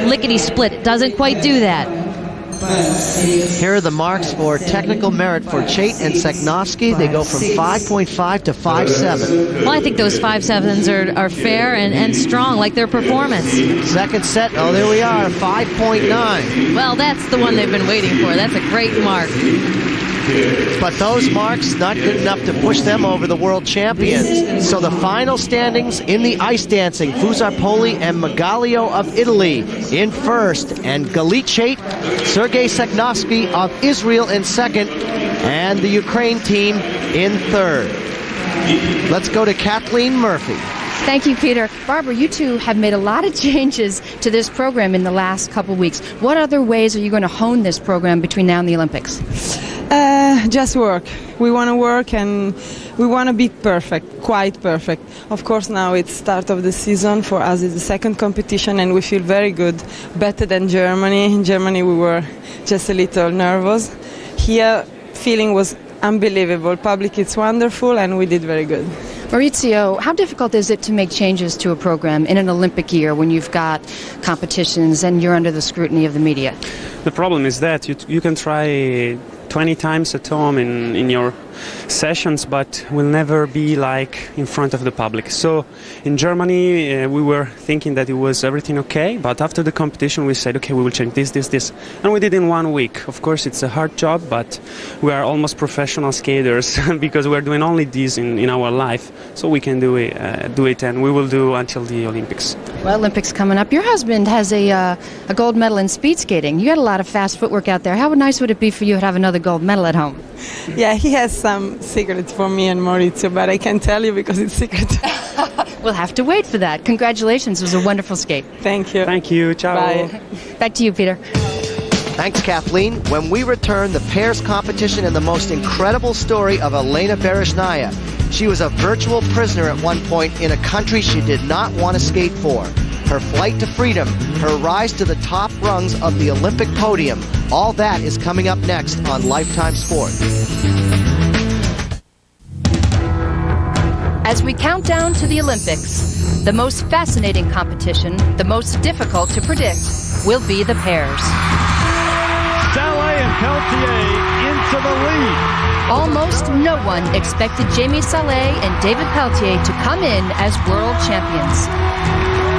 lickety-split. It doesn't quite do that. Here are the marks for technical merit for Chait and Seknovsky. They go from 5.5 to 5.7. Well, I think those 5.7s are fair and strong, like their performance. Second set, oh, there we are, 5.9. Well, that's the one they've been waiting for. That's a great mark. But those marks not good enough to push them over the world champions. So the final standings in the ice dancing, Fusar-Poli and Margalio of Italy in first, and Galit Chait, Sergei Seknovsky of Israel in second, and the Ukraine team in third. Let's go to Kathleen Murphy. Thank you, Peter. Barbara, you two have made a lot of changes to this program in the last couple weeks. What other ways are you going to hone this program between now and the Olympics? Just work. We want to work and we want to be perfect, quite perfect. Of course, now it's start of the season. For us, it's the second competition and we feel very good, better than Germany. In Germany, we were just a little nervous. Here, feeling was unbelievable. Public, it's wonderful, and we did very good. Maurizio, how difficult is it to make changes to a program in an Olympic year when you've got competitions and you're under the scrutiny of the media? The problem is that you can try 20 times at home in your sessions, but will never be like in front of the public. So in Germany, we were thinking that it was everything okay, but after the competition, we said, okay, we will change this, and we did in 1 week. Of course, it's a hard job, but we are almost professional skaters because we're doing only this in our life, so we can do it, and we will do until the Olympics. Well, Olympics coming up. Your husband has a gold medal in speed skating. You got a lot of fast footwork out there. How nice would it be for you to have another gold medal at home? Yeah, he has some secrets for me and Maurizio, but I can't tell you because it's secret. We'll have to wait for that. Congratulations. It was a wonderful skate. Thank you. Thank you. Ciao. Bye. Back to you, Peter. Thanks, Kathleen. When we return, the pairs competition and the most incredible story of Elena Berezhnaya. She was a virtual prisoner at one point in a country she did not want to skate for. Her flight to freedom, her rise to the top rungs of the Olympic podium. All that is coming up next on Lifetime Sport. As we count down to the Olympics, the most fascinating competition, the most difficult to predict, will be the pairs. Saleh and Peltier into the lead. Almost no one expected Jamie Saleh and David Peltier to come in as world champions.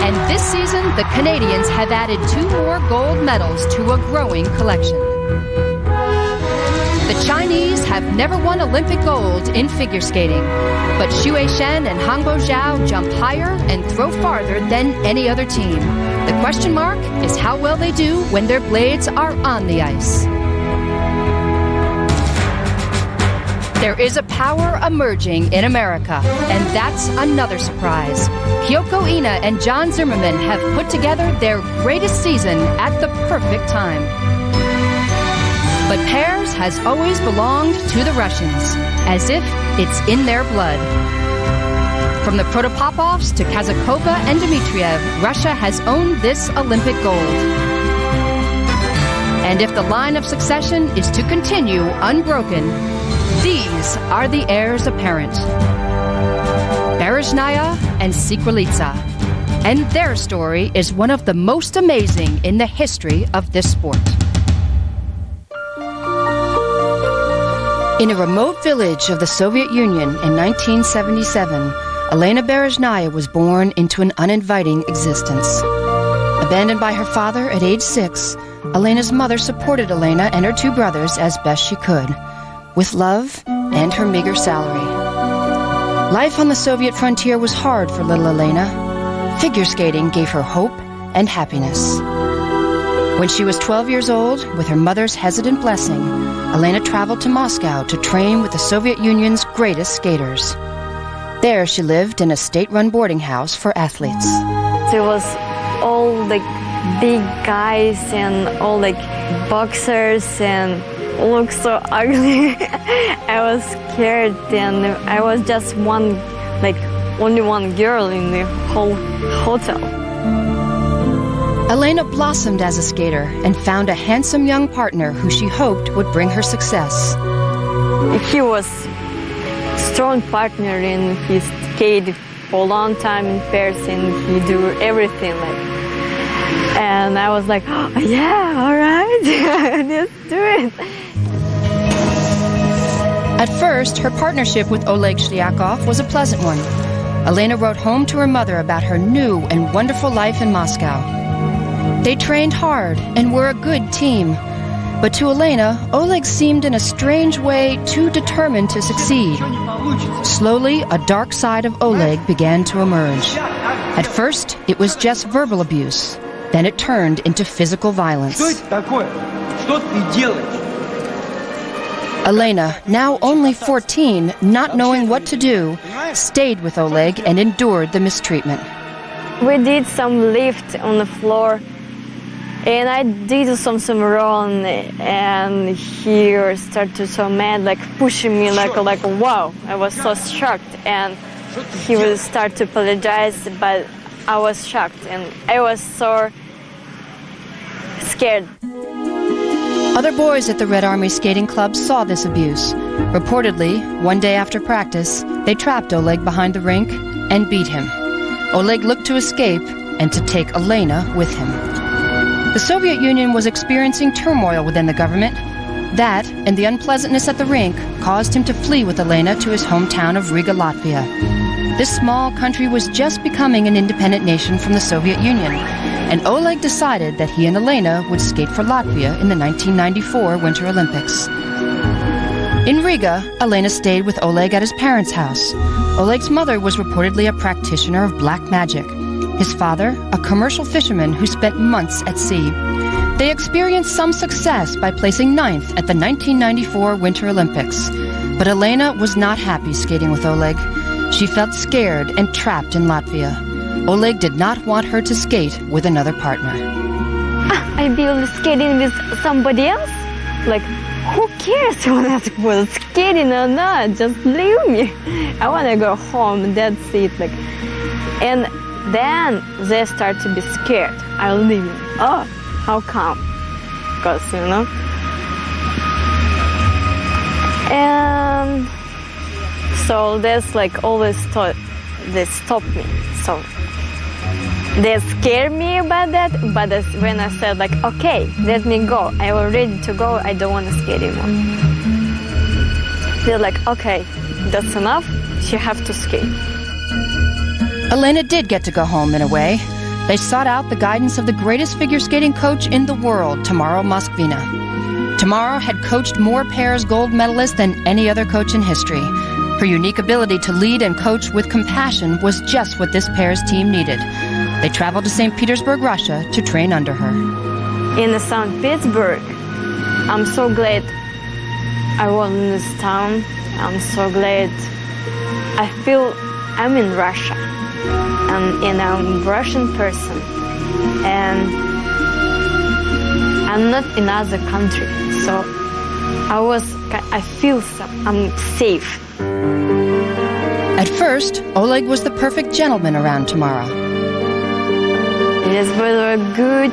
And this season, the Canadians have added 2 more gold medals to a growing collection. The Chinese have never won Olympic gold in figure skating, but Xue Shen and Hangbo Zhao jump higher and throw farther than any other team. The question mark is how well they do when their blades are on the ice. There is a power emerging in America, and that's another surprise. Kyoko Ina and John Zimmerman have put together their greatest season at the perfect time. But pairs has always belonged to the Russians, as if it's in their blood. From the Protopopovs to Kazakova and Dmitriev, Russia has owned this Olympic gold. And if the line of succession is to continue unbroken, these are the heirs apparent. Berezhnaya and Sikralitsa. And their story is one of the most amazing in the history of this sport. In a remote village of the Soviet Union in 1977, Elena Berezhnaya was born into an uninviting existence. Abandoned by her father at age 6, Elena's mother supported Elena and her 2 brothers as best she could, with love and her meager salary. Life on the Soviet frontier was hard for little Elena. Figure skating gave her hope and happiness. When she was 12 years old, with her mother's hesitant blessing, Elena traveled to Moscow to train with the Soviet Union's greatest skaters. There she lived in a state-run boarding house for athletes. There was all like big guys and all like boxers and looked so ugly. I was scared, and I was just only one girl in the whole hotel. Elena blossomed as a skater and found a handsome young partner who she hoped would bring her success. He was a strong partner, and he skated for a long time in pairs, and he do everything and I was like, oh, yeah, all right, let's do it. At first, her partnership with Oleg Shliakov was a pleasant one. Elena wrote home to her mother about her new and wonderful life in Moscow. They trained hard and were a good team. But to Elena, Oleg seemed in a strange way too determined to succeed. Slowly, a dark side of Oleg began to emerge. At first, it was just verbal abuse. Then it turned into physical violence. Elena, now only 14, not knowing what to do, stayed with Oleg and endured the mistreatment. We did some lift on the floor, and I did something wrong, and he started so mad, like pushing me, like wow. I was so shocked, and he would start to apologize, but I was shocked, and I was so scared. Other boys at the Red Army skating club saw this abuse. Reportedly, one day after practice, they trapped Oleg behind the rink and beat him. Oleg looked to escape and to take Elena with him. The Soviet Union was experiencing turmoil within the government. That, and the unpleasantness at the rink, caused him to flee with Elena to his hometown of Riga, Latvia. This small country was just becoming an independent nation from the Soviet Union, and Oleg decided that he and Elena would skate for Latvia in the 1994 Winter Olympics. In Riga, Elena stayed with Oleg at his parents' house. Oleg's mother was reportedly a practitioner of black magic. His father, a commercial fisherman who spent months at sea. They experienced some success by placing 9th at the 1994 Winter Olympics. But Elena was not happy skating with Oleg. She felt scared and trapped in Latvia. Oleg did not want her to skate with another partner. I'll be skating with somebody else? Like, who cares whether I was skating or not? Just leave me. I want to go home, that's it. Like, and then they start to be scared. I'll leave you. Oh, how come? Because, you know. And so that's like always thought they stop me. So they scared me about that, but when I said like, okay, let me go, I was ready to go, I don't want to skate anymore. They're like, okay, that's enough, she have to skate. Elena did get to go home in a way. They sought out the guidance of the greatest figure skating coach in the world, Tamara Moskvina. Tamara had coached more pairs gold medalists than any other coach in history. Her unique ability to lead and coach with compassion was just what this pair's team needed. They traveled to St. Petersburg, Russia to train under her. In St. Petersburg, I'm so glad I was in this town. I'm so glad I feel I'm in Russia. And I'm a Russian person. And I'm not in other country. So I feel I'm safe. At first, Oleg was the perfect gentleman around Tamara. It was a good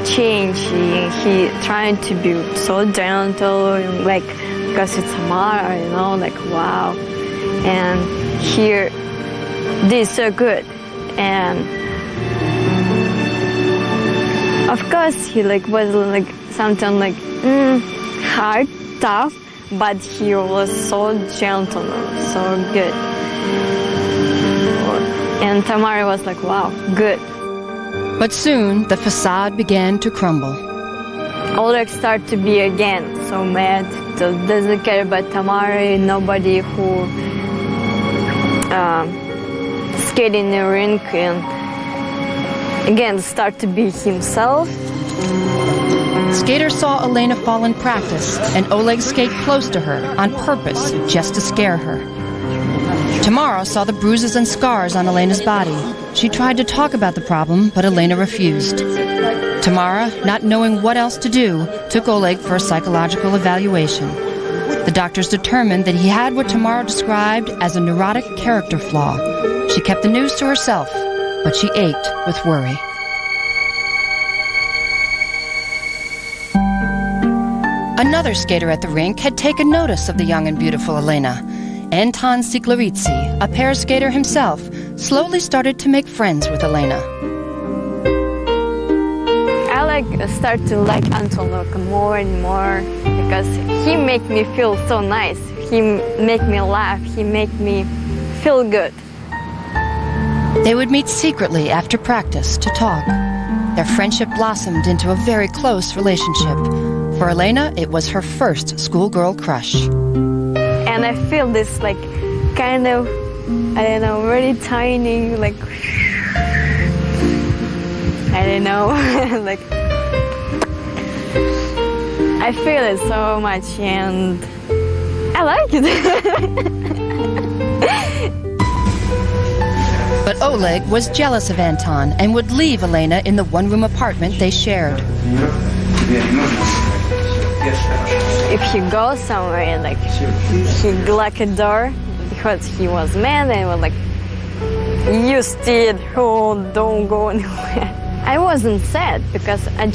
change. He trying to be so gentle, like, because it's Tamara, you know, like, wow. And he did so good. And of course, he like was like sometimes like hard, tough, but he was so gentle, so good. And Tamara was like, wow, good. But soon, the facade began to crumble. Oleg started to be again so mad. So doesn't care about Tamara, nobody who skate in the rink, and again start to be himself. Skaters saw Elena fall in practice, and Oleg skate close to her on purpose, just to scare her. Tamara saw the bruises and scars on Elena's body. She tried to talk about the problem, but Elena refused. Tamara, not knowing what else to do, took Oleg for a psychological evaluation. The doctors determined that he had what Tamara described as a neurotic character flaw. She kept the news to herself, but she ached with worry. Another skater at the rink had taken notice of the young and beautiful Elena. Anton Sikleritsi, a pair skater himself, slowly started to make friends with Elena. I start to like Anton more and more because he make me feel so nice. He make me laugh. He make me feel good. They would meet secretly after practice to talk. Their friendship blossomed into a very close relationship. For Elena, it was her first schoolgirl crush. And I feel this like kind of, I don't know, really tiny, like, I don't know, like, I feel it so much and I like it. But Oleg was jealous of Anton and would leave Elena in the one-room apartment they shared. If he goes somewhere and like he lock a door because he was mad and was like, you stayed home, don't go anywhere. I wasn't sad because I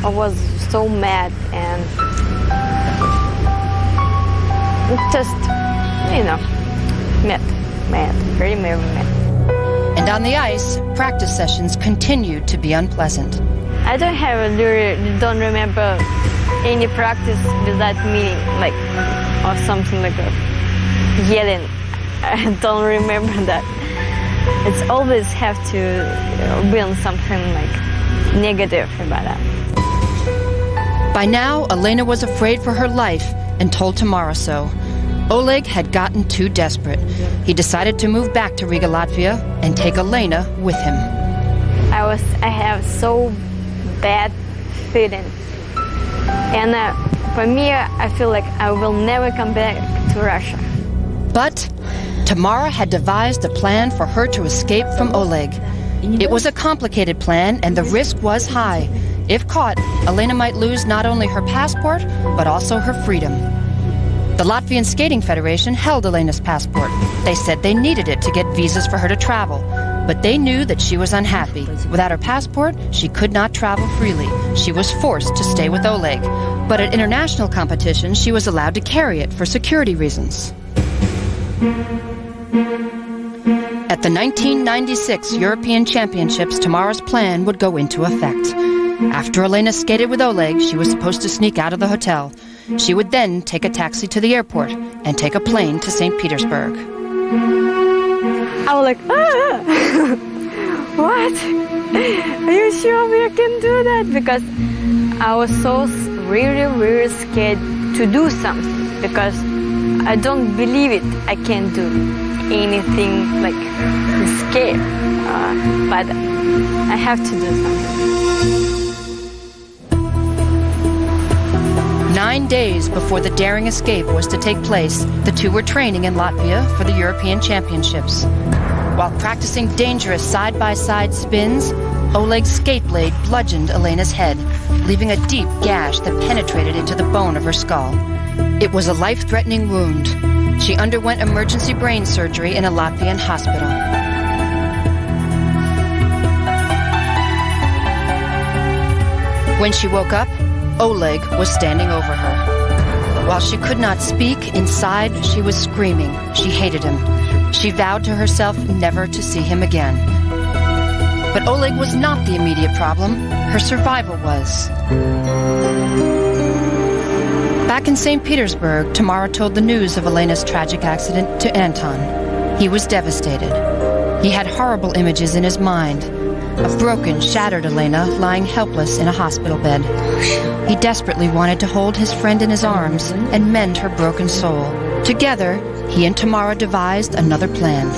was so mad and just, you know, mad, very mad. And on the ice, practice sessions continued to be unpleasant. I don't remember any practice without meaning, like, or something like that. Yelling. I don't remember that. It's always have to win something like negative about that. By now, Elena was afraid for her life and told Tamara so. Oleg had gotten too desperate. He decided to move back to Riga, Latvia, and take Elena with him. I have so bad feeling. And for me, I feel like I will never come back to Russia. But Tamara had devised a plan for her to escape from Oleg. It was a complicated plan, and the risk was high. If caught, Elena might lose not only her passport, but also her freedom. The Latvian Skating Federation held Elena's passport. They said they needed it to get visas for her to travel. But they knew that she was unhappy. Without her passport, she could not travel freely. She was forced to stay with Oleg. But at international competitions, she was allowed to carry it for security reasons. At the 1996 European Championships, Tamara's plan would go into effect. After Elena skated with Oleg, she was supposed to sneak out of the hotel. She would then take a taxi to the airport and take a plane to St. Petersburg. I was like, ah! What? Are you sure we can do that? Because I was so really scared to do something, because I don't believe it. I can't do anything like scared, but I have to do something. 9 days before the daring escape was to take place, the two were training in Latvia for the European Championships. While practicing dangerous side-by-side spins, Oleg's skate blade bludgeoned Elena's head, leaving a deep gash that penetrated into the bone of her skull. It was a life-threatening wound. She underwent emergency brain surgery in a Latvian hospital. When she woke up, Oleg was standing over her. While she could not speak, inside she was screaming. She hated him. She vowed to herself never to see him again. But Oleg was not the immediate problem. Her survival was. Back in St. Petersburg, Tamara told the news of Elena's tragic accident to Anton. He was devastated. He had horrible images in his mind. A broken, shattered Elena lying helpless in a hospital bed. He desperately wanted to hold his friend in his arms and mend her broken soul. Together, he and Tamara devised another plan.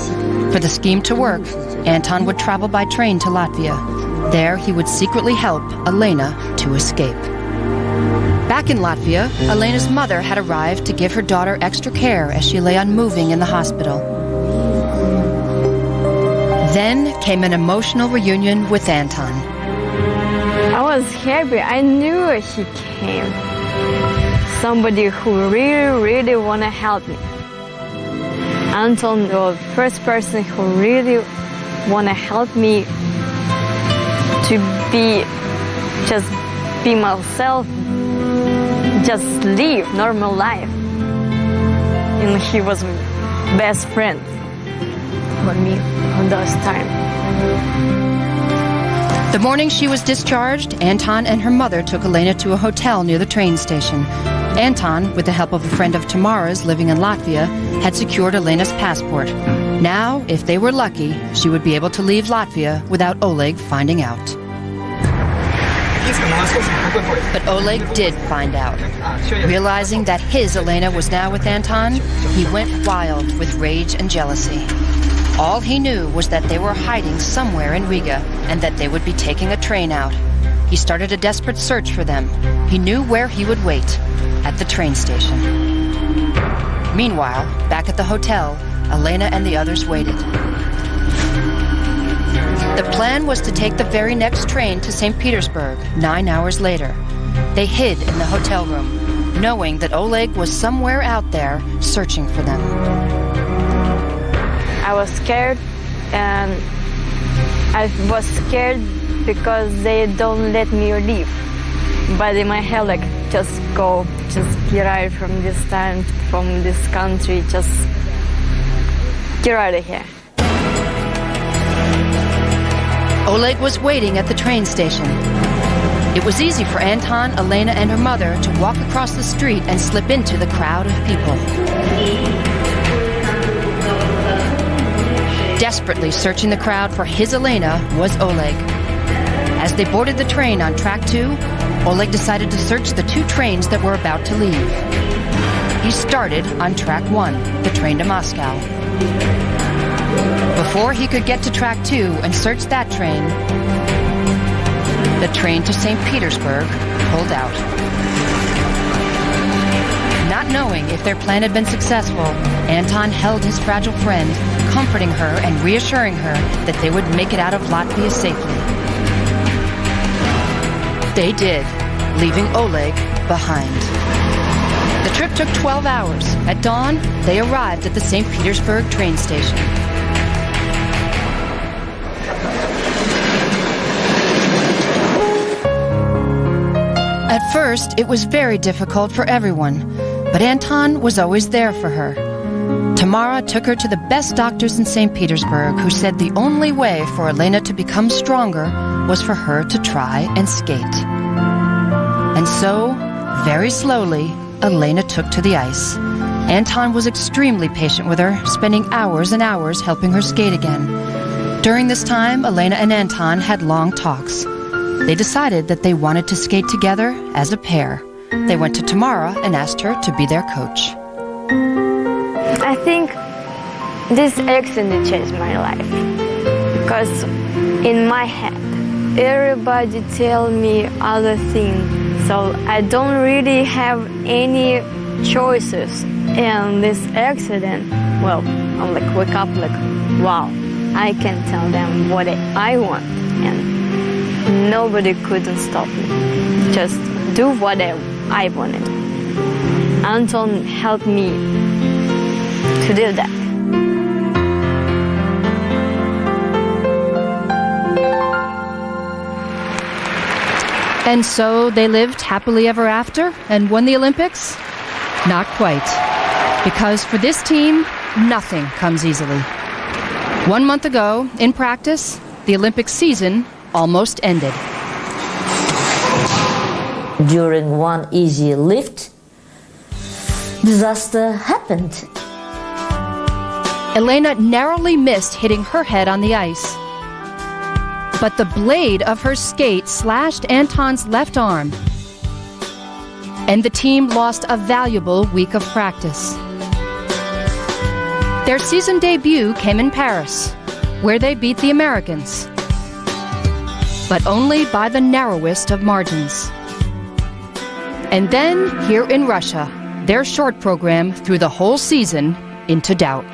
For the scheme to work, Anton would travel by train to Latvia. There, he would secretly help Elena to escape. Back in Latvia, Elena's mother had arrived to give her daughter extra care as she lay unmoving in the hospital. Then came an emotional reunion with Anton. I was happy. I knew he came. Somebody who really want to help me. Anton, the first person who really want to help me to just be myself, just live normal life. And he was my best friend for me on those times. The morning she was discharged, Anton and her mother took Elena to a hotel near the train station. Anton, with the help of a friend of Tamara's living in Latvia, had secured Elena's passport. Now, if they were lucky, she would be able to leave Latvia without Oleg finding out. But Oleg did find out. Realizing that his Elena was now with Anton, he went wild with rage and jealousy. All he knew was that they were hiding somewhere in Riga and that they would be taking a train out. He started a desperate search for them. He knew where he would wait, at the train station. Meanwhile, back at the hotel, Elena and the others waited. The plan was to take the very next train to St. Petersburg 9 hours later. They hid in the hotel room, knowing that Oleg was somewhere out there searching for them. I was scared, and I was scared because they don't let me leave. But in my head, like, just go, just get out from this town, from this country, just get out of here. Oleg was waiting at the train station. It was easy for Anton, Elena, and her mother to walk across the street and slip into the crowd of people. Desperately searching the crowd for his Elena was Oleg. As they boarded the train on track 2, Oleg decided to search the 2 trains that were about to leave. He started on track 1, the train to Moscow. Before he could get to track 2 and search that train, the train to St. Petersburg pulled out. Not knowing if their plan had been successful, Anton held his fragile friend, comforting her and reassuring her that they would make it out of Latvia safely. They did, leaving Oleg behind. The trip took 12 hours. At dawn, they arrived at the St. Petersburg train station. At first, it was very difficult for everyone, but Anton was always there for her. Tamara took her to the best doctors in St. Petersburg, who said the only way for Elena to become stronger was for her to try and skate. And so, very slowly, Elena took to the ice. Anton was extremely patient with her, spending hours and hours helping her skate again. During this time, Elena and Anton had long talks. They decided that they wanted to skate together as a pair. They went to Tamara and asked her to be their coach. I think this accident changed my life. Because in my head, everybody tell me other things. So I don't really have any choices. And this accident, well, I'm like, wake up like, wow, I can tell them what I want. And nobody couldn't stop me. Just do what I wanted. Anton helped me to do that. And so they lived happily ever after and won the Olympics? Not quite. Because for this team, nothing comes easily. 1 month ago, in practice, the Olympic season almost ended. During one easy lift, disaster happened. Elena narrowly missed hitting her head on the ice. But the blade of her skate slashed Anton's left arm. And the team lost a valuable week of practice. Their season debut came in Paris, where they beat the Americans. But only by the narrowest of margins. And then, here in Russia, their short program threw the whole season into doubt.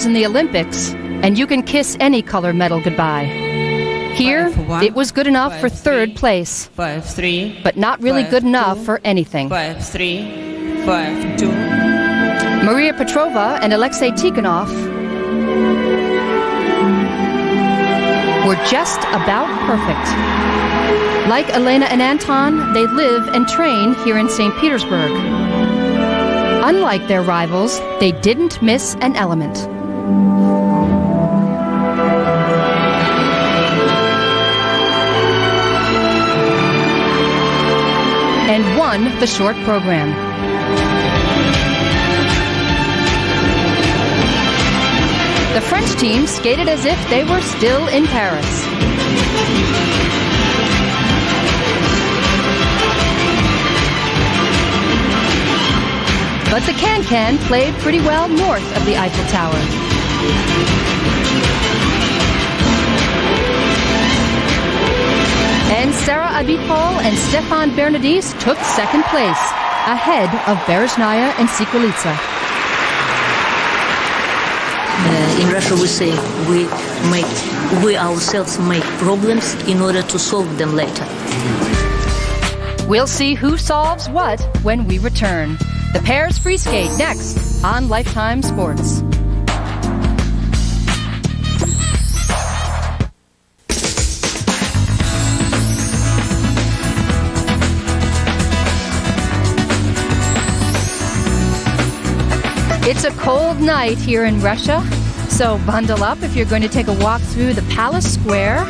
In the Olympics, and you can kiss any color medal goodbye. Here, it was good enough for third place, but not really good enough for anything. 5-3, 5-2. Maria Petrova and Alexei Tikhonov were just about perfect. Like Elena and Anton, they live and train here in St. Petersburg. Unlike their rivals, they didn't miss an element. And won the short program. The French team skated as if they were still in Paris. But the Can-Can played pretty well north of the Eiffel Tower. And Sarah Abitbol and Stefan Bernadis took second place, ahead of Berezhnaya and Sikulitsa. In Russia we say we ourselves make problems in order to solve them later. We'll see who solves what when we return. The pairs free skate next on Lifetime Sports. It's a cold night here in Russia, so bundle up if you're going to take a walk through the Palace Square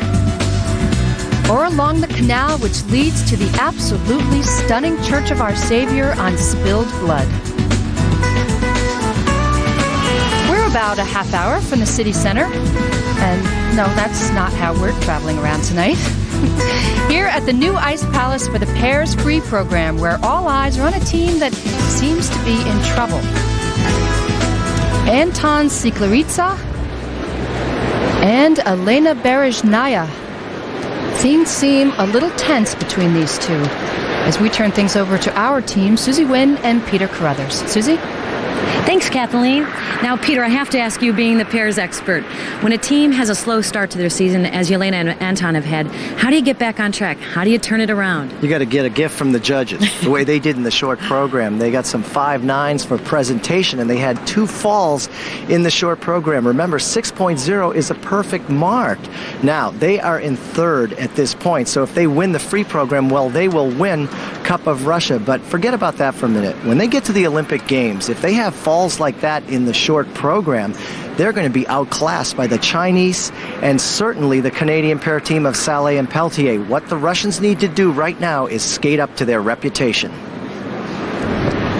or along the canal which leads to the absolutely stunning Church of Our Savior on Spilled Blood. We're about a half hour from the city center, and no, that's not how we're traveling around tonight. Here at the new Ice Palace for the Pairs Free program, where all eyes are on a team that seems to be in trouble. Anton Sikleritsa and Elena Berezhnaya. Things seem a little tense between these two as we turn things over to our team, Susie Wynn and Peter Carruthers. Susie? Thanks, Kathleen. Now, Peter, I have to ask you, being the pairs expert, when a team has a slow start to their season, as Yelena and Anton have had, how do you get back on track? How do you turn it around? You got to get a gift from the judges, the way they did in the short program. They got some 5.9s for presentation, and they had 2 falls in the short program. Remember, 6.0 is a perfect mark. Now, they are in 3rd at this point, so if they win the free program, well, they will win Cup of Russia. But forget about that for a minute. When they get to the Olympic Games, if they have falls like that in the short program, they're going to be outclassed by the Chinese and certainly the Canadian pair team of Salé and Peltier. What the Russians need to do right now is skate up to their reputation.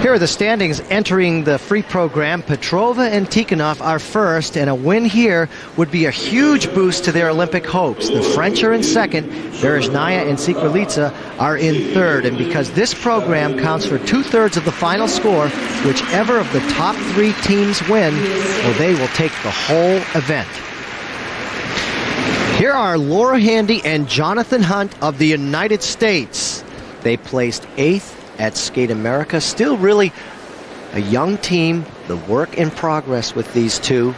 Here are the standings entering the free program. Petrova and Tikhonov are first, and a win here would be a huge boost to their Olympic hopes. The French are in second. Berezhnaya and Sikleritsa are in 3rd, and because this program counts for 2/3 of the final score, whichever of the top 3 teams win, well, they will take the whole event. Here are Laura Handy and Jonathan Hunt of the United States. They placed 8th at Skate America. Still really a young team, the work in progress with these two.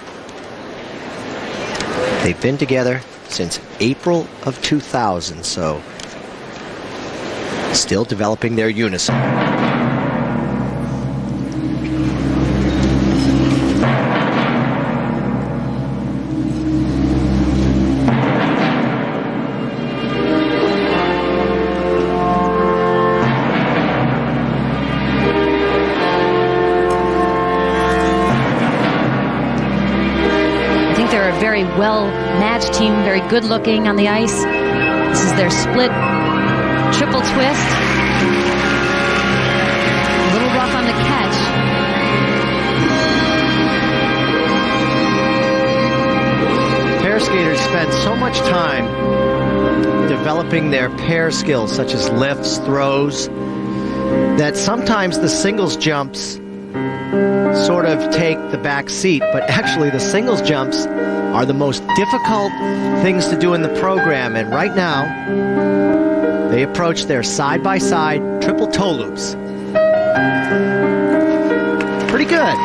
They've been together since April of 2000, so still developing their unison. well-matched team, very good-looking on the ice. This is their split triple twist. A little rough on the catch. Pair skaters spend so much time developing their pair skills, such as lifts, throws, that sometimes the singles jumps sort of take the back seat, but actually the singles jumps are the most difficult things to do in the program, and right now they approach their side-by-side triple toe loops. Pretty good.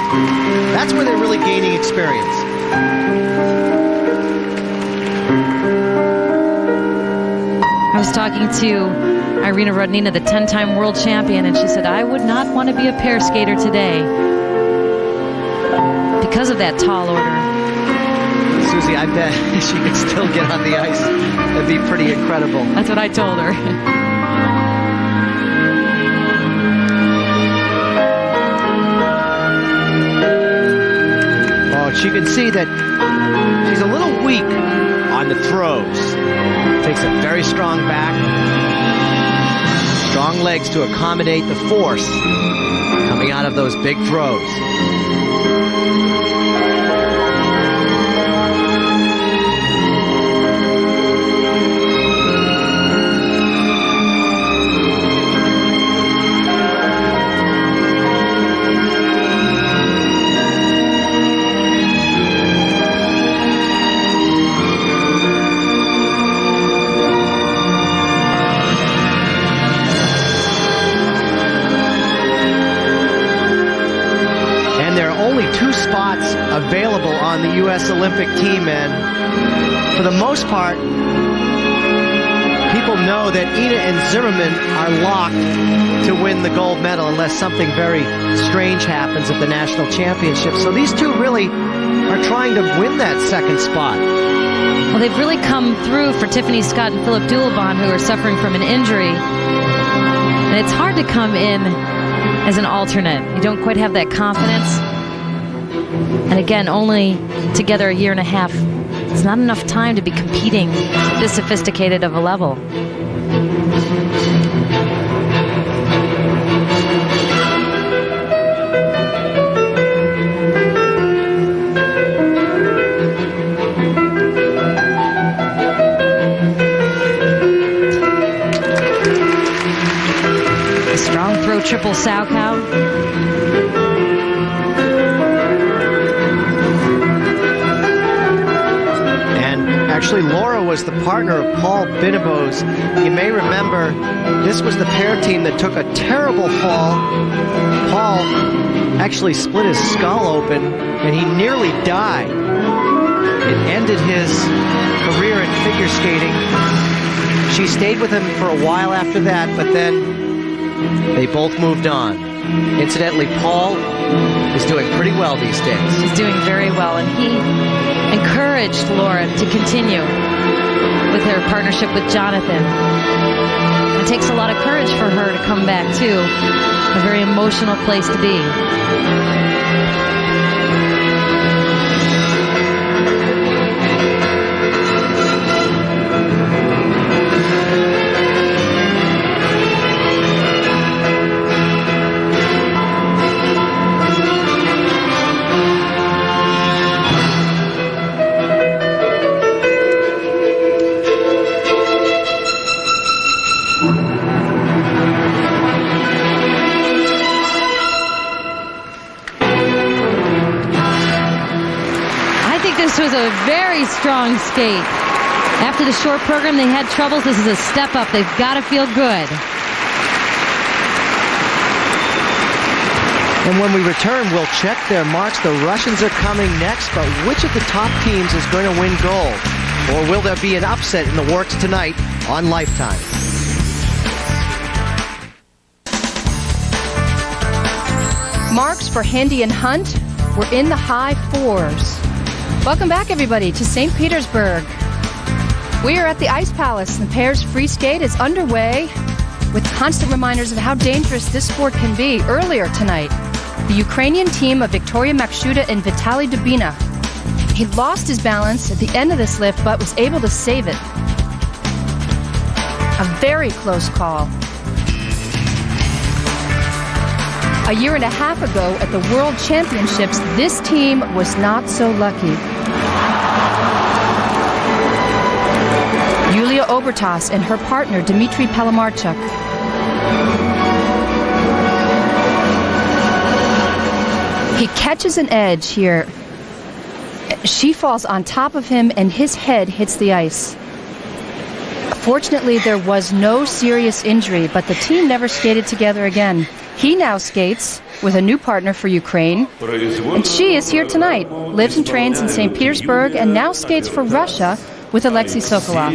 That's where they're really gaining experience. I was talking to Irina Rodnina, the 10-time world champion, and she said, I would not want to be a pair skater today because of that tall order. Susie, I bet she could still get on the ice. That'd be pretty incredible. That's what I told her. Oh, she can see that she's a little weak on the throws. Takes a very strong back, strong legs to accommodate the force coming out of those big throws. Available on the U.S. Olympic team, and for the most part, people know that Ina and Zimmerman are locked to win the gold medal unless something very strange happens at the national championship. So these two really are trying to win that second spot. Well, they've really come through for Tiffany Scott and Philip Doulabon, who are suffering from an injury. And it's hard to come in as an alternate. You don't quite have that confidence. And again, only together a year and a half. It's not enough time to be competing at this sophisticated of a level. A strong throw triple Salchow. Actually, Laura was the partner of Paul Binabos. You may remember this was the pair team that took a terrible fall. Paul actually split his skull open, and he nearly died. It ended his career in figure skating. She stayed with him for a while after that, but then they both moved on. Incidentally, Paul is doing pretty well these days. He's doing very well, and he encouraged Laura to continue with her partnership with Jonathan. It takes a lot of courage for her to come back, too. A very emotional place to be. This was a very strong skate. After the short program, they had troubles. This is a step up. They've got to feel good. And when we return, we'll check their marks. The Russians are coming next, but which of the top teams is going to win gold? Or will there be an upset in the works tonight on Lifetime? Marks for Handy and Hunt were in the high 4s. Welcome back, everybody, to St. Petersburg. We are at the Ice Palace. The pairs free skate is underway with constant reminders of how dangerous this sport can be. Earlier tonight, the Ukrainian team of Victoria Makshuta and Vitaly Dubina. He lost his balance at the end of this lift, but was able to save it. A very close call. A year and a half ago at the World Championships, this team was not so lucky. Yulia Obertas and her partner, Dmitry Palamarchuk. He catches an edge here. She falls on top of him, and his head hits the ice. Fortunately, there was no serious injury, but the team never skated together again. He now skates with a new partner for Ukraine, and she is here tonight, lives and trains in St. Petersburg, and now skates for Russia with Alexei Sokolov.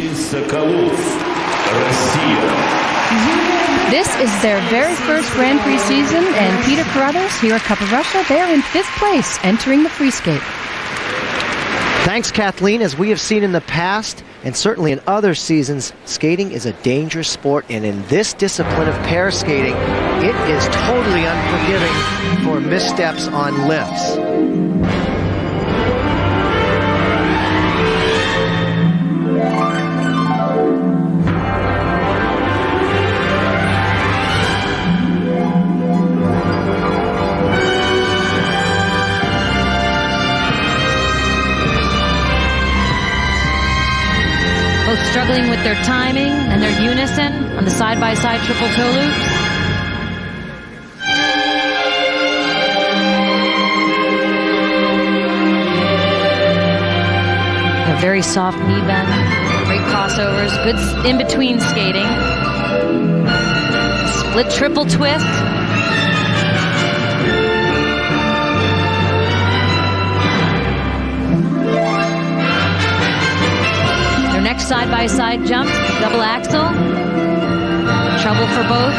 This is their very first Grand Prix season, and Peter Carruthers here at Cup of Russia, they're in 5th place, entering the free skate. Thanks, Kathleen. As we have seen in the past, and certainly in other seasons, skating is a dangerous sport, and in this discipline of pair skating, it is totally unforgiving for missteps on lifts. Both struggling with their timing and their unison on the side-by-side triple toe loops. A very soft knee bend, great crossovers, good in-between skating. Split triple twist. side-by-side jumps, double axel. Trouble for both.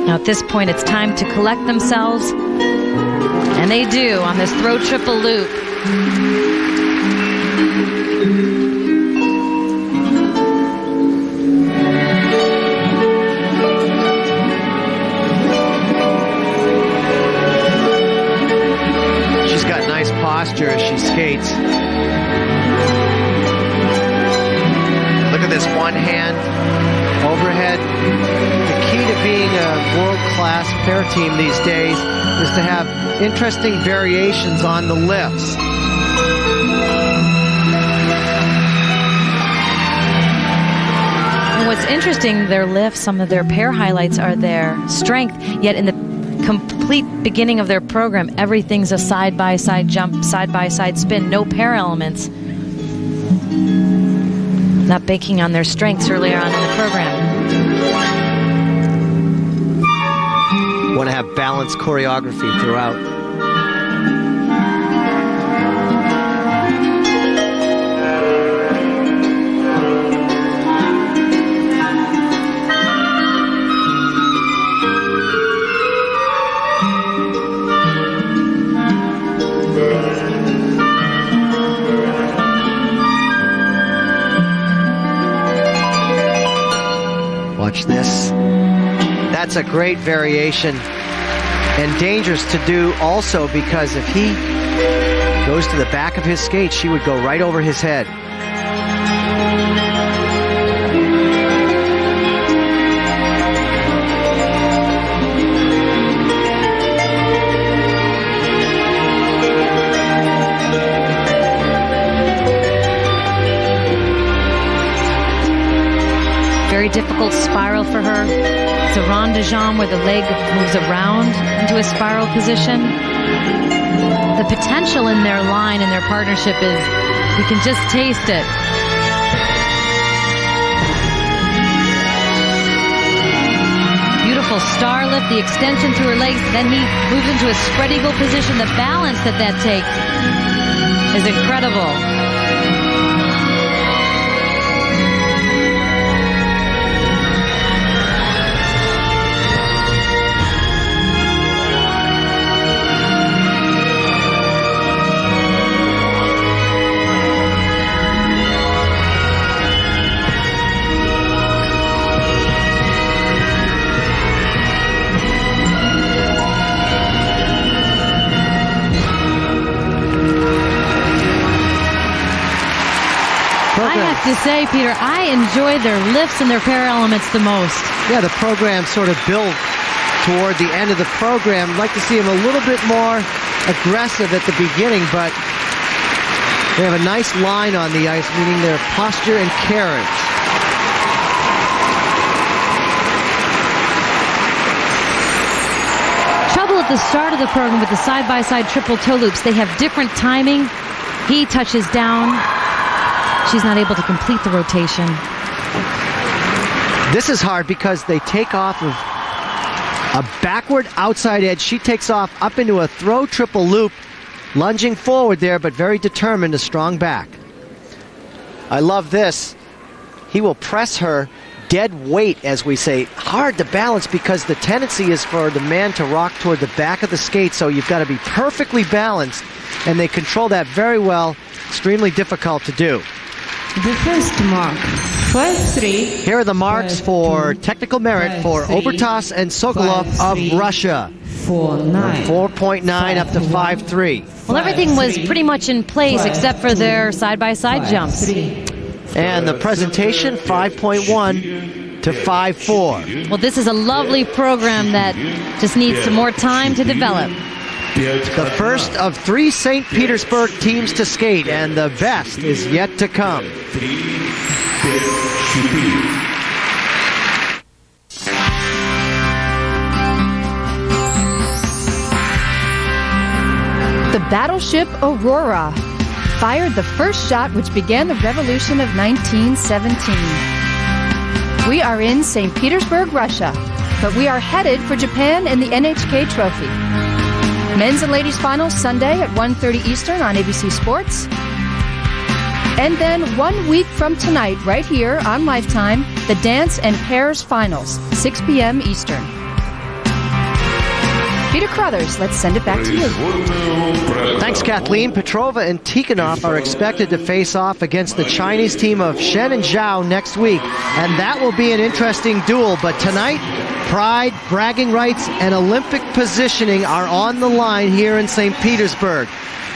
At this point, it's time to collect themselves, and they do on this throw triple loop. She's got nice posture as she skates. Look at this one hand overhead. The key to being a world-class pair team these days is to have interesting variations on the lifts. And what's interesting, their lifts, some of their pair highlights are their strength, yet in the complete beginning of their program, everything's a side-by-side jump, side-by-side spin, no pair elements. Not banking on their strengths earlier on in the program. Want to have balanced choreography throughout. Watch this. That's a great variation and dangerous to do also, because if he goes to the back of his skate, she would go right over his head. Very difficult spiral for her. It's a rond de jambe where the leg moves around into a spiral position. The potential in their line and their partnership is, you can just taste it. Beautiful star lift, the extension through her legs, then he moves into a spread eagle position. The balance that takes is incredible. I have to say, Peter, I enjoy their lifts and their pair elements the most. Yeah, the program sort of built toward the end of the program. I'd like to see them a little bit more aggressive at the beginning, but they have a nice line on the ice, meaning their posture and carriage. Trouble at the start of the program with the side-by-side triple toe loops. They have different timing. He touches down. She's not able to complete the rotation. This is hard because they take off of a backward outside edge. She takes off up into a throw triple loop, lunging forward there, but very determined, a strong back. I love this. He will press her dead weight, as we say, hard to balance, because the tendency is for the man to rock toward the back of the skate, so you've got to be perfectly balanced, and they control that very well. Extremely difficult to do. The first mark, 5-3. Here are the marks for technical merit for Obertas and Sokolov of Russia. 4.9 up to 5.3. Well, everything was pretty much in place except for their side-by-side jumps. And the presentation, 5.1 to 5-4. Well, this is a lovely program that just needs some more time to develop. The first of 3 St. Petersburg teams to skate, and the best is yet to come. The battleship Aurora fired the first shot which began the revolution of 1917. We are in St. Petersburg, Russia, but we are headed for Japan in the NHK Trophy. Men's and ladies finals Sunday at 1:30 Eastern on ABC Sports. And then 1 week from tonight, right here on Lifetime, the dance and pairs finals, 6 p.m. Eastern. Peter Crothers, let's send it back to you. Thanks, Kathleen. Petrova and Tikhonov are expected to face off against the Chinese team of Shen and Zhao next week, and that will be an interesting duel. But tonight, pride, bragging rights, and Olympic positioning are on the line here in St. Petersburg.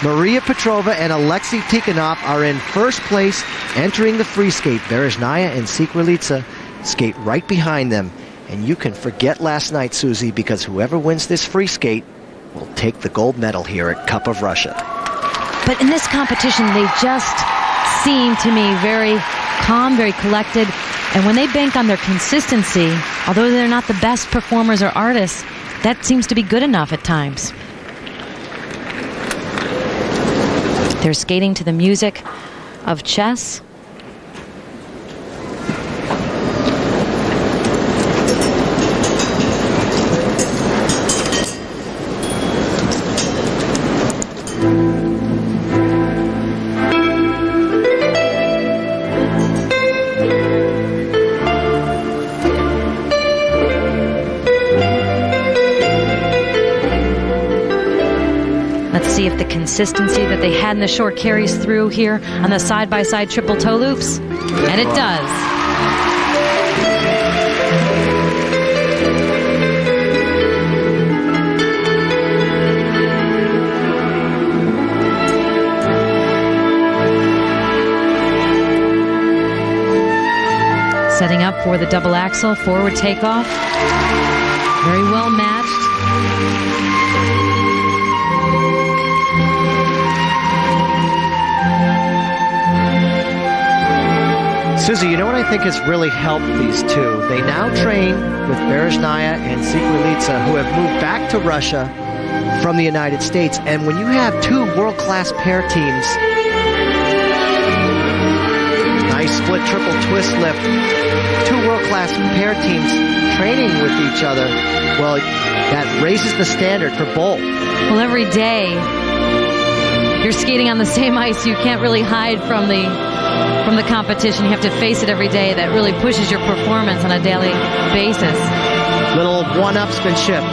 Maria Petrova and Alexei Tikhonov are in first place entering the free skate. Berezhnaya and Sikralitsa skate right behind them. And you can forget last night, Susie, because whoever wins this free skate will take the gold medal here at Cup of Russia. But in this competition, they just seem to me very calm, very collected. And when they bank on their consistency, although they're not the best performers or artists, that seems to be good enough at times. They're skating to the music of chess. Let's see if the consistency that they had in the short carries through here on the side-by-side triple toe loops. And it does. Setting up for the double axel, forward takeoff. Very well matched. Susie, you know what I think has really helped these two? They now train with Berezhnaya and Sikralitsa, who have moved back to Russia from the United States. And when you have 2 world-class pair teams, nice split triple twist lift, 2 world-class pair teams training with each other, well, that raises the standard for both. Well, every day you're skating on the same ice. You can't really hide from the competition. You have to face it every day. That really pushes your performance on a daily basis. Little one-upsmanship.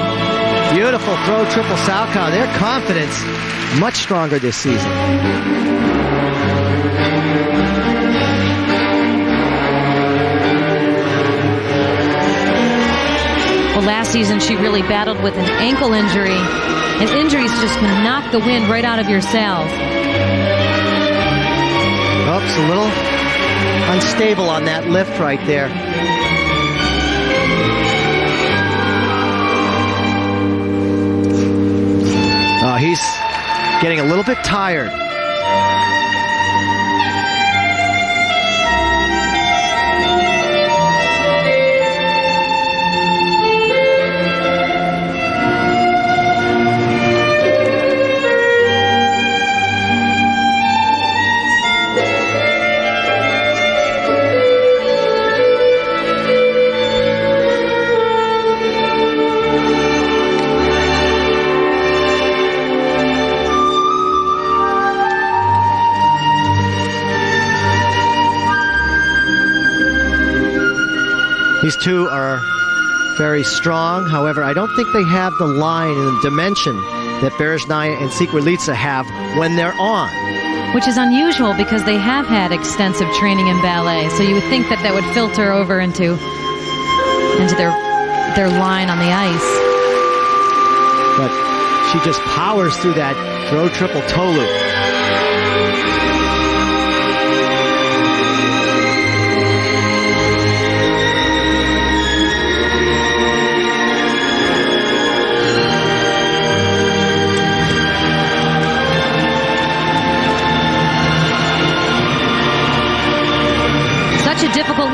Beautiful throw triple Salchow. Their confidence much stronger this season. Well, last season she really battled with an ankle injury, and injuries just can knock the wind right out of your sails. Oops, a little unstable on that lift right there. Oh, he's getting a little bit tired. These two are very strong. However, I don't think they have the line and the dimension that Berezhnaya and Sikralitsa have when they're on. Which is unusual because they have had extensive training in ballet. So you would think that that would filter over into their line on the ice. But she just powers through that throw triple toe loop.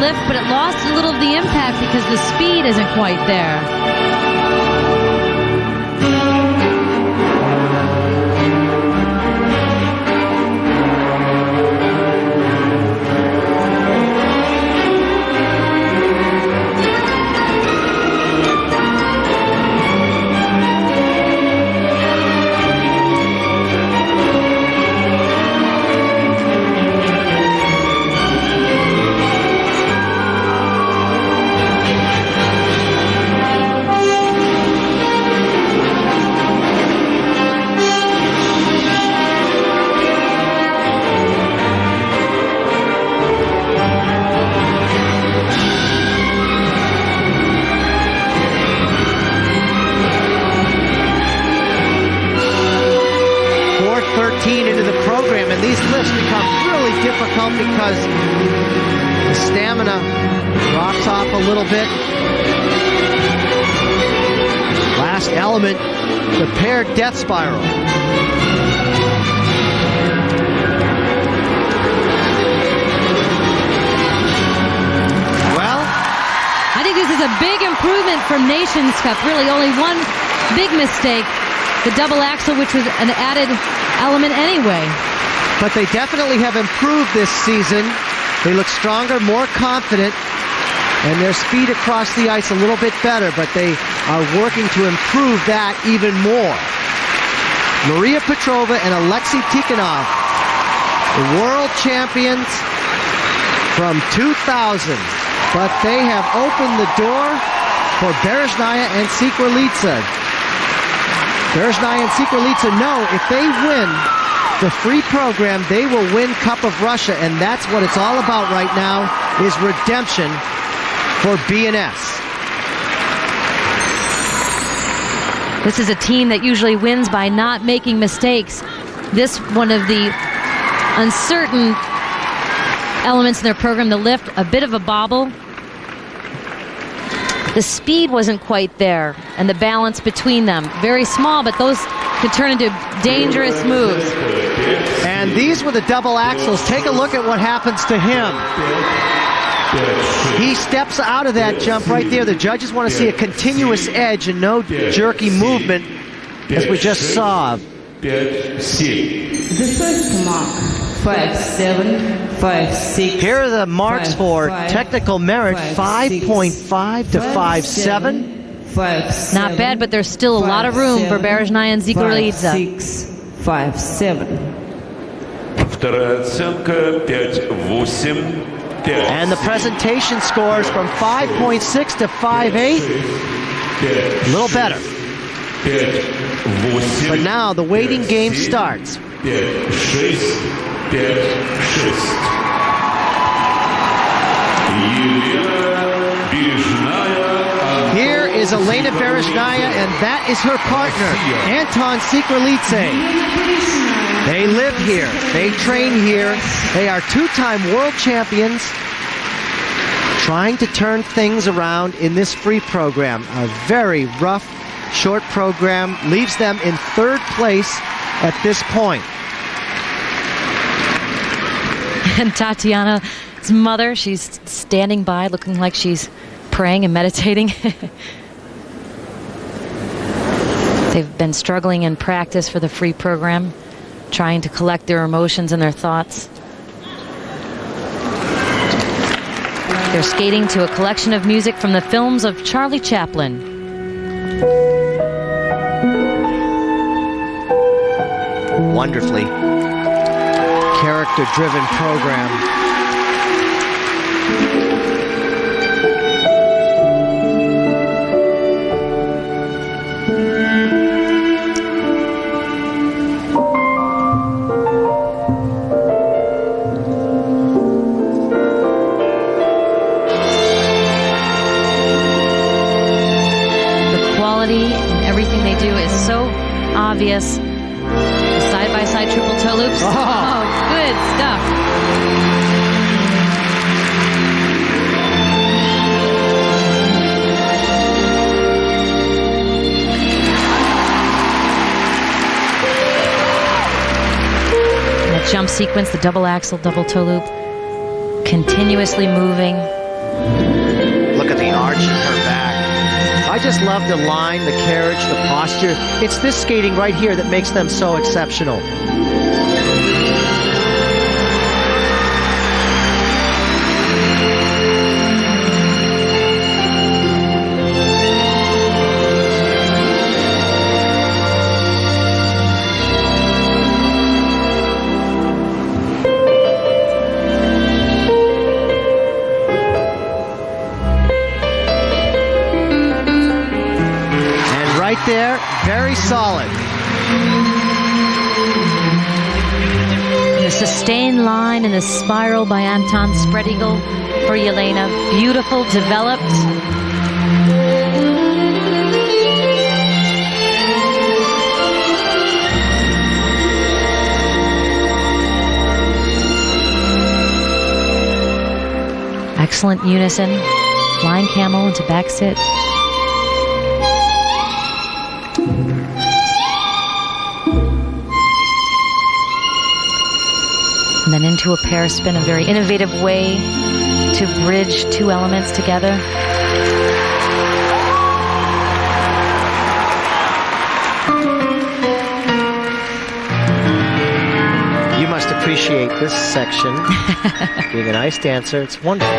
lift, but it lost a little of the impact because the speed isn't quite there. Into the program, and these lifts become really difficult because the stamina drops off a little bit. Last element, the paired death spiral. Well, I think this is a big improvement from Nations Cup. Really only one big mistake, the double axel, which was an added element anyway. But they definitely have improved this season. They look stronger, more confident, and their speed across the ice a little bit better, but they are working to improve that even more. Maria Petrova and Alexei Tikhonov, the world champions from 2000, but they have opened the door for Berezhnaya and Sikwarlitsa. Berezhnaya and Sikwarlitsa know if they win the free program, they will win Cup of Russia, and that's what it's all about right now, is redemption for BNS. This is a team that usually wins by not making mistakes. This one of the uncertain elements in their program, the lift, a bit of a bobble. The speed wasn't quite there, and the balance between them. Very small, but those could turn into dangerous moves. And these were the double axels. Take a look at what happens to him. He steps out of that jump right there. The judges want to see a continuous edge and no jerky movement, as we just saw. The first mark, 5-7, 5-6. Here are the marks for technical merit, 5.5 to 5.7. Not bad, but there's still a lot of room for Berezhnaya and Sikwarlitsa. 5-7. Вторая оценка 5-8. And the presentation scores from 5.6 to 5.8. A little better. But now the waiting game starts. Here is Elena Berezhnaya, and that is her partner, Anton Sikwarlitsa. They live here. They train here. They are two-time world champions, trying to turn things around in this free program. A very rough, short program leaves them in third place at this point. And Tatiana's mother, she's standing by looking like she's praying and meditating. They've been struggling in practice for the free program, trying to collect their emotions and their thoughts. They're skating to a collection of music from the films of Charlie Chaplin. Wonderfully character-driven program. And everything they do is so obvious. Side-by-side triple toe loops. Oh, good stuff. And the jump sequence, the double axel, double toe loop, continuously moving. Look at the arch in her back. I just love the line, the carriage, the posture. It's this skating right here that makes them so exceptional. There, very solid. The sustained line and the spiral by Anton spread eagle for Yelena. Beautiful, developed. Excellent unison. Flying camel into back sit. And then into a pair spin, a very innovative way to bridge two elements together. You must appreciate this section. Being an ice dancer, it's wonderful.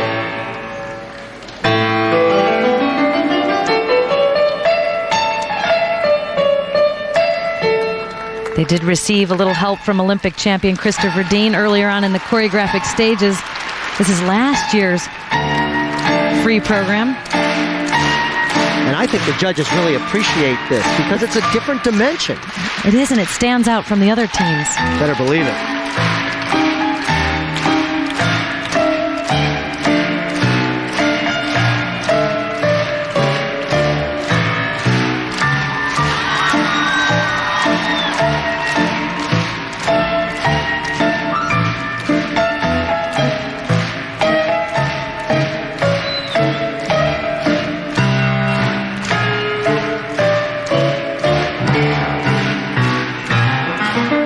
They did receive a little help from Olympic champion Christopher Dean earlier on in the choreographic stages. This is last year's free program. And I think the judges really appreciate this because it's a different dimension. It is, and it stands out from the other teams. Better believe it.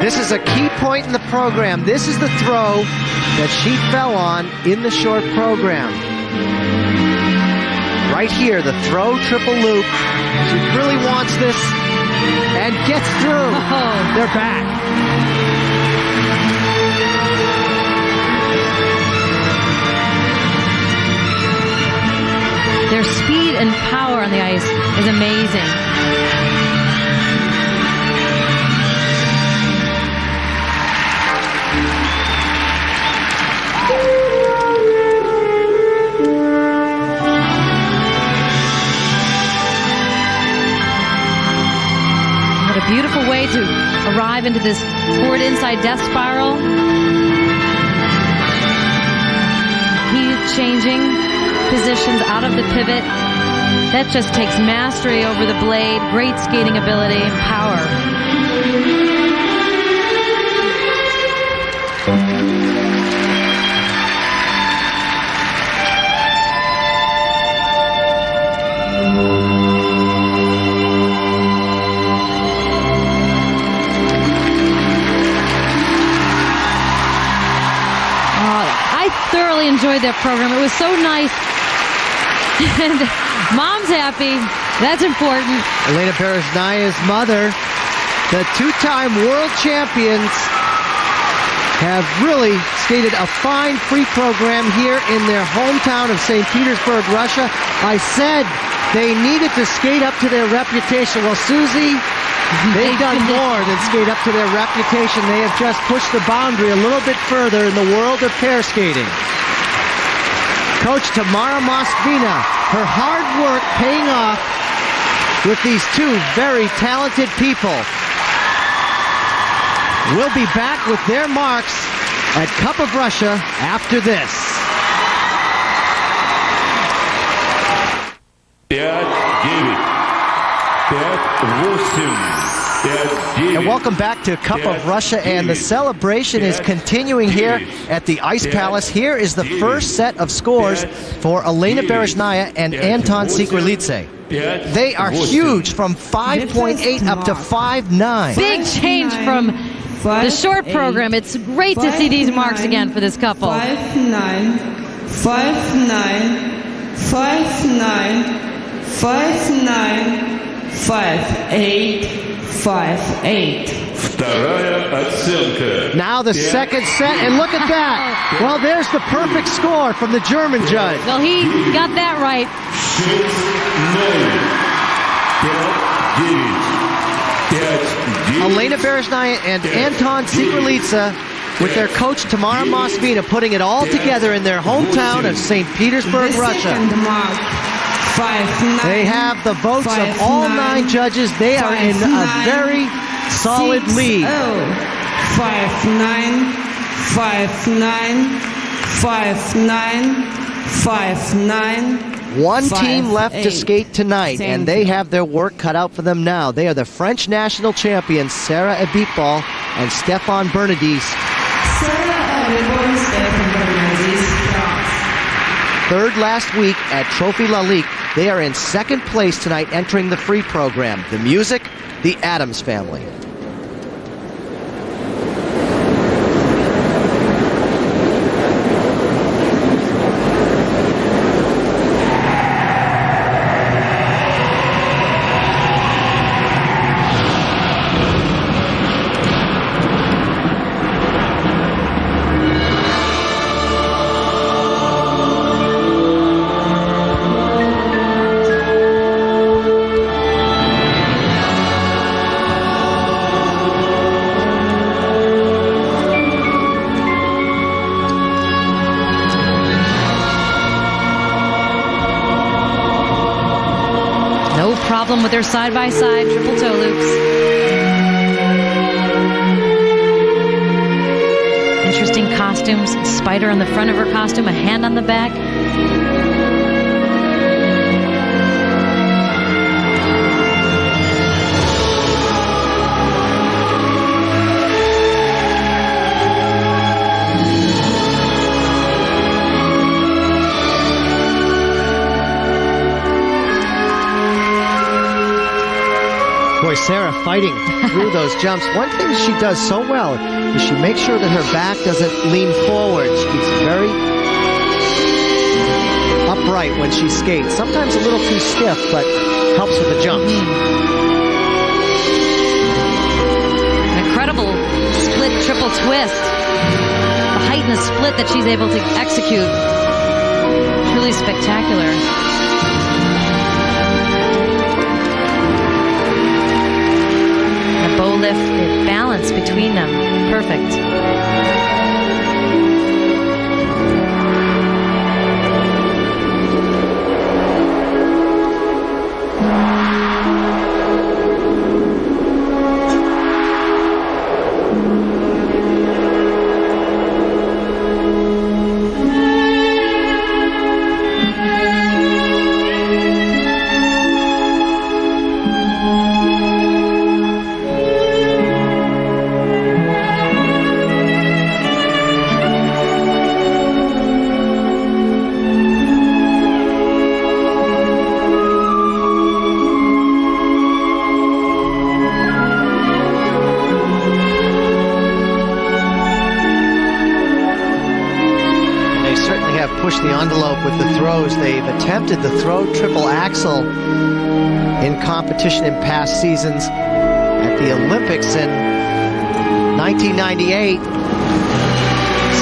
This is a key point in the program. This is the throw that she fell on in the short program. Right here, the throw triple loop. She really wants this and gets through. Oh. They're back. Their speed and power on the ice is amazing. What a beautiful way to arrive into this forward inside death spiral. He's changing positions out of the pivot. That just takes mastery over the blade, great skating ability and power. I thoroughly enjoyed that program. It was so nice. And Mom's happy. That's important. Elena Berezhnaya's mother, the two-time world champions, have really skated a fine free program here in their hometown of St. Petersburg, Russia. I said they needed to skate up to their reputation. Well, Susie, they've done more than skate up to their reputation. They have just pushed the boundary a little bit further in the world of pair skating. Coach Tamara Moskvina, her hard work paying off with these two very talented people. We'll be back with their marks at Cup of Russia after this. 5-9, 5-8, 5-9. And welcome back to Cup of Russia, and the celebration is continuing here at the Ice Palace. Here is the first set of scores for Elena Berezhnaya and Anton Sikrelidze. They are huge, from 5.8 up to 5.9. Big change from the short program. It's great to see these marks again for this couple. 5-9, 5-9, 5-9, 5-9, 5-8, 5-8. Вторая оценка. Now the second set, and look at that. Well, there's the perfect score from the German judge. Well, he got that right. 6-0. 5-9. Elena Berezhnaya and Anton Sigrlica with their coach Tamara Mosvina putting it all together in their hometown of St. Petersburg, Russia. They have the votes of all 9 judges. They are in a very solid lead. 5-9, 5-9, 5-9, 5-9. One team left to skate tonight, and they have their work cut out for them now. They are the French national champions, Sarah Abitbol and Stéphane Bernadis. Third last week at Trophy La Ligue. They are in second place tonight, entering the free program. The music, the Addams Family. Problem with their side-by-side triple toe loops. Interesting costumes. Spider on the front of her costume, a hand on the back. Boy, Sarah fighting through those jumps. One thing she does so well is she makes sure that her back doesn't lean forward. She's very upright when she skates. Sometimes a little too stiff, but helps with the jumps. An incredible split triple twist. The height and the split that she's able to execute. Truly spectacular. Bow lift, the balance between them, perfect. Push the envelope with the throws. They've attempted the throw triple axel in competition in past seasons. At the Olympics in 1998,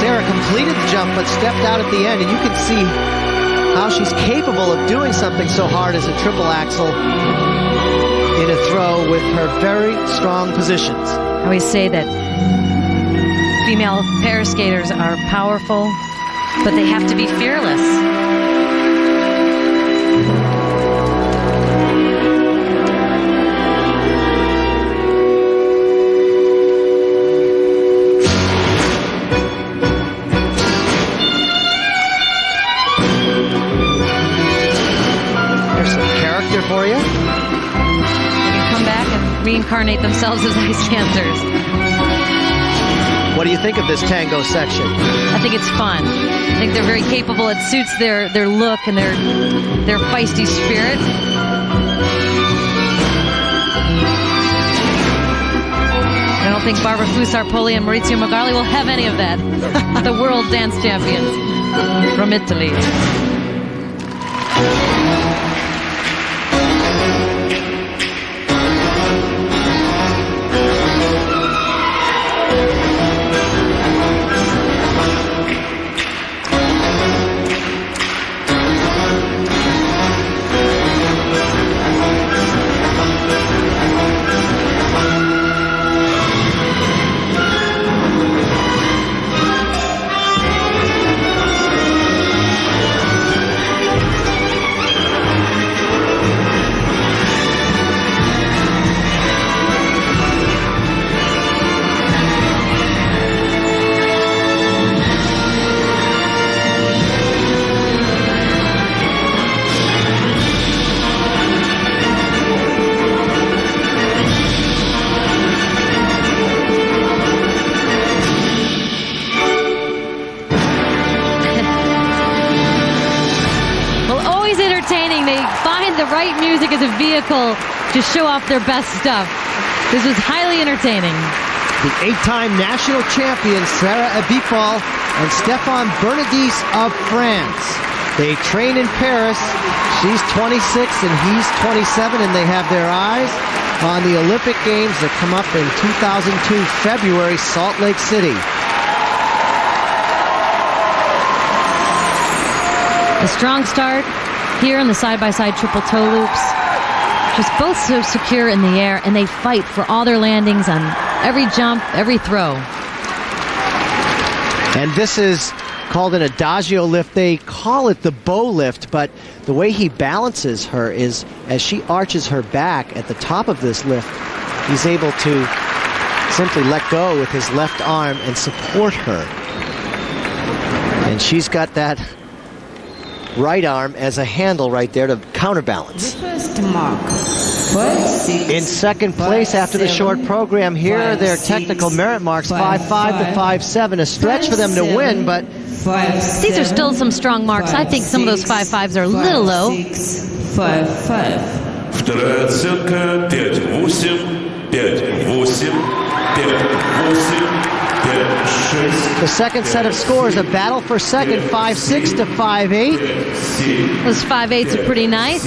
Sarah completed the jump but stepped out at the end, and you can see how she's capable of doing something so hard as a triple axel in a throw with her very strong positions. I always say that female pair skaters are powerful, but they have to be fearless. There's some character for you. They can come back and reincarnate themselves as ice dancers. What do you think of this tango section? I think it's fun. I think they're very capable. It suits their look and their feisty spirit. I don't think Barbara Fusar-Poli and Maurizio Magali will have any of that. The world dance champions from Italy. The right music as a vehicle to show off their best stuff. This was highly entertaining. The 8-time national champions Sarah Abitbol and Stéphane Bernardis of France. They train in Paris. She's 26 and he's 27, and they have their eyes on the Olympic Games that come up in 2002, February, Salt Lake City. A strong start here on the side-by-side triple toe loops. Just both so secure in the air, and they fight for all their landings on every jump, every throw. And this is called an adagio lift. They call it the bow lift, but the way he balances her is as she arches her back at the top of this lift, he's able to simply let go with his left arm and support her. And she's got that right arm as a handle right there to counterbalance. The first mark. In second place after the short program, here are their technical merit marks, 5.5 to 5.7. A stretch for them to win, but these are still some strong marks. I think some of those 5.5s are a little low. 5.5. Вторая оценка 5.8, 5.8, 5.8. The second set of scores, a battle for second, 5.6 to 5.8. Those 5.8s are pretty nice.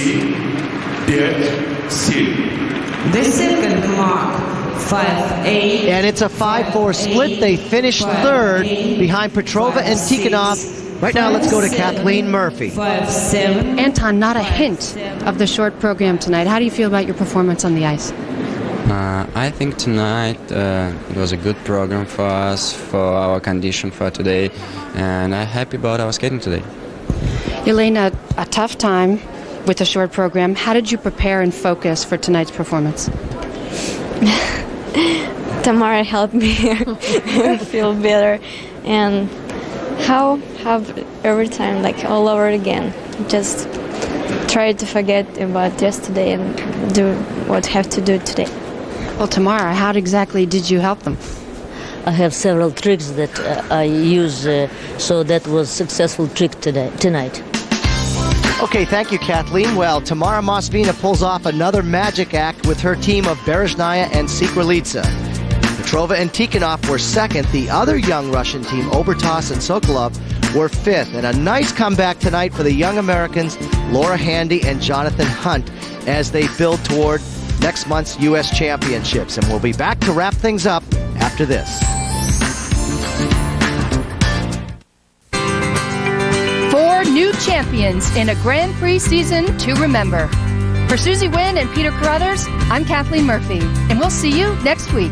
The second mark, 5.8. And it's a 5-4 split. They finished third behind Petrova and Tikhonov. Right now, let's go to Kathleen Murphy. 5.7. Anton, not a hint of the short program tonight. How do you feel about your performance on the ice? I think tonight it was a good program for us, for our condition for today, and I'm happy about our skating today. Elena, a tough time with the short program. How did you prepare and focus for tonight's performance? Tamara helped me feel better, and how have every time like all over again. Just try to forget about yesterday and do what I have to do today. Well, Tamara, how exactly did you help them? I have several tricks that I use, so that was successful trick tonight. Okay, thank you, Kathleen. Well, Tamara Mosvina pulls off another magic act with her team of Berezhnaya and Sikralica. Petrova and Tikhonov were second. The other young Russian team, Obertas and Sokolov, were fifth. And a nice comeback tonight for the young Americans, Laura Handy and Jonathan Hunt, as they build toward next month's U.S. Championships. And we'll be back to wrap things up after this. 4 new champions in a Grand Prix season to remember. For Susie Wynn and Peter Carruthers, I'm Kathleen Murphy, and we'll see you next week.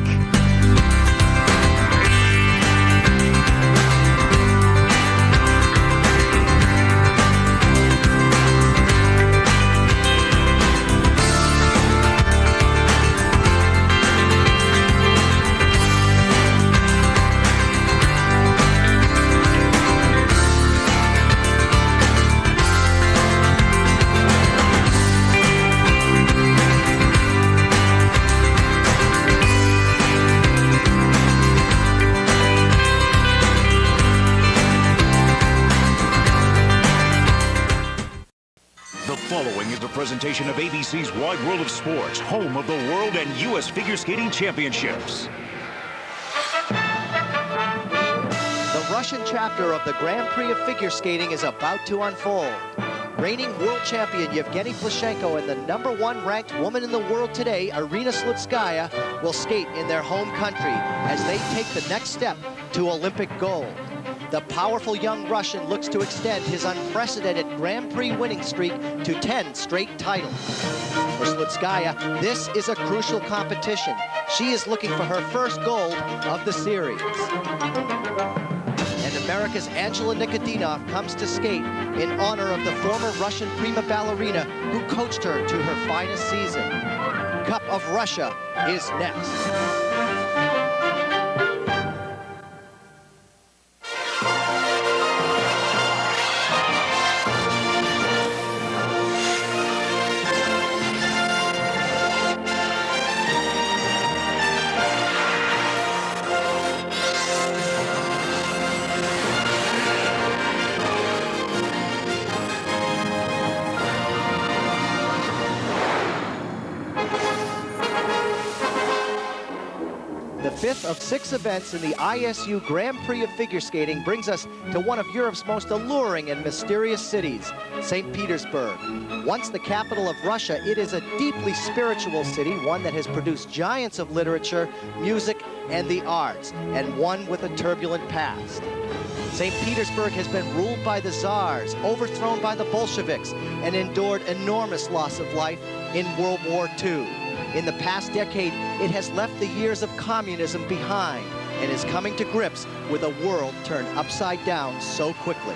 Presentation of ABC's Wide World of Sports, home of the World and U.S. Figure Skating Championships. The Russian chapter of the Grand Prix of Figure Skating is about to unfold. Reigning world champion Evgeny Plushenko and the #1 ranked woman in the world today, Irina Slutskaya, will skate in their home country as they take the next step to Olympic gold. The powerful young Russian looks to extend his unprecedented Grand Prix winning streak to 10 straight titles. For Slutskaya, this is a crucial competition. She is looking for her first gold of the series. And America's Angela Nikodinov comes to skate in honor of the former Russian prima ballerina who coached her to her finest season. Cup of Russia is next. The fifth of 6 events in the ISU Grand Prix of Figure Skating brings us to one of Europe's most alluring and mysterious cities, St. Petersburg. Once the capital of Russia, it is a deeply spiritual city, one that has produced giants of literature, music, and the arts, and one with a turbulent past. St. Petersburg has been ruled by the Tsars, overthrown by the Bolsheviks, and endured enormous loss of life in World War II. In the past decade, it has left the years of communism behind and is coming to grips with a world turned upside down so quickly.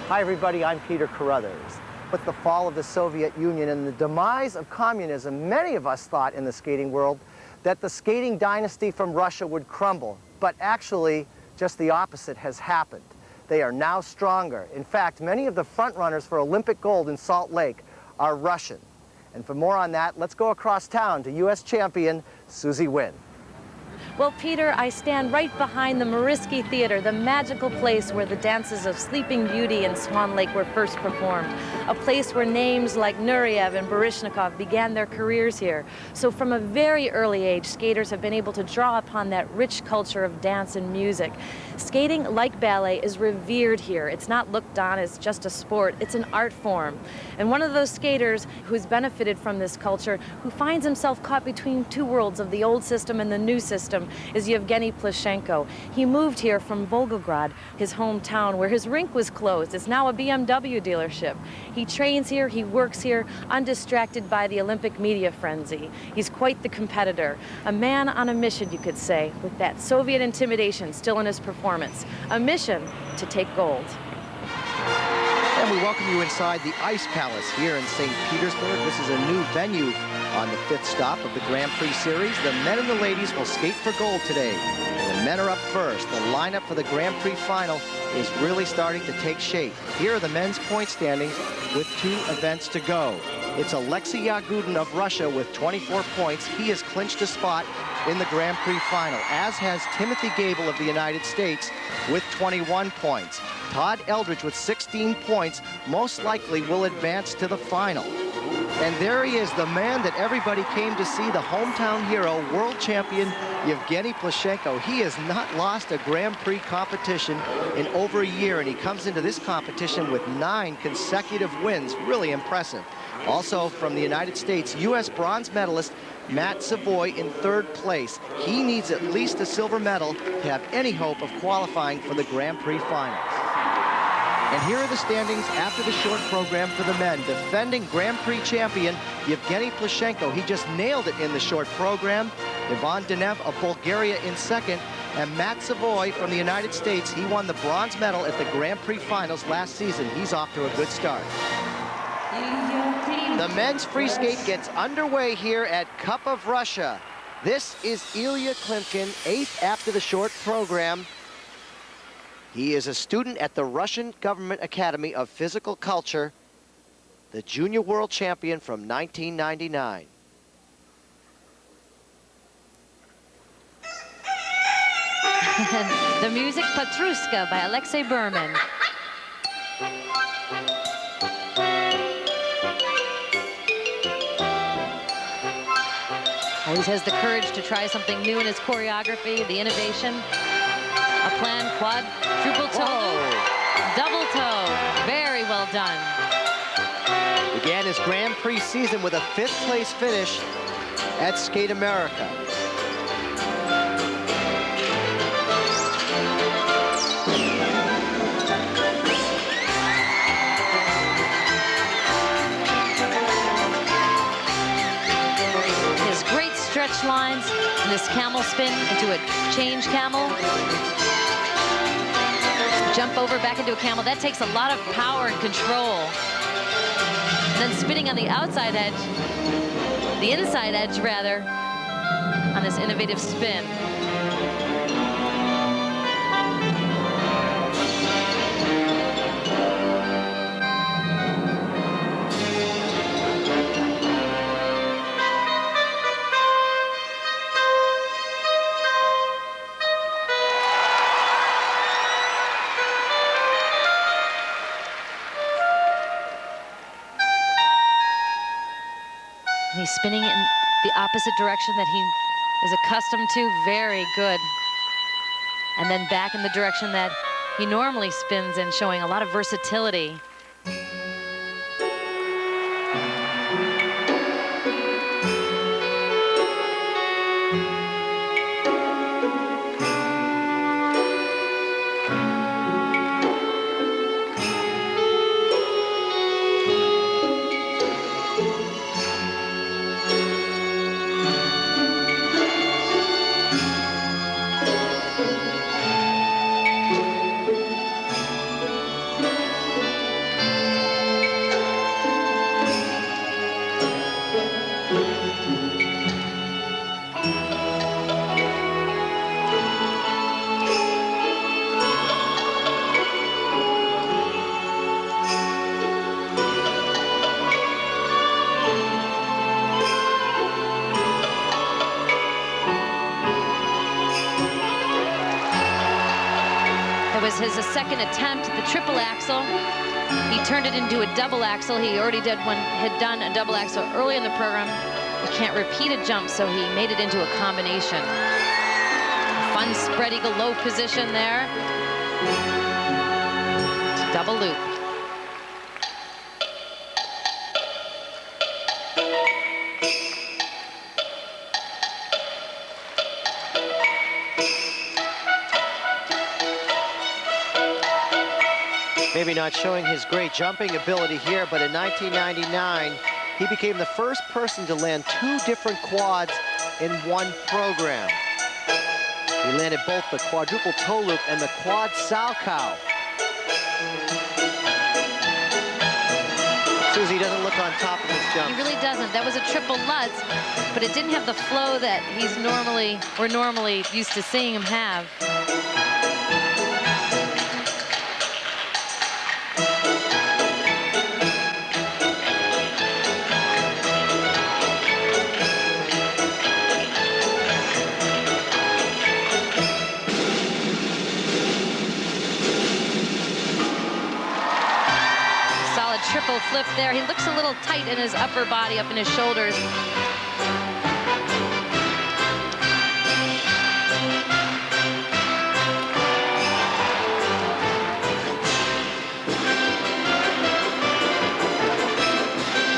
Hi, everybody. I'm Peter Carruthers. With the fall of the Soviet Union and the demise of communism, many of us thought in the skating world that the skating dynasty from Russia would crumble. But actually, just the opposite has happened. They are now stronger. In fact, many of the frontrunners for Olympic gold in Salt Lake are Russian. And for more on that, let's go across town to U.S. champion Susie Wynn. Well, Peter, I stand right behind the Mariinsky Theater, the magical place where the dances of Sleeping Beauty and Swan Lake were first performed, a place where names like Nureyev and Baryshnikov began their careers here. So from a very early age, skaters have been able to draw upon that rich culture of dance and music. Skating, like ballet, is revered here. It's not looked on as just a sport, it's an art form. And one of those skaters who's benefited from this culture, who finds himself caught between two worlds of the old system and the new system, is Evgeny Plushenko. He moved here from Volgograd, his hometown, where his rink was closed. It's now a BMW dealership. He trains here, he works here, undistracted by the Olympic media frenzy. He's quite the competitor, a man on a mission, you could say, with that Soviet intimidation still in his performance, a mission to take gold. And we welcome you inside the Ice Palace here in St. Petersburg. This is a new venue on the 5th stop of the Grand Prix Series. The men and the ladies will skate for gold today. The men are up first. The lineup for the Grand Prix final is really starting to take shape. Here are the men's point standings with 2 events to go. It's Alexei Yagudin of Russia with 24 points. He has clinched a spot in the Grand Prix final, as has Timothy Gable of the United States with 21 points. Todd Eldridge with 16 points most likely will advance to the final. And there he is, the man that everybody came to see, the hometown hero, world champion Evgeny Plushenko. He has not lost a Grand Prix competition in over a year, and he comes into this competition with 9 consecutive wins. Really impressive. Also from the United States, U.S. bronze medalist Matt Savoie in 3rd place. He needs at least a silver medal to have any hope of qualifying for the Grand Prix finals. And here are the standings after the short program for the men. Defending Grand Prix champion Evgeny Plushenko. He just nailed it in the short program. Ivan Denev of Bulgaria in 2nd. And Matt Savoie from the United States. He won the bronze medal at the Grand Prix finals last season. He's off to a good start. The men's free skate gets underway here at Cup of Russia. This is Ilya Klimkin, 8th after the short program. He is a student at the Russian Government Academy of Physical Culture, the junior world champion from 1999. The music, Petrushka by Alexei Berman. Always has the courage to try something new in his choreography, the innovation. A plan, quad, triple toe, double toe. Very well done. his Grand Prix season with a 5th place finish at Skate America. His great stretch lines and this camel spin into a change camel. Jump over back into a camel. That takes a lot of power and control. And then spinning on the outside edge, the inside edge rather, on this innovative spin. He's spinning in the opposite direction that he is accustomed to. Very good. And then back in the direction that he normally spins in, showing a lot of versatility. His second attempt at the triple axel. He turned it into a double axel. He already had done a double axel early in the program. He can't repeat a jump, so he made it into a combination. Fun spread eagle low position there. Double loop. Maybe not showing his great jumping ability here, but in 1999, he became the first person to land 2 different quads in one program. He landed both the quadruple toe loop and the quad salchow. Susie doesn't look on top of his jump. He really doesn't. That was a triple Lutz, but it didn't have the flow that we're normally used to seeing him have. Triple flip there. He looks a little tight in his upper body, up in his shoulders.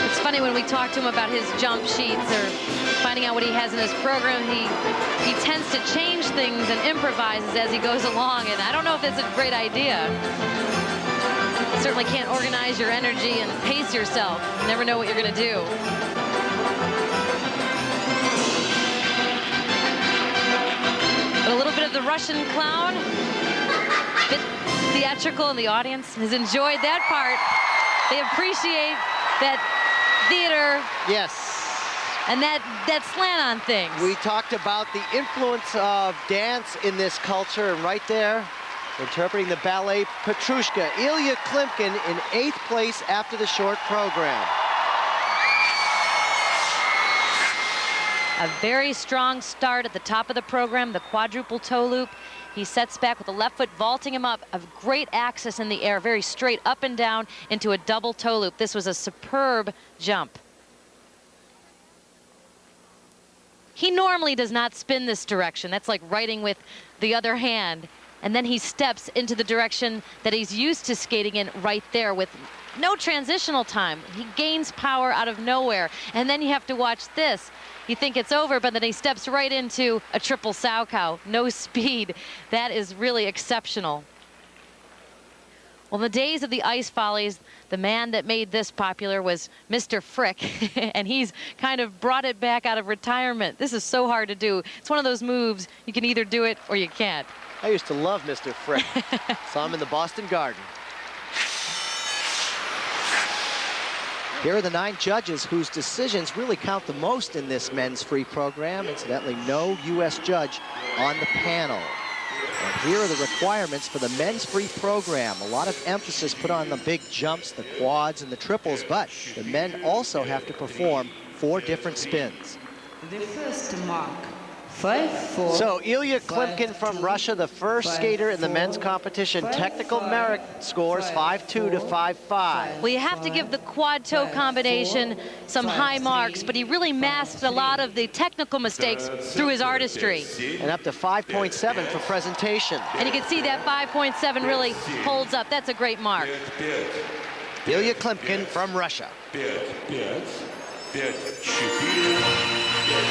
It's funny when we talk to him about his jump sheets or finding out what he has in his program, he tends to change things and improvises as he goes along, and I don't know if that's a great idea. Certainly can't organize your energy and pace yourself. You never know what you're going to do. But a little bit of the Russian clown, a bit theatrical, and the audience has enjoyed that part. They appreciate that theater. Yes. And that slant on things. We talked about the influence of dance in this culture, and right there, interpreting the ballet Petrushka, Ilya Klimkin in 8th place after the short program. A very strong start at the top of the program, the quadruple toe loop. He sets back with the left foot, vaulting him up, a great axis in the air, very straight up and down into a double toe loop. This was a superb jump. He normally does not spin this direction. That's like writing with the other hand. And then he steps into the direction that he's used to skating in right there with no transitional time. He gains power out of nowhere. And then you have to watch this. You think it's over, but then he steps right into a triple sow cow. No speed. That is really exceptional. Well, in the days of the ice follies, the man that made this popular was Mr. Frick, and he's kind of brought it back out of retirement. This is so hard to do. It's one of those moves, you can either do it or you can't. I used to love Mr. Frick. Saw him in the Boston Garden. Here are the 9 judges whose decisions really count the most in this men's free program. Incidentally, no U.S. judge on the panel. And here are the requirements for the men's free program. A lot of emphasis put on the big jumps, the quads, and the triples, but the men also have to perform 4 different spins. The first mark, 5-4. So Ilya Klimkin from Russia, the first skater in the men's competition. Technical merit scores 5-2 to 5-5. Well, you have to give the quad toe combination some high marks, but he really masked a lot of the technical mistakes through his artistry. And up to 5.7 for presentation. And you can see that 5.7 really holds up. That's a great mark. Ilya Klimkin from Russia.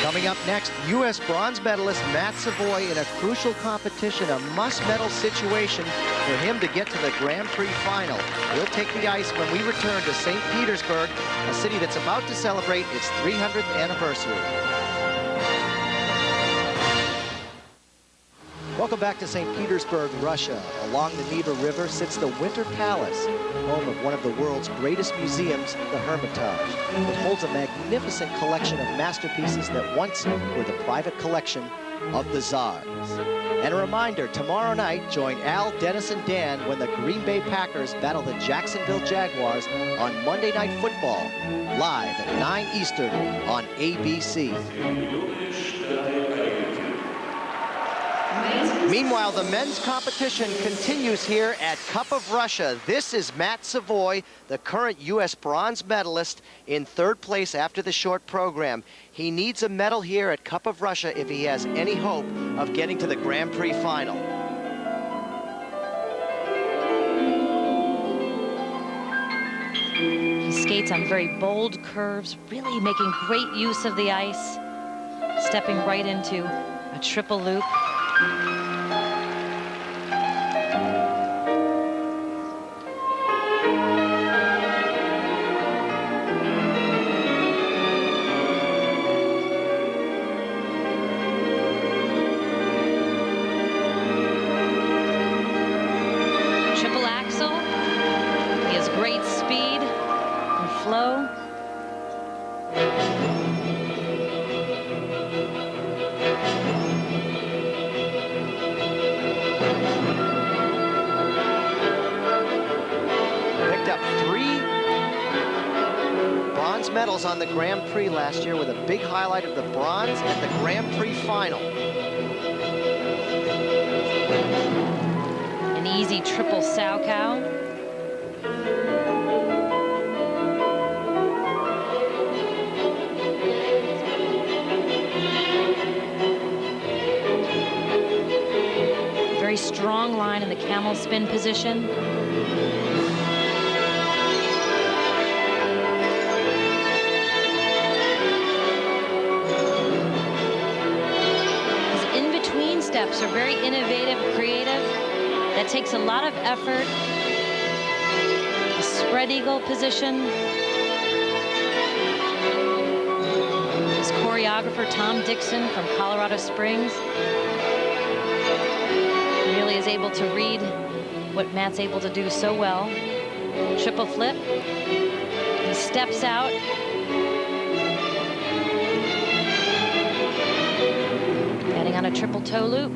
Coming up next, U.S. bronze medalist Matt Savoie in a crucial competition, a must-medal situation for him to get to the Grand Prix final. We'll take the ice when we return to St. Petersburg, a city that's about to celebrate its 300th anniversary. Welcome back to St. Petersburg, Russia. Along the Neva River sits the Winter Palace, home of one of the world's greatest museums, the Hermitage. It holds a magnificent collection of masterpieces that once were the private collection of the Tsars. And a reminder, tomorrow night, join Al, Dennis, and Dan when the Green Bay Packers battle the Jacksonville Jaguars on Monday Night Football, live at 9 Eastern on ABC. Meanwhile, the men's competition continues here at Cup of Russia. This is Matt Savoie, the current U.S. bronze medalist, in 3rd place after the short program. He needs a medal here at Cup of Russia if he has any hope of getting to the Grand Prix final. He skates on very bold curves, really making great use of the ice, stepping right into a triple loop. Triple axel. He has great speed and flow. Medals on the Grand Prix last year, with a big highlight of the bronze at the Grand Prix final. An easy triple sow cow. Very strong line in the camel spin position. Steps are very innovative, creative. That takes a lot of effort. The spread eagle position. His choreographer, Tom Dixon from Colorado Springs, really is able to read what Matt's able to do so well. Triple flip. He steps out. On a triple toe loop.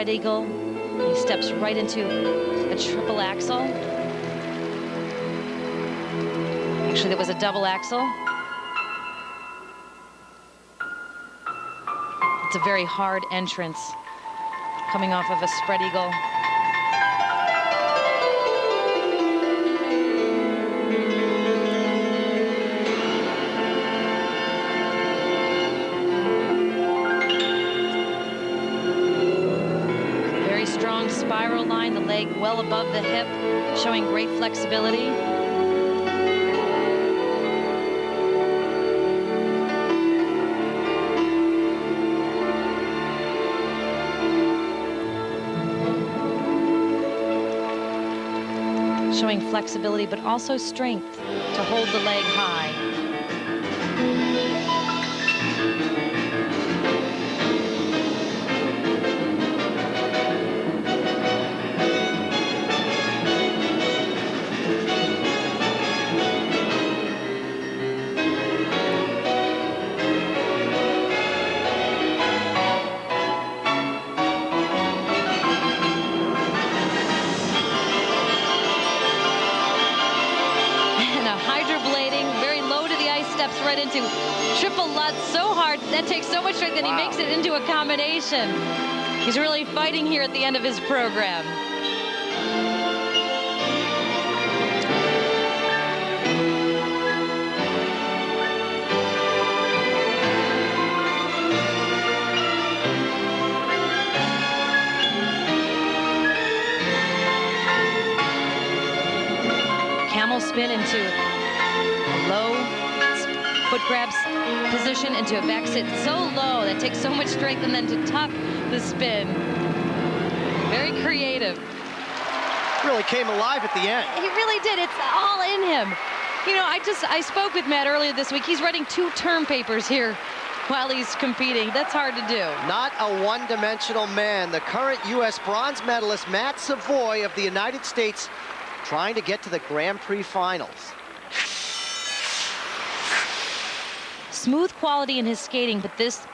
spread eagle. He steps right into a triple axel. Actually, that was a double axel. It's a very hard entrance coming off of a spread eagle. Very strong spiral line, the leg well above the hip, showing great flexibility. Showing flexibility, but also strength to hold the leg high. Right into triple Lutz so hard. That takes so much strength that he makes it into a combination. He's really fighting here at the end of his program. Camel spin into a low foot grabs position into a back sit so low that takes so much strength, and then to tuck the spin. Very creative. Really came alive at the end. He really did. It's all in him. You know, I spoke with Matt earlier this week. He's writing 2 term papers here while he's competing. That's hard to do. Not a one-dimensional man. The current U.S. bronze medalist, Matt Savoie of the United States, trying to get to the Grand Prix finals. Smooth quality in his skating, but this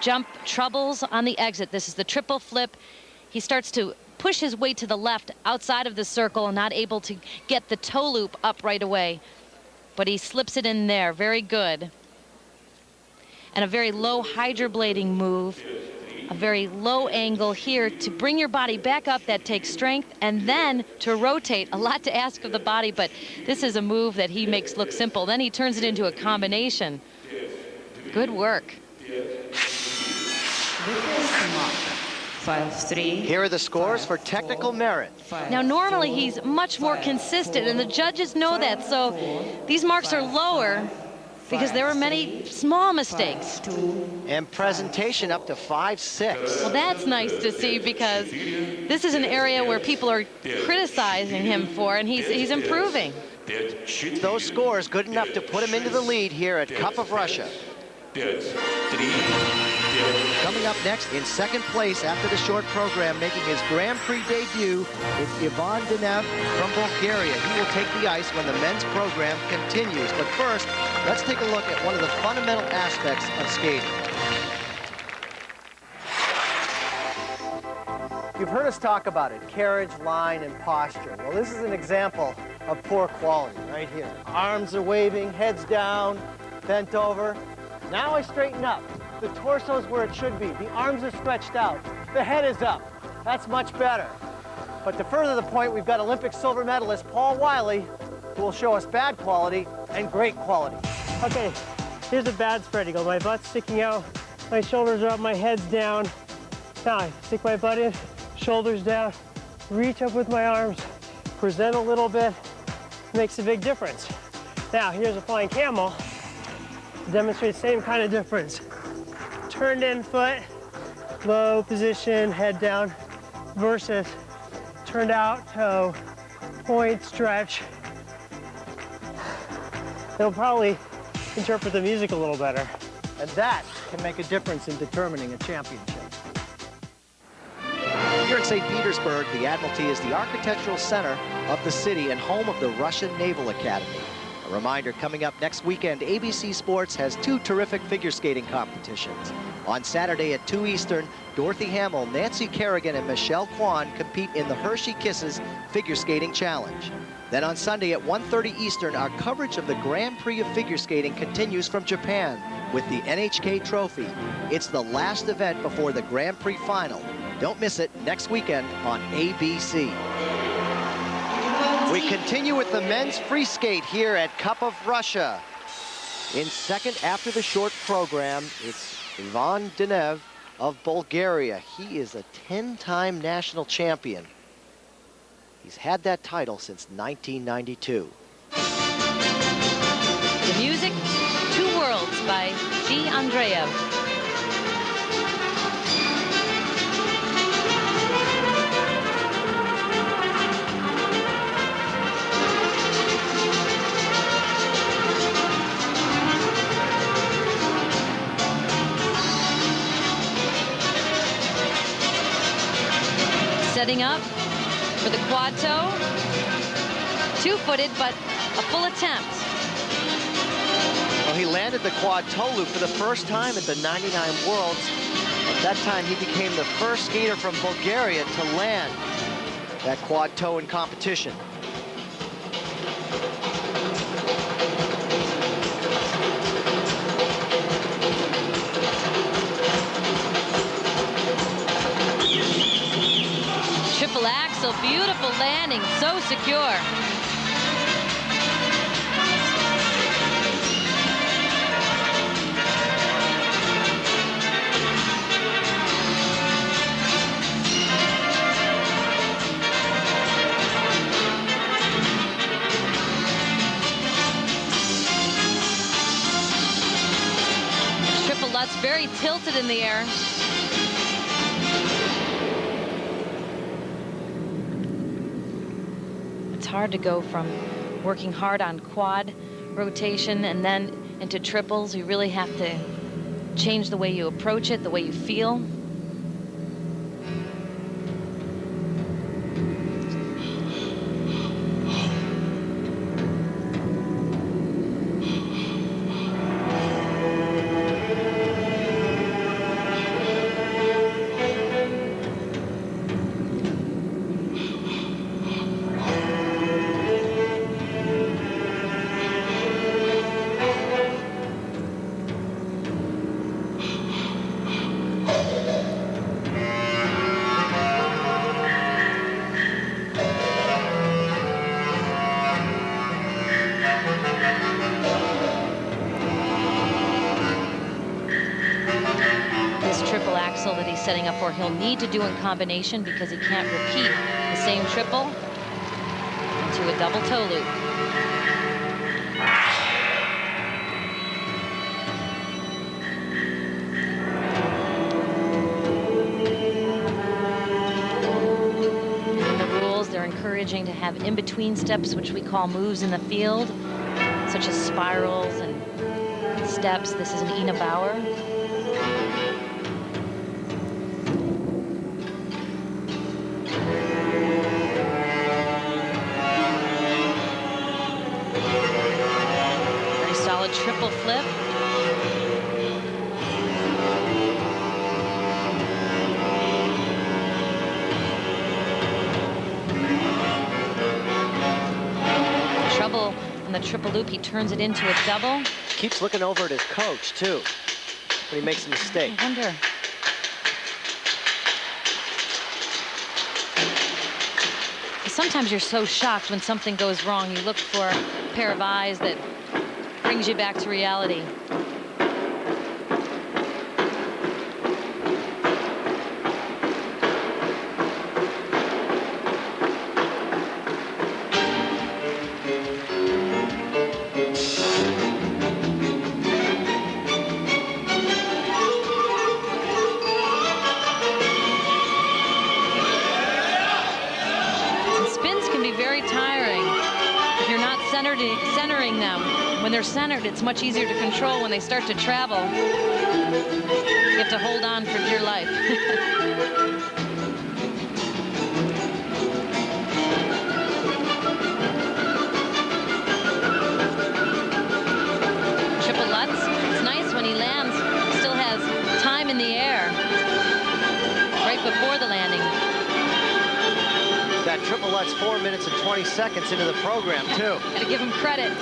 jump troubles on the exit. This is the triple flip. He starts to push his way to the left outside of the circle and not able to get the toe loop up right away. But he slips it in there. Very good. And a very low hydroblading move. A very low angle here to bring your body back up. That takes strength, and then to rotate. A lot to ask of the body, but this is a move that he makes look simple. Then he turns it into a combination. Good work. 5-3. Here are the scores for technical merit. Now, normally he's much more consistent, and the judges know that, so these marks are lower because there were many small mistakes. And presentation up to 5-6. Well, that's nice to see, because this is an area where people are criticizing him for, and he's improving. Those scores good enough to put him into the lead here at Cup of Russia. Coming up next, in second place after the short program, making his Grand Prix debut, is Evgeny from Bulgaria. He will take the ice when the men's program continues. But first, let's take a look at one of the fundamental aspects of skating. You've heard us talk about it, carriage, line, and posture. Well, this is an example of poor quality right here. Arms are waving, heads down, bent over. Now I straighten up. The torso's where it should be. The arms are stretched out. The head is up. That's much better. But to further the point, we've got Olympic silver medalist Paul Wiley, who will show us bad quality and great quality. Okay, here's a bad spread eagle. My butt's sticking out, my shoulders are up, my head's down. Now I stick my butt in, shoulders down, reach up with my arms, present a little bit, makes a big difference. Now here's a flying camel. Demonstrates the same kind of difference. Turned in foot, low position, head down, versus turned out toe, point, stretch. They'll probably interpret the music a little better. And that can make a difference in determining a championship. Here in St. Petersburg, the Admiralty is the architectural center of the city and home of the Russian Naval Academy. A reminder, coming up next weekend, ABC Sports has 2 terrific figure skating competitions. On Saturday at 2 Eastern, Dorothy Hamill, Nancy Kerrigan, and Michelle Kwan compete in the Hershey Kisses Figure Skating Challenge. Then on Sunday at 1:30 Eastern, our coverage of the Grand Prix of Figure Skating continues from Japan with the NHK Trophy. It's the last event before the Grand Prix final. Don't miss it next weekend on ABC. We continue with the men's free skate here at Cup of Russia. In second after the short program, it's Ivan Denev of Bulgaria. He is a 10-time national champion. He's had that title since 1992. The music, Two Worlds by G. Andreev. Setting up for the quad toe. Two-footed, but a full attempt. Well, he landed the quad toe loop for the first time at the 99 Worlds. At that time, he became the first skater from Bulgaria to land that quad toe in competition. Triple axel, beautiful landing, so secure. Triple Lutz very tilted in the air. Hard to go from working hard on quad rotation and then into triples. You really have to change the way you approach it, the way you feel. That he's setting up for, he'll need to do in combination because he can't repeat the same triple into a double toe loop. In the rules, they're encouraging to have in-between steps, which we call moves in the field, such as spirals and steps. This is an Ina Bauer. Triple flip. Trouble on the triple loop. He turns it into a double. Keeps looking over at his coach, too, when he makes a mistake. I wonder. Sometimes you're so shocked when something goes wrong. You look for a pair of eyes that brings you back to reality. And spins can be very tiring if you're not centering them. When they're centered, it's much easier to control. When they start to travel, you have to hold on for dear life. in the air right before the landing. That triple Lutz 4 minutes and 20 seconds into the program, too. Gotta give him credit.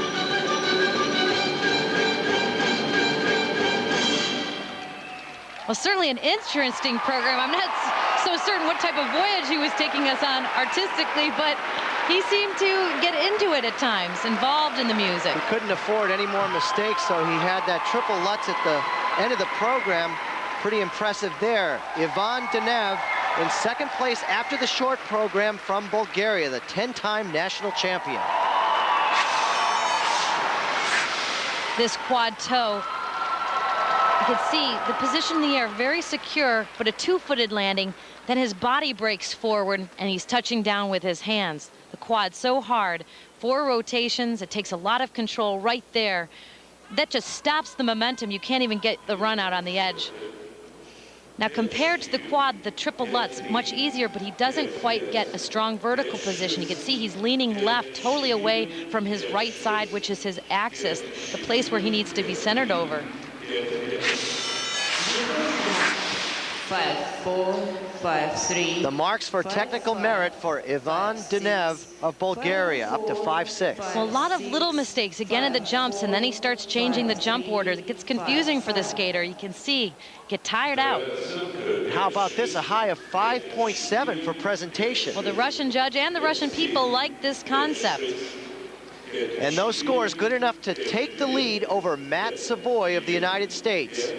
Well, certainly an interesting program. I'm not so certain what type of voyage he was taking us on artistically, but he seemed to get into it at times, involved in the music. He couldn't afford any more mistakes, so he had that triple Lutz at the end of the program. Pretty impressive there. Ivan Denev in second place after the short program from Bulgaria, the 10-time national champion. This quad toe, you can see the position in the air very secure, but a two-footed landing. Then his body breaks forward and he's touching down with his hands. The quad so hard, 4 rotations, it takes a lot of control right there. That just stops the momentum. You can't even get the run out on the edge. Now compared to the quad, the triple Lutz, much easier, but he doesn't quite get a strong vertical position. You can see he's leaning left, totally away from his right side, which is his axis, the place where he needs to be centered over. 5-4, 5-3. The marks for technical merit for Ivan Denev of Bulgaria, up to 5-6. Well, a lot of little mistakes again in the jumps, and then he starts changing the jump order. It gets confusing for the skater. You can see, get tired out. How about this, a high of 5.7 for presentation. Well, the Russian judge and the Russian people like this concept. And those scores good enough to take the lead over Matt Savoie of the United States.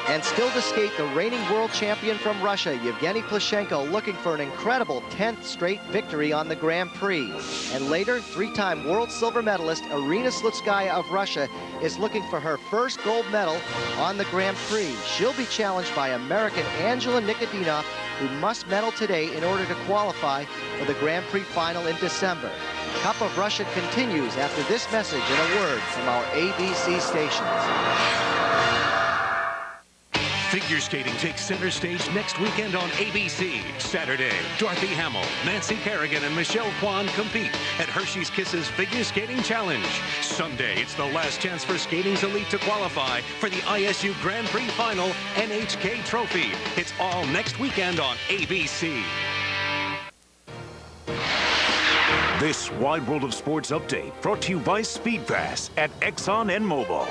And still to skate, the reigning world champion from Russia, Evgeny Plushenko, looking for an incredible 10th straight victory on the Grand Prix. And later, 3-time world silver medalist Irina Slutskaya of Russia is looking for her first gold medal on the Grand Prix. She'll be challenged by American Angela Nikodinov, who must medal today in order to qualify for the Grand Prix final in December. Cup of Russia continues after this message and a word from our ABC stations. Figure skating takes center stage next weekend on ABC. Saturday, Dorothy Hamill, Nancy Kerrigan, and Michelle Kwan compete at Hershey's Kisses Figure Skating Challenge. Sunday, it's the last chance for skating's elite to qualify for the ISU Grand Prix Final NHK Trophy. It's all next weekend on ABC. This Wide World of Sports update brought to you by Speed Pass at Exxon and Mobil.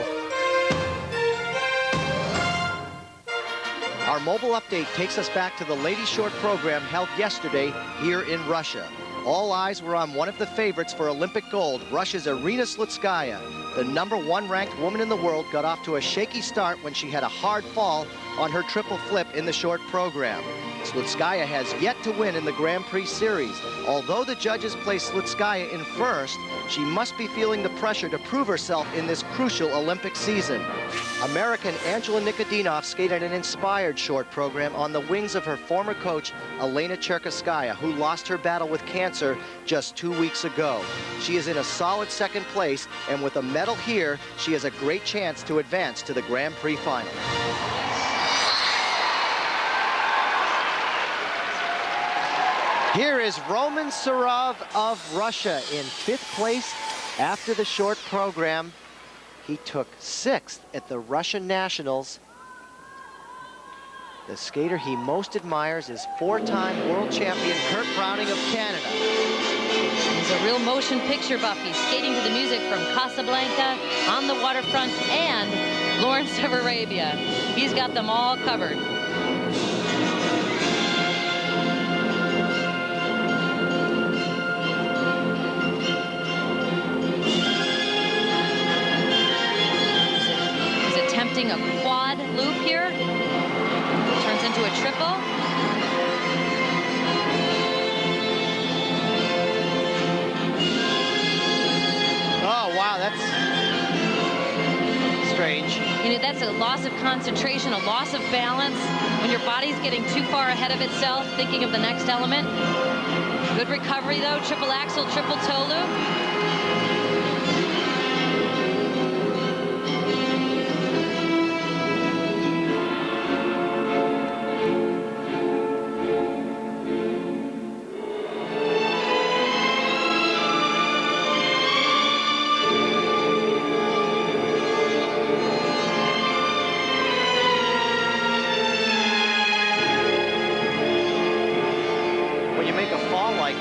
Our mobile update takes us back to the ladies' short program held yesterday here in Russia. All eyes were on one of the favorites for Olympic gold, Russia's Irina Slutskaya. The #1 ranked woman in the world got off to a shaky start when she had a hard fall on her triple flip in the short program. Slutskaya has yet to win in the Grand Prix Series. Although the judges placed Slutskaya in first, she must be feeling the pressure to prove herself in this crucial Olympic season. American Angela Nikodinov skated an inspired short program on the wings of her former coach, Elena Cherkaskaya, who lost her battle with cancer just 2 weeks ago. She is in a solid second place, and with a medal here, she has a great chance to advance to the Grand Prix final. Here is Roman Surov of Russia in 5th place after the short program. He took 6th at the Russian Nationals. The skater he most admires is 4-time world champion Kurt Browning of Canada. He's a real motion picture buff. He's skating to the music from Casablanca, On the Waterfront, and Lawrence of Arabia. He's got them all covered. A quad loop here. Turns into a triple. Oh, wow, that's strange. You know, that's a loss of concentration, a loss of balance. When your body's getting too far ahead of itself, thinking of the next element. Good recovery, though. Triple axel, triple toe loop.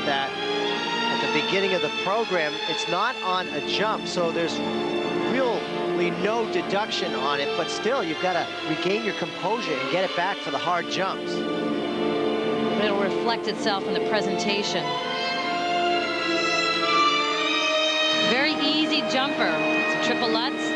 that at the beginning of the program. It's not on a jump, so there's really no deduction on it, but still, you've got to regain your composure and get it back for the hard jumps. It'll reflect itself in the presentation. Very easy jumper. It's a triple Lutz.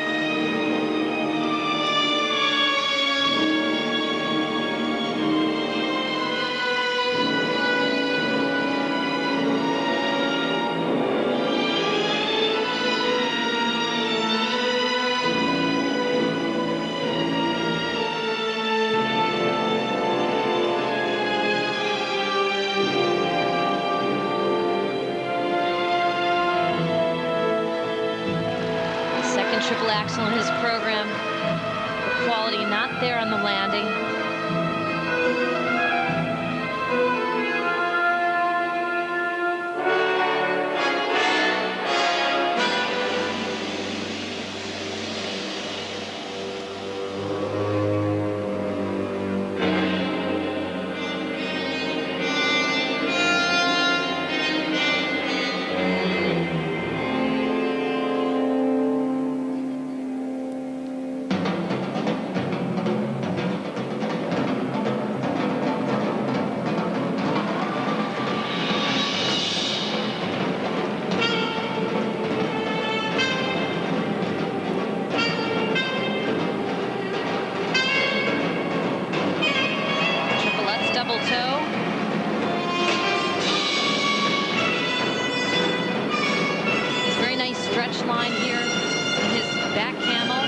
Triple axel in his program. The quality not there on the landing. Line here in his back camel.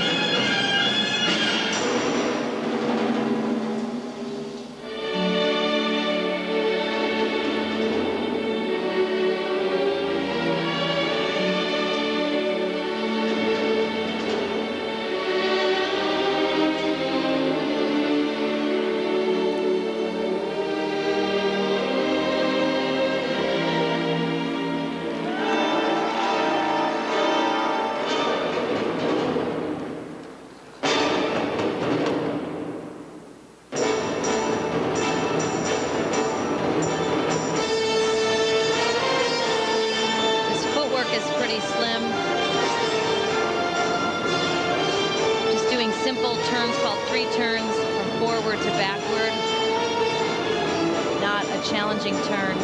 Challenging turn.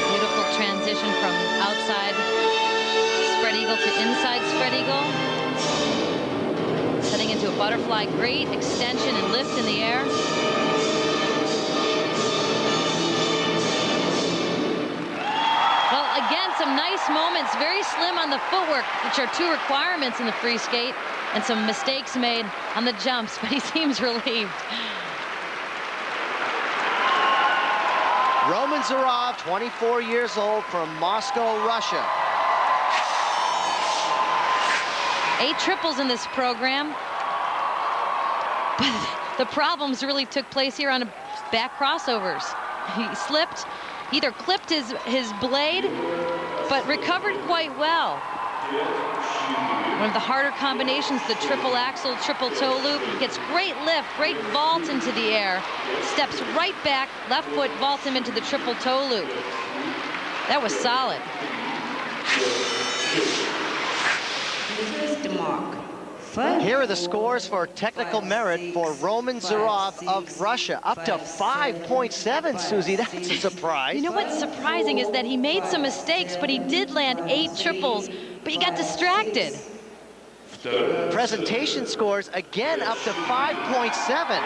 Beautiful transition from outside spread eagle to inside spread eagle. Setting into a butterfly, great extension and lift in the air. Well, again, some nice moments, very slim on the footwork, which are two requirements in the free skate, and some mistakes made on the jumps, but he seems relieved. Roman Zarov, 24 years old, from Moscow, Russia. 8 triples in this program. But the problems really took place here on back crossovers. He slipped, either clipped his blade, but recovered quite well. One of the harder combinations, the triple axel, triple toe loop. Gets great lift, great vault into the air. Steps right back, left foot vaults him into the triple toe loop. That was solid. Here are the scores for technical merit for Roman Zarov of Russia. Up to 5.7, Susie. That's a surprise. You know what's surprising is that he made some mistakes, but he did land 8 triples, but he got distracted. Presentation scores, again, up to 5.7.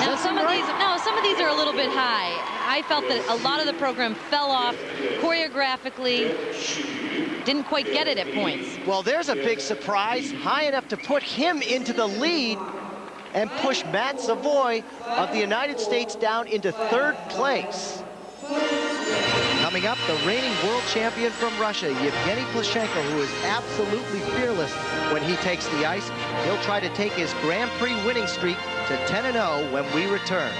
Now, some of these are a little bit high. I felt that a lot of the program fell off choreographically. Didn't quite get it at points. Well, there's a big surprise, high enough to put him into the lead and push Matt Savoie of the United States down into 3rd place. Coming Coming up, the reigning world champion from Russia, Evgeny Plushenko, who is absolutely fearless when he takes the ice. He'll try to take his Grand Prix winning streak to 10-0 when we return.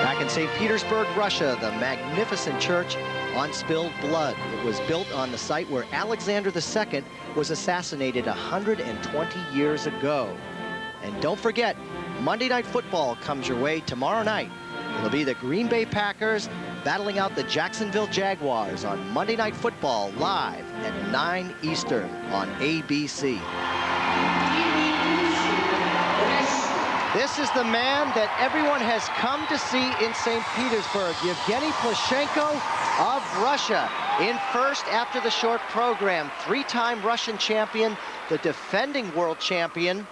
Back in St. Petersburg, Russia, the magnificent church on spilled blood. It was built on the site where Alexander II was assassinated 120 years ago. And don't forget, Monday Night Football comes your way tomorrow night. It'll be the Green Bay Packers battling out the Jacksonville Jaguars on Monday Night Football live at 9 Eastern on ABC. This is the man that everyone has come to see in St. Petersburg, Evgeny Plushenko of Russia. In first after the short program, three-time Russian champion, the defending world champion.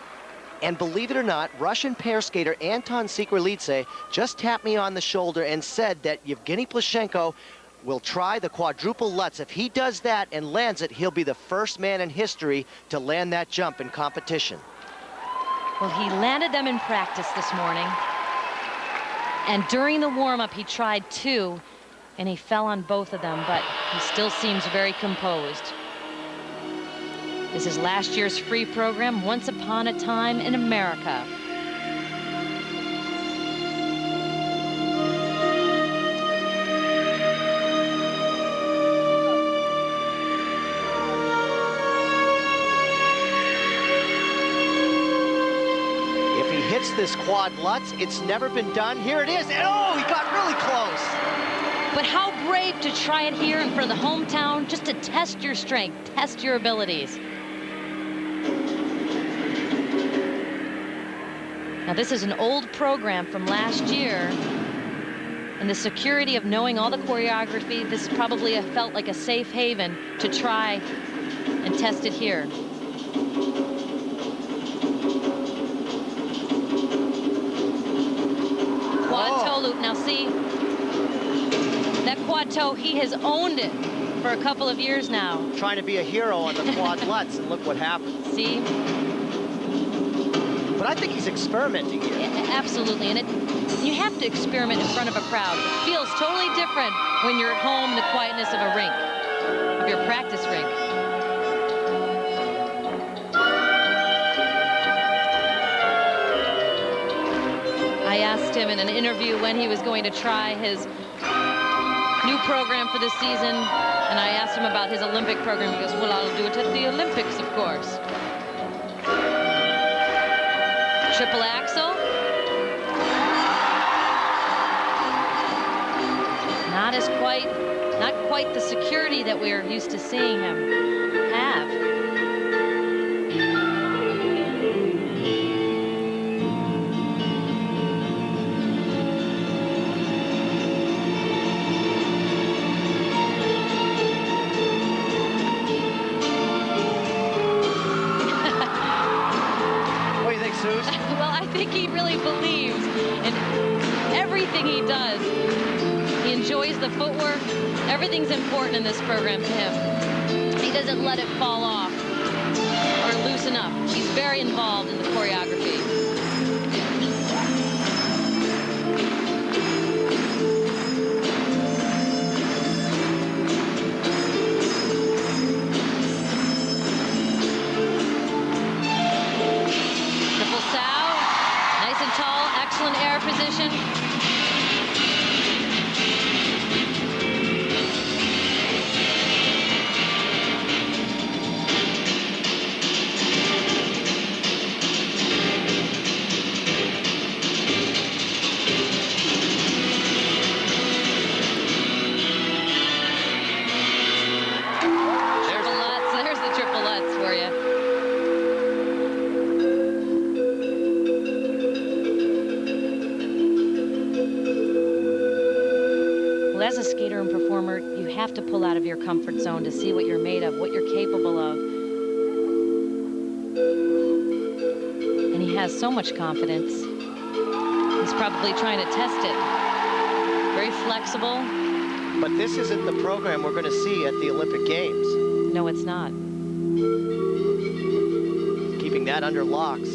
And believe it or not, Russian pair skater Anton Sikrelidze just tapped me on the shoulder and said that Evgeny Plushenko will try the quadruple Lutz. If he does that and lands it, he'll be the first man in history to land that jump in competition. Well, he landed them in practice this morning. And during the warm-up, he tried two, and he fell on both of them, but he still seems very composed. This is last year's free program, Once Upon a Time in America. If he hits this quad Lutz, it's never been done. Here it is, and oh, he got really close. But how brave to try it here in front of the hometown, just to test your strength, test your abilities. Now, this is an old program from last year, and the security of knowing all the choreography, this probably felt like a safe haven to try and test it here. Quad toe loop. Now, see, that quad toe, he has owned it for a couple of years now. Trying to be a hero on the quad Lutz, and look what happened. See? But I think he's experimenting here. Yeah, absolutely, and you have to experiment in front of a crowd. It feels totally different when you're at home in the quietness of a rink, of your practice rink. I asked him in an interview when he was going to try his new program for this season, and I asked him about his Olympic program. He goes, well, I'll do it at the Olympics, of course. Triple axel. Not quite the security that we're used to seeing him have. Well, I think he really believes in everything he does. He enjoys the footwork. Everything's important in this program to him. He doesn't let it fall off or loosen up. He's very involved in the choreography. Excellent air position. Triple Lutz. There's the triple Lutz for you. As a skater and performer, you have to pull out of your comfort zone to see what you're made of, what you're capable of. And he has so much confidence. He's probably trying to test it. Very flexible. But this isn't the program we're going to see at the Olympic Games. No, it's not. Keeping that under locks.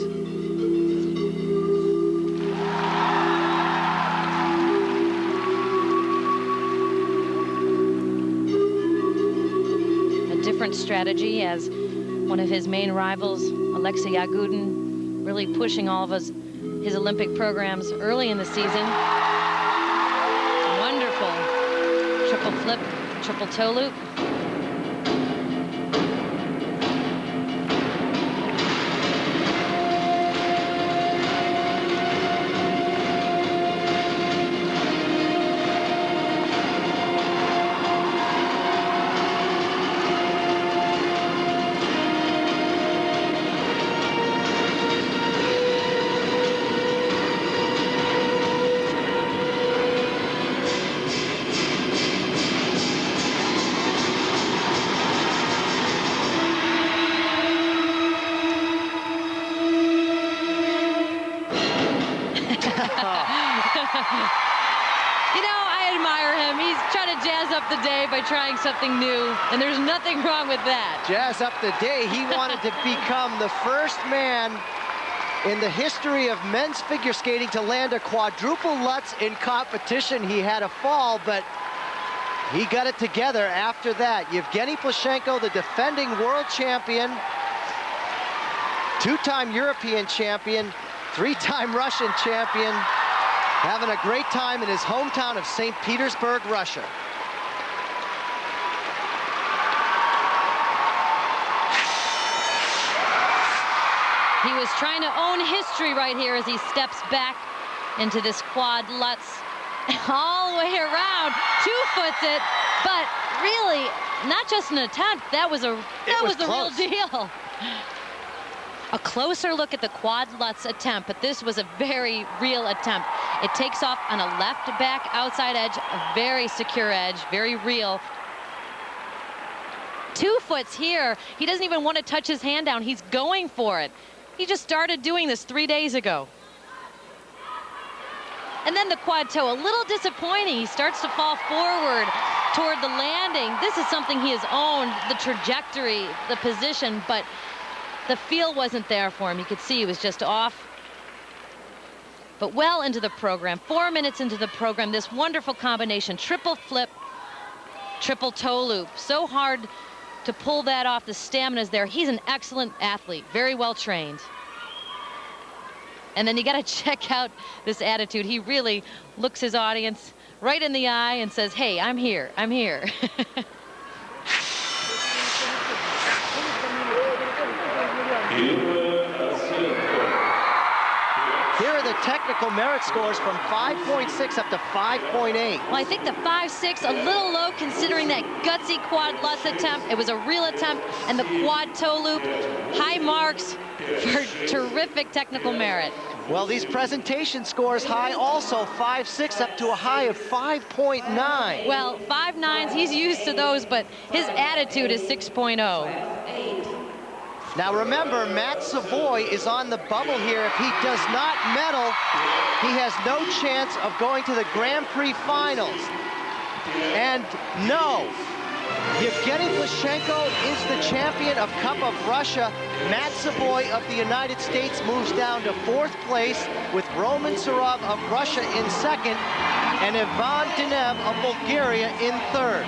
different strategy as one of his main rivals, Alexei Yagudin, really pushing all of his Olympic programs early in the season. Wonderful triple flip, triple toe loop. You know, I admire him. He's trying to jazz up the day by trying something new, and there's nothing wrong with that. Jazz up the day. He wanted to become the first man in the history of men's figure skating to land a quadruple Lutz in competition. He had a fall, but he got it together after that. Evgeny Plushenko, the defending world champion, two-time European champion, three-time Russian champion, having a great time in his hometown of St. Petersburg, Russia. He was trying to own history right here as he steps back into this quad Lutz all the way around, two-foots it, but really not just an attempt. That was the real deal. A closer look at the quad Lutz attempt, but this was a very real attempt. It takes off on a left back outside edge, a very secure edge, very real. 2 foots here. He doesn't even want to touch his hand down. He's going for it. He just started doing this 3 days ago. And then the quad toe, a little disappointing. He starts to fall forward toward the landing. This is something he has owned, the trajectory, the position, but the feel wasn't there for him. You could see he was just off. But well into the program, 4 minutes into the program, this wonderful combination, triple flip, triple toe loop. So hard to pull that off. The stamina's there. He's an excellent athlete, very well trained. And then you got to check out this attitude. He really looks his audience right in the eye and says, hey, I'm here, I'm here. Here are the technical merit scores from 5.6 up to 5.8. Well, I think the 5.6 a little low considering that gutsy quad Lutz attempt. It was a real attempt, and the quad toe loop, high marks for terrific technical merit. Well, these presentation scores high also, 5.6 up to a high of 5.9. Well, 5.9s, he's used to those, but his attitude is 6.0. Now remember, Matt Savoie is on the bubble here. If he does not medal, he has no chance of going to the Grand Prix finals. And no, Evgeny Plushenko is the champion of Cup of Russia. Matt Savoie of the United States moves down to 4th place with Roman Sarov of Russia in 2nd and Ivan Dinev of Bulgaria in 3rd.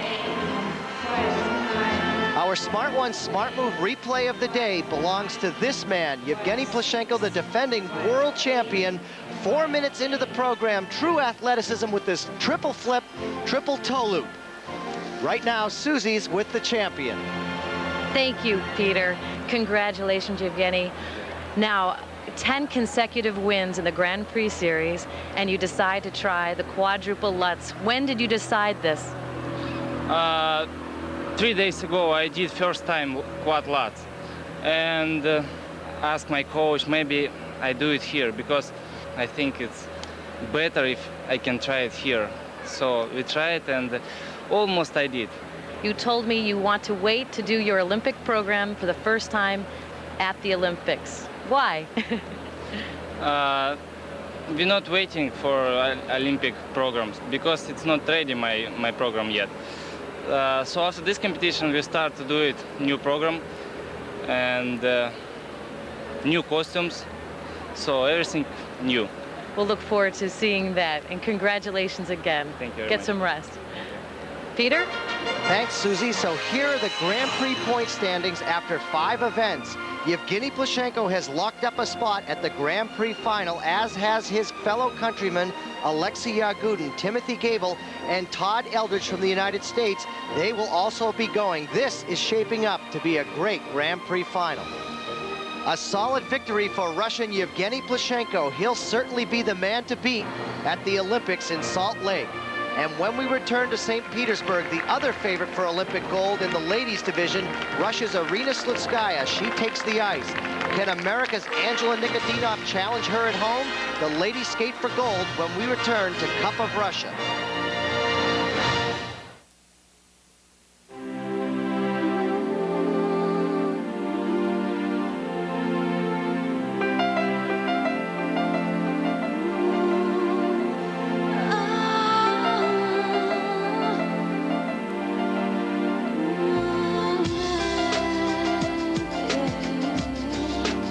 Our Smart One Smart Move replay of the day belongs to this man, Evgeny Plushenko, the defending world champion. 4 minutes into the program, true athleticism with this triple flip, triple toe loop. Right now, Susie's with the champion. Thank you, Peter. Congratulations, Evgeny. Now, 10 consecutive wins in the Grand Prix Series, and you decide to try the quadruple Lutz. When did you decide this? 3 days ago, I did first time quad Lutz, and asked my coach, maybe I do it here, because I think it's better if I can try it here. So we tried, and almost I did. You told me you want to wait to do your Olympic program for the first time at the Olympics. Why? We're not waiting for Olympic programs, because it's not ready, my program yet. So after this competition, we start to do it, new program and new costumes, so everything new. We'll look forward to seeing that, and congratulations again. Thank you very Get much. some rest. Peter? Thanks, Susie. So here are the Grand Prix point standings after 5 events. Evgeny Plushenko has locked up a spot at the Grand Prix final, as has his fellow countrymen Alexei Yagudin, Timothy Gable, and Todd Eldridge from the United States. They will also be going. This is shaping up to be a great Grand Prix final. A solid victory for Russian Evgeny Plushenko. He'll certainly be the man to beat at the Olympics in Salt Lake. And when we return to St. Petersburg, the other favorite for Olympic gold in the ladies division, Russia's Arina Slutskaya, she takes the ice. Can America's Angela Nikodinov challenge her at home? The ladies skate for gold when we return to Cup of Russia.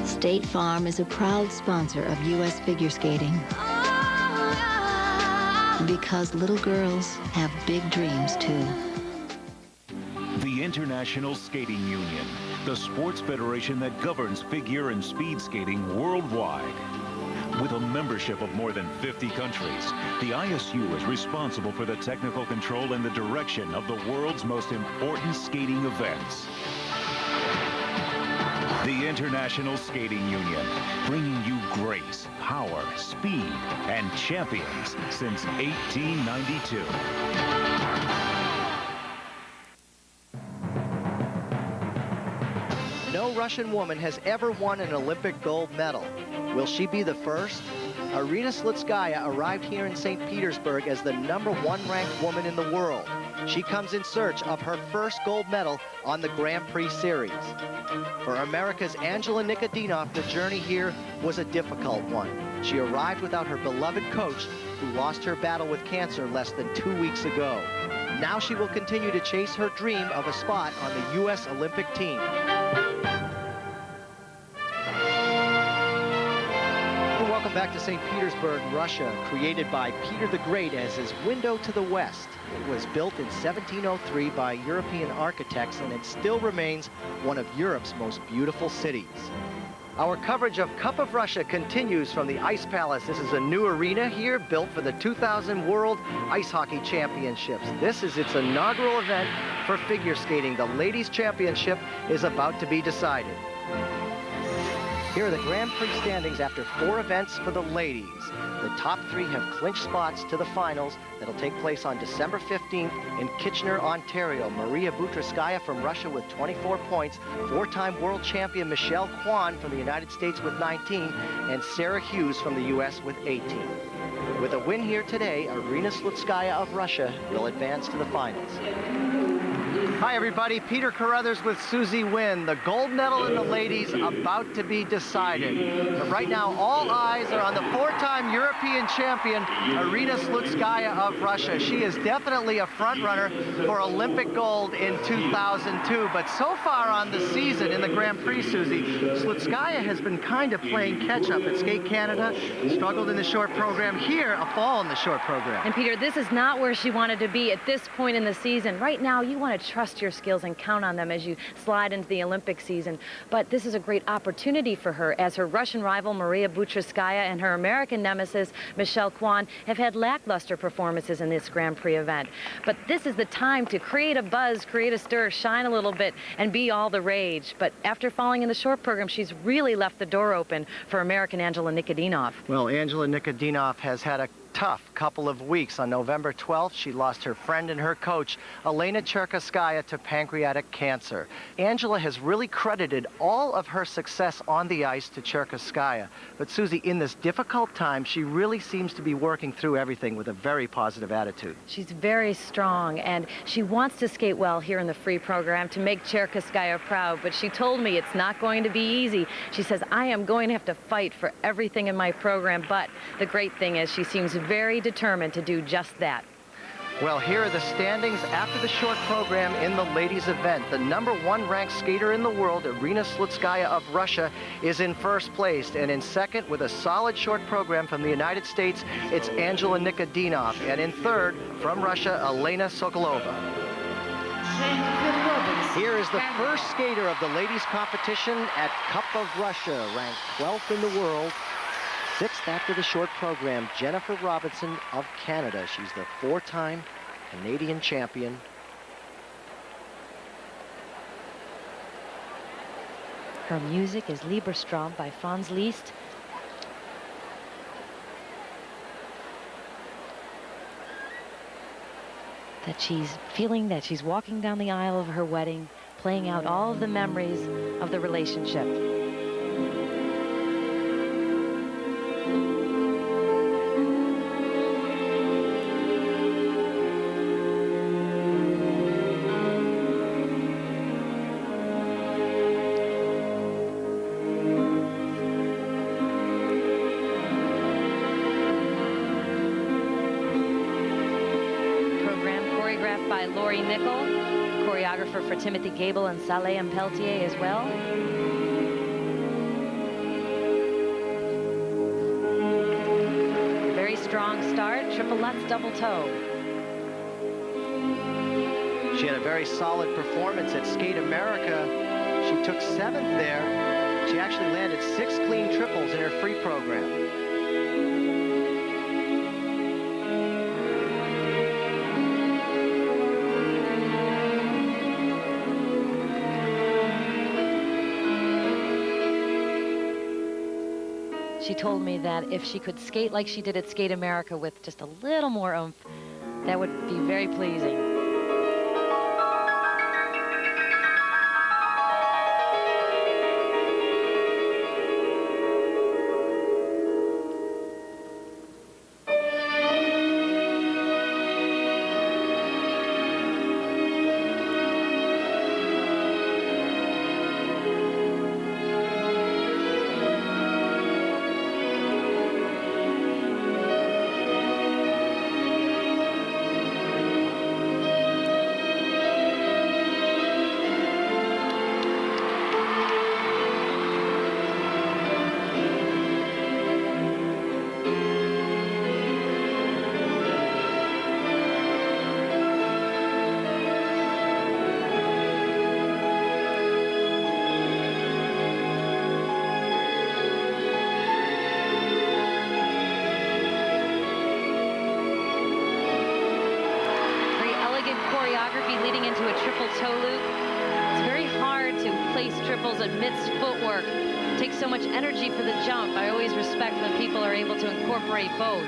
State Farm is a proud sponsor of U.S. figure skating. Because little girls have big dreams, too. The International Skating Union, the sports federation that governs figure and speed skating worldwide. With a membership of more than 50 countries, the ISU is responsible for the technical control and the direction of the world's most important skating events. The International Skating Union, bringing you grace, power, speed, and champions since 1892. No Russian woman has ever won an Olympic gold medal. Will she be the first? Arina Slutskaya arrived here in St. Petersburg as the #1 ranked woman in the world. She comes in search of her first gold medal on the Grand Prix Series. For America's Angela Nikodinov, the journey here was a difficult one. She arrived without her beloved coach, who lost her battle with cancer less than 2 weeks ago. Now she will continue to chase her dream of a spot on the U.S. Olympic team. Welcome back to St. Petersburg, Russia, created by Peter the Great as his window to the West. It was built in 1703 by European architects, and it still remains one of Europe's most beautiful cities. Our coverage of Cup of Russia continues from the Ice Palace. This is a new arena here, built for the 2000 World Ice Hockey Championships. This is its inaugural event for figure skating. The Ladies' Championship is about to be decided. Here are the Grand Prix standings after 4 events for the ladies. The top 3 have clinched spots to the finals that'll take place on December 15th in Kitchener, Ontario. Maria Butriskaya from Russia with 24 points, 4-time world champion Michelle Kwan from the United States with 19, and Sarah Hughes from the U.S. with 18. With a win here today, Arina Slutskaya of Russia will advance to the finals. Hi everybody, Peter Carruthers with Susie Wynn. The gold medal in the ladies about to be decided. But right now, all eyes are on the 4-time European champion, Arina Slutskaya of Russia. She is definitely a front runner for Olympic gold in 2002. But so far on the season in the Grand Prix, Susie, Slutskaya has been kind of playing catch up at Skate Canada, struggled in the short program. Here, a fall in the short program. And Peter, this is not where she wanted to be at this point in the season. Right now, you want to trust your skills and count on them as you slide into the Olympic season. But this is a great opportunity for her, as her Russian rival Maria Butriskaya and her American nemesis Michelle Kwan have had lackluster performances in this Grand Prix event. But this is the time to create a buzz, create a stir, shine a little bit, and be all the rage. But after falling in the short program, she's really left the door open for American Angela Nikodinov. Well, Angela Nikodinov has had a tough couple of weeks. On November 12th, she lost her friend and her coach, Elena Cherkaskaya, to pancreatic cancer. Angela has really credited all of her success on the ice to Cherkaskaya. But Susie, in this difficult time, she really seems to be working through everything with a very positive attitude. She's very strong, and she wants to skate well here in the free program to make Cherkaskaya proud, but she told me it's not going to be easy. She says, I am going to have to fight for everything in my program, but the great thing is she seems very determined to do just that. Well, here are the standings after the short program in the ladies' event. The #1 ranked skater in the world, Irina Slutskaya of Russia, is in first place. And in second, with a solid short program from the United States, it's Angela Nikodinov. And in third, from Russia, Elena Sokolova. Here is the first skater of the ladies' competition at Cup of Russia, ranked 12th in the world. 6th after the short program, Jennifer Robinson of Canada. She's the 4-time Canadian champion. Her music is Lieberstrom by Franz Liszt. That she's feeling that she's walking down the aisle of her wedding, playing out all of the memories of the relationship. For Timothy Gable and Saleh and Peltier as well. Very strong start, triple Lutz double toe. She had a very solid performance at Skate America. She took 7th there. She actually landed 6 clean triples in her free program. She told me that if she could skate like she did at Skate America with just a little more oomph, that would be very pleasing. Leading into a triple toe loop. It's very hard to place triples amidst footwork. It takes so much energy for the jump. I always respect when people are able to incorporate both.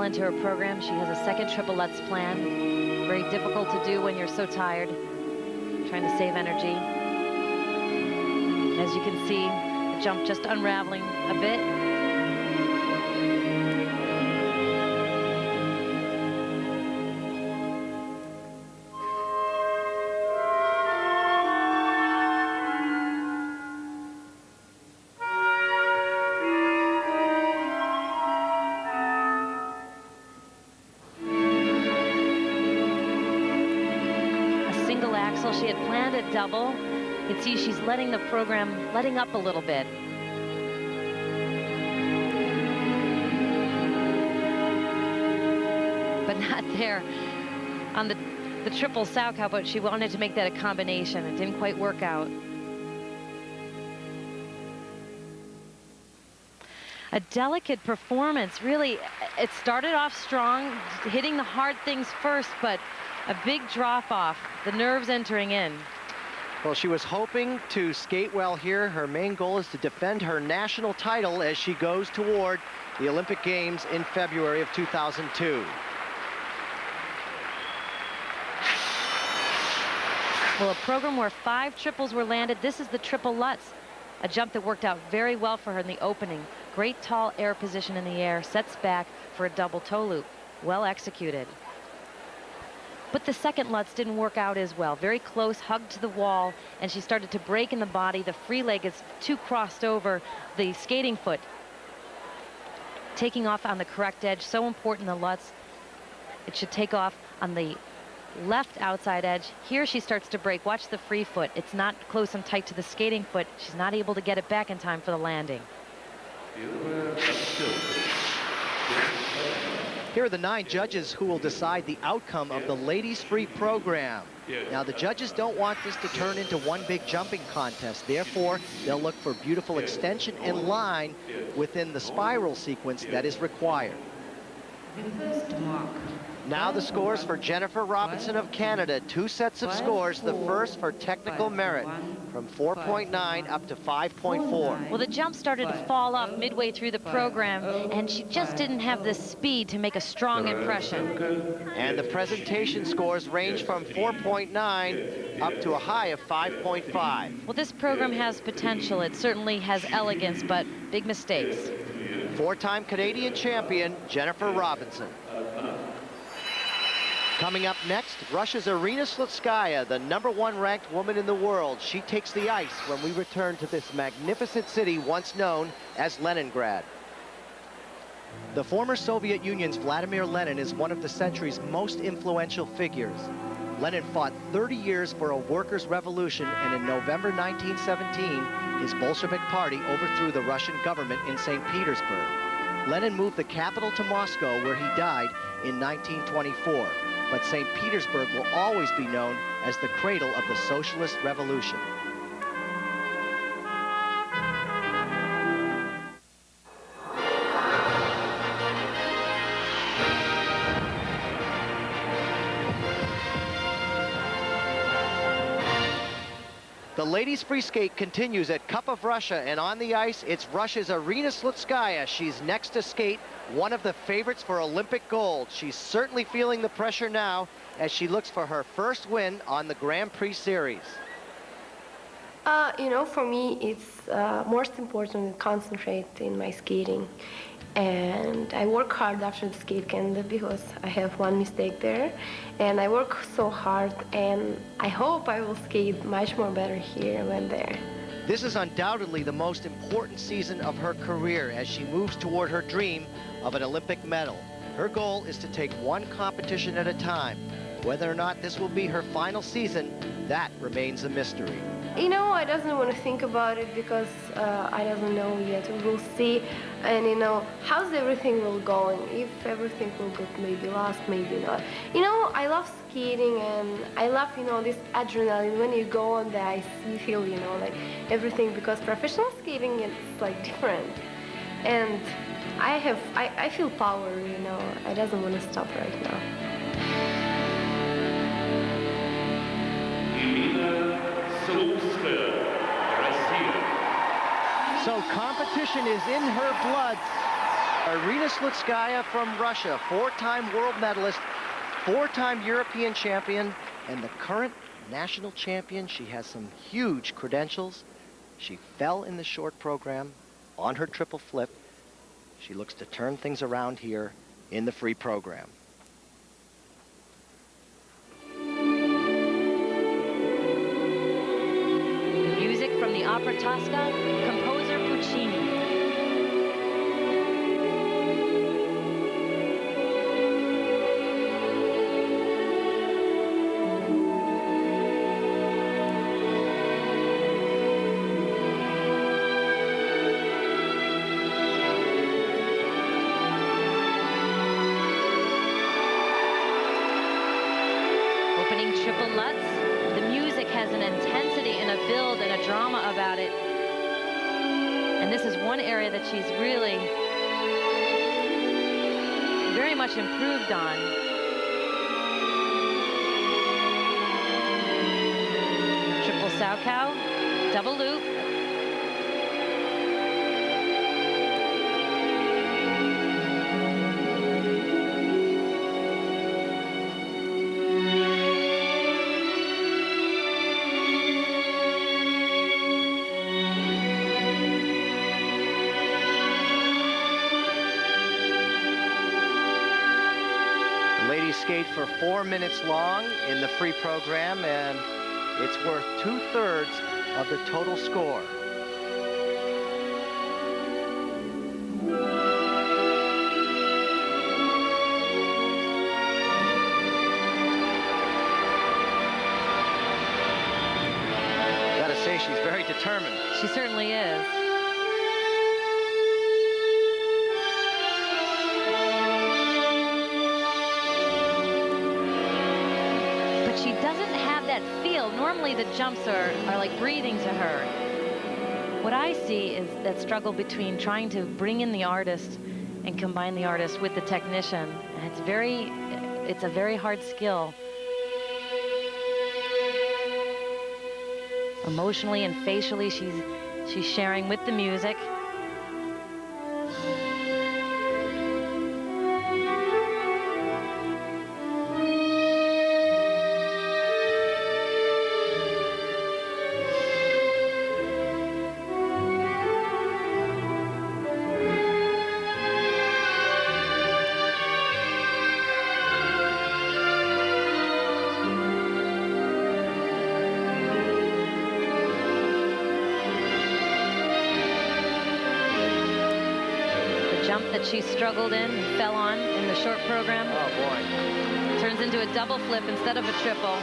Into her program, she has a second triple Lutz plan. Very difficult to do when you're so tired, trying to save energy. As you can see, the jump just unraveling a bit. She had planned a double. You can see she's letting the program, letting up a little bit. But not there on the triple Saukow, but she wanted to make that a combination. It didn't quite work out. A delicate performance, really. It started off strong, hitting the hard things first, but a big drop off, the nerves entering in. Well, she was hoping to skate well here. Her main goal is to defend her national title as she goes toward the Olympic Games in February of 2002. Well, a program where 5 triples were landed. This is the triple Lutz, a jump that worked out very well for her in the opening. Great tall air position in the air, sets back for a double toe loop. Well executed. But the second Lutz didn't work out as well. Very close, hugged to the wall, and she started to break in the body. The free leg is too crossed over the skating foot. Taking off on the correct edge, so important in the Lutz. It should take off on the left outside edge. Here she starts to break. Watch the free foot. It's not close and tight to the skating foot. She's not able to get it back in time for the landing. Here are the 9 judges who will decide the outcome of the ladies free program. Now, the judges don't want this to turn into one big jumping contest. Therefore, they'll look for beautiful extension and line within the spiral sequence that is required. Now the scores for Jennifer Robinson of Canada. 2 sets of scores. The first for technical merit from 4.9 up to 5.4. Well, the jump started to fall off midway through the program, and she just didn't have the speed to make a strong impression. And the presentation scores range from 4.9 up to a high of 5.5. Well, this program has potential. It certainly has elegance, but big mistakes. 4-time Canadian champion, Jennifer Robinson. Coming up next, Russia's Irina Slutskaya, the #1 ranked woman in the world. She takes the ice when we return to this magnificent city once known as Leningrad. The former Soviet Union's Vladimir Lenin is one of the century's most influential figures. Lenin fought 30 years for a workers' revolution, and in November 1917, his Bolshevik party overthrew the Russian government in St. Petersburg. Lenin moved the capital to Moscow, where he died in 1924. But St. Petersburg will always be known as the cradle of the socialist revolution. The ladies free skate continues at Cup of Russia, and on the ice, it's Russia's Irina Slutskaya. She's next to skate, one of the favorites for Olympic gold. She's certainly feeling the pressure now as she looks for her first win on the Grand Prix Series. You know, for me, it's most important to concentrate in my skating. And I work hard after the skate Canada because I have one mistake there. And I work so hard, and I hope I will skate much more better here when there. This is undoubtedly the most important season of her career as she moves toward her dream of an Olympic medal. Her goal is to take one competition at a time. Whether or not this will be her final season, that remains a mystery. You know, I doesn't want to think about it because I doesn't know yet. We will see, and you know, how's everything will go, and if everything will go maybe last, maybe not. You know, I love skating, and I love, you know, this adrenaline when you go on the ice. You feel, you know, like everything, because professional skating is like different, and I feel power. You know, I doesn't want to stop right now. So competition is in her blood. Irina Slutskaya from Russia, 4-time world medalist, 4-time European champion, and the current national champion. She has some huge credentials. She fell in the short program on her triple flip. She looks to turn things around here in the free program. From the opera Tosca, composer Puccini. Opening triple Lutz. The music has an intensity and a build and a drama about it. And this is one area that she's really very much improved on. Triple Salchow, double loop. Skate for 4 minutes long in the free program, and it's worth 2/3 of the total score. Gotta say, she's very determined. She certainly is. She doesn't have that feel. Normally the jumps are like breathing to her. What I see is that struggle between trying to bring in the artist and combine the artist with the technician. And it's a very hard skill. Emotionally and facially, she's sharing with the music. That she struggled in and fell on in the short program. Oh boy. Turns into a double flip instead of a triple.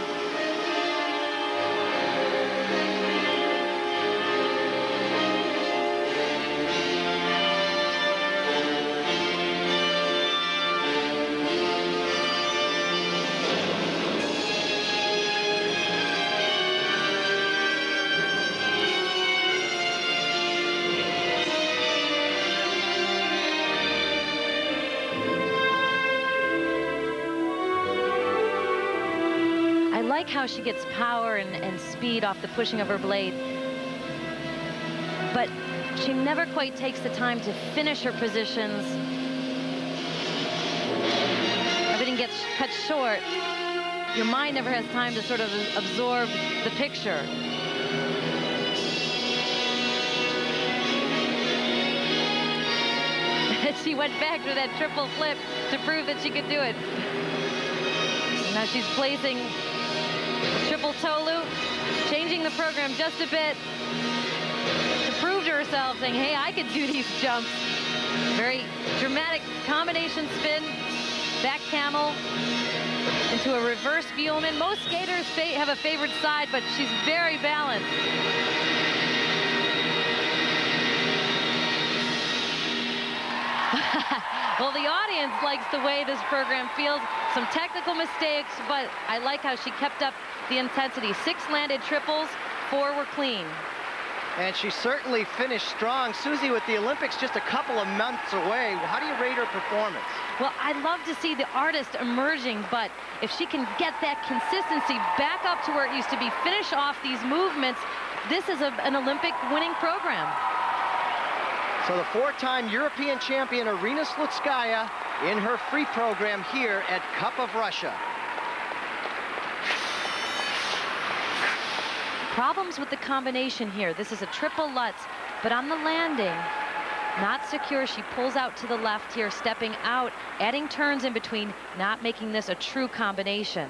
I like how she gets power and speed off the pushing of her blade, but she never quite takes the time to finish her positions. Everything gets cut short. Your mind never has time to sort of absorb the picture. She went back to that triple flip to prove that she could do it. Now she's placing triple toe loop, changing the program just a bit to prove to herself, saying, hey, I could do these jumps. Very dramatic combination spin, back camel into a reverse Buellman. Most skaters have a favored side, but she's very balanced. Well, the audience likes the way this program feels. Some technical mistakes, but I like how she kept up the intensity. 6 landed triples, 4 were clean. And she certainly finished strong. Susie, with the Olympics just a couple of months away, how do you rate her performance? Well, I love to see the artist emerging, but if she can get that consistency back up to where it used to be, finish off these movements, this is an Olympic winning program. So the 4-time European champion Irina Slutskaya in her free program here at Cup of Russia. Problems with the combination here. This is a triple Lutz, but on the landing, not secure. She pulls out to the left here, stepping out, adding turns in between, not making this a true combination.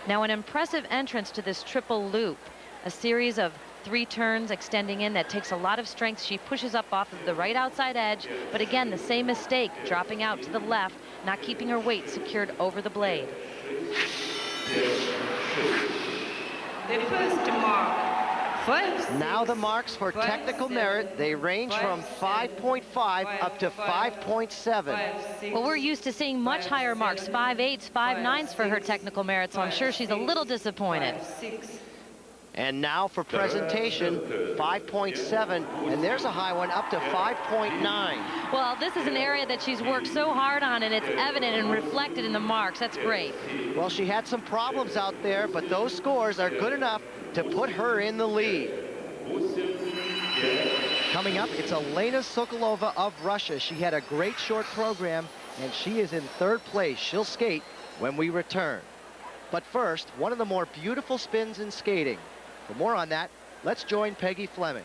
Now an impressive entrance to this triple loop, a series of 3 turns extending in. That takes a lot of strength. She pushes up off of the right outside edge, but again, the same mistake, dropping out to the left, not keeping her weight secured over the blade. The first mark. Now the marks for technical merit, they range from 5.5 up to 5.7. Well, we're used to seeing much higher marks, 5.8s, 5.9s for her technical merit, so I'm sure she's a little disappointed. And now for presentation, 5.7, and there's a high one up to 5.9. Well, this is an area that she's worked so hard on, and it's evident and reflected in the marks. That's great. Well, she had some problems out there, but those scores are good enough to put her in the lead. Coming up, it's Elena Sokolova of Russia. She had a great short program, and she is in 3rd place. She'll skate when we return. But first, one of the more beautiful spins in skating. For more on that, let's join Peggy Fleming.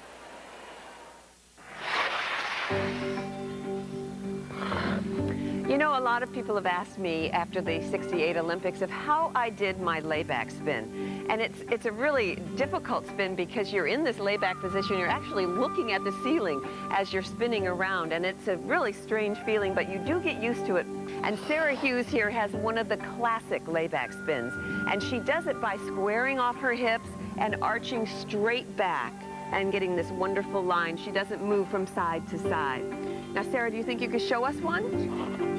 You know, a lot of people have asked me after the '68 Olympics of how I did my layback spin. And it's a really difficult spin because you're in this layback position. You're actually looking at the ceiling as you're spinning around. And it's a really strange feeling, but you do get used to it. And Sarah Hughes here has one of the classic layback spins. And she does it by squaring off her hips and arching straight back and getting this wonderful line. She doesn't move from side to side. Now, Sarah, do you think you could show us one?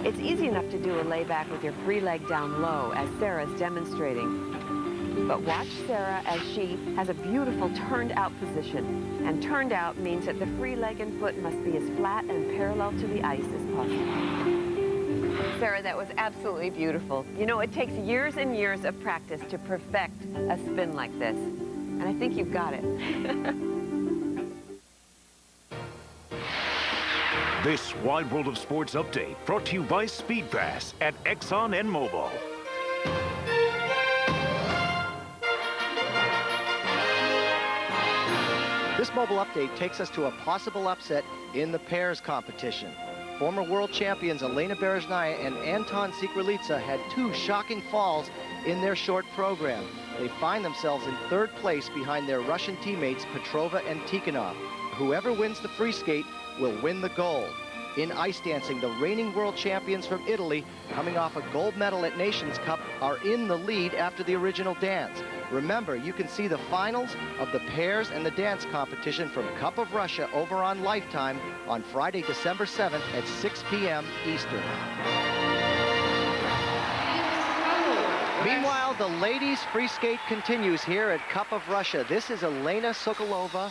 It's easy enough to do a layback with your free leg down low, as Sarah's demonstrating. But watch Sarah as she has a beautiful turned out position. And turned out means that the free leg and foot must be as flat and parallel to the ice as possible. Sarah, that was absolutely beautiful. You know, it takes years and years of practice to perfect a spin like this. And I think you've got it. This Wide World of Sports update brought to you by Speed Pass at Exxon and Mobil. This mobile update takes us to a possible upset in the pairs competition. Former world champions Elena Berezhnaya and Anton Sikralitsa had 2 shocking falls in their short program. They find themselves in 3rd place behind their Russian teammates Petrova and Tikhonov. Whoever wins the free skate will win the gold. In ice dancing, the reigning world champions from Italy, coming off a gold medal at Nations Cup, are in the lead after the original dance. Remember, you can see the finals of the pairs and the dance competition from Cup of Russia over on Lifetime on Friday, December 7th at 6 p.m. Eastern. Meanwhile, the ladies' free skate continues here at Cup of Russia. This is Elena Sokolova.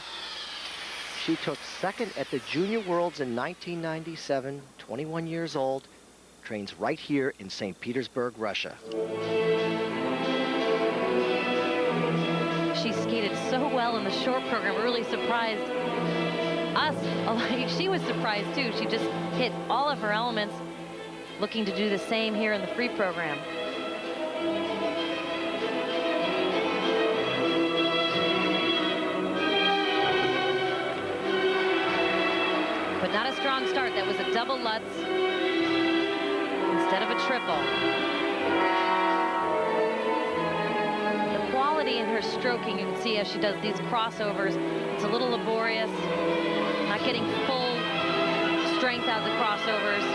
She took 2nd at the Junior Worlds in 1997, 21 years old, trains right here in St. Petersburg, Russia. She skated so well in the short program, really surprised us. She was surprised too. She just hit all of her elements, looking to do the same here in the free program. But not a strong start. That was a double Lutz instead of a triple. The quality in her stroking, you can see as she does these crossovers, it's a little laborious, not getting full strength out of the crossovers.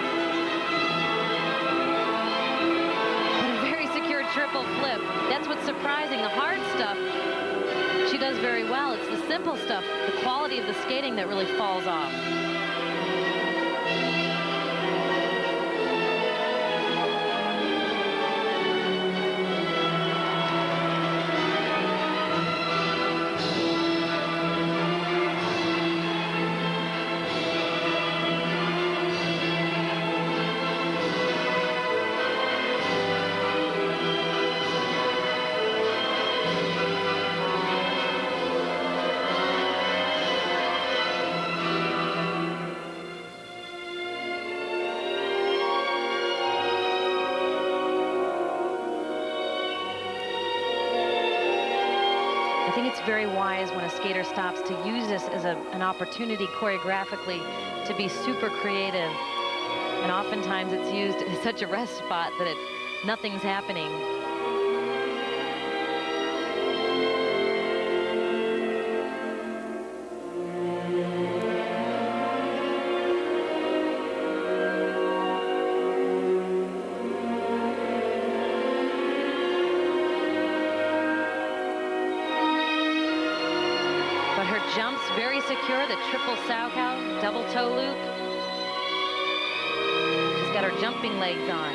But a very secure triple flip. That's what's surprising. The hard stuff, she does very well. It's the simple stuff, the quality of the skating that really falls off. I think it's very wise when a skater stops to use this as an opportunity choreographically to be super creative. And oftentimes it's used as such a rest spot that nothing's happening. Jumps very secure, the triple Saukow, double toe loop. She's got her jumping legs on.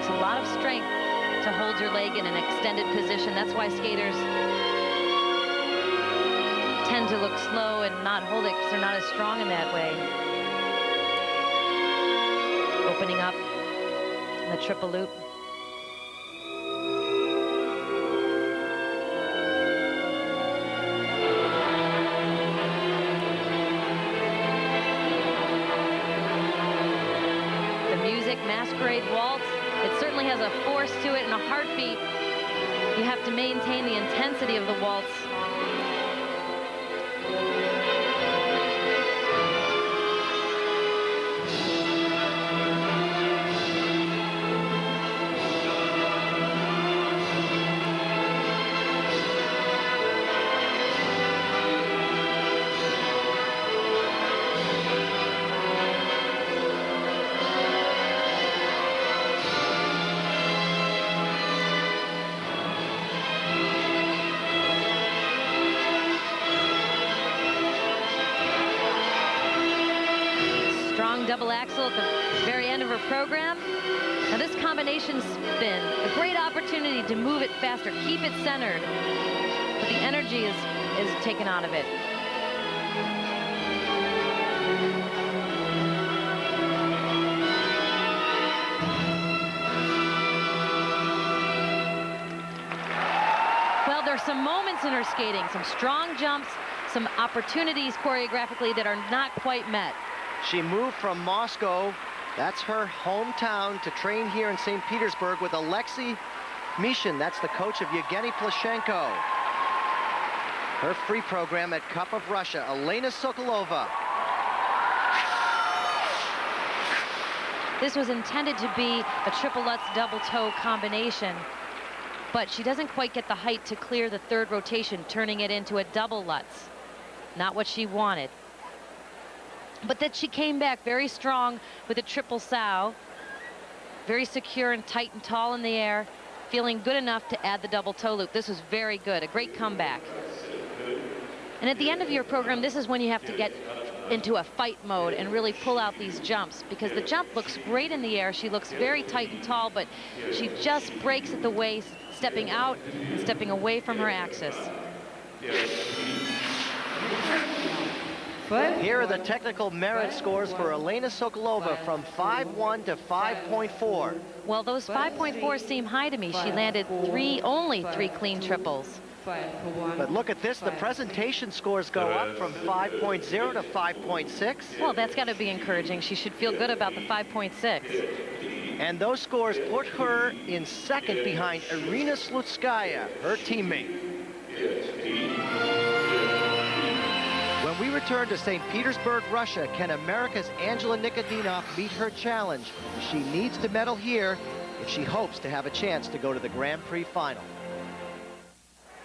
takes a lot of strength to hold your leg in an extended position. That's why skaters tend to look slow and not hold it because they're not as strong in that way. Opening up the triple loop. The music, Masquerade Waltz, it certainly has a force to it and a heartbeat. You have to maintain the intensity of the waltz. Double axel at the very end of her program. Now this combination spin, a great opportunity to move it faster, keep it centered, but the energy is taken out of it. Well, there's some moments in her skating, some strong jumps, some opportunities choreographically that are not quite met. She moved from Moscow, that's her hometown, to train here in St. Petersburg with Alexei Mishin. That's the coach of Evgeny Plushenko. Her free program at Cup of Russia, Elena Sokolova. This was intended to be a triple Lutz double toe combination, but she doesn't quite get the height to clear the third rotation, turning it into a double Lutz. Not what she wanted. But that she came back very strong with a triple sow, very secure and tight and tall in the air, feeling good enough to add the double toe loop. This was very good, a great comeback. And at the end of your program, this is when you have to get into a fight mode and really pull out these jumps, because the jump looks great in the air. She looks very tight and tall, but she just breaks at the waist, stepping out and stepping away from her axis. Here are the technical merit scores for Elena Sokolova from 5.1 to 5.4. Well, those 5.4s seem high to me. She landed only three clean triples. But look at this, the presentation scores go up from 5.0 to 5.6. Well, that's got to be encouraging. She should feel good about the 5.6. And those scores put her in second behind Irina Slutskaya, her teammate. When we return to St. Petersburg, Russia, can America's Angela Nikodinov meet her challenge? She needs to medal here if she hopes to have a chance to go to the Grand Prix final.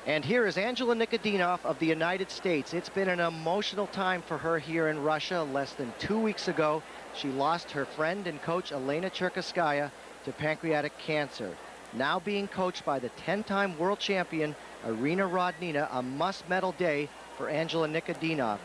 And here is Angela Nikodinov of the United States. It's been an emotional time for her here in Russia. Less than 2 weeks ago, she lost her friend and coach Elena Cherkasskaya to pancreatic cancer. Now being coached by the 10-time world champion Irina Rodnina, a must-medal day for Angela Nikodinov.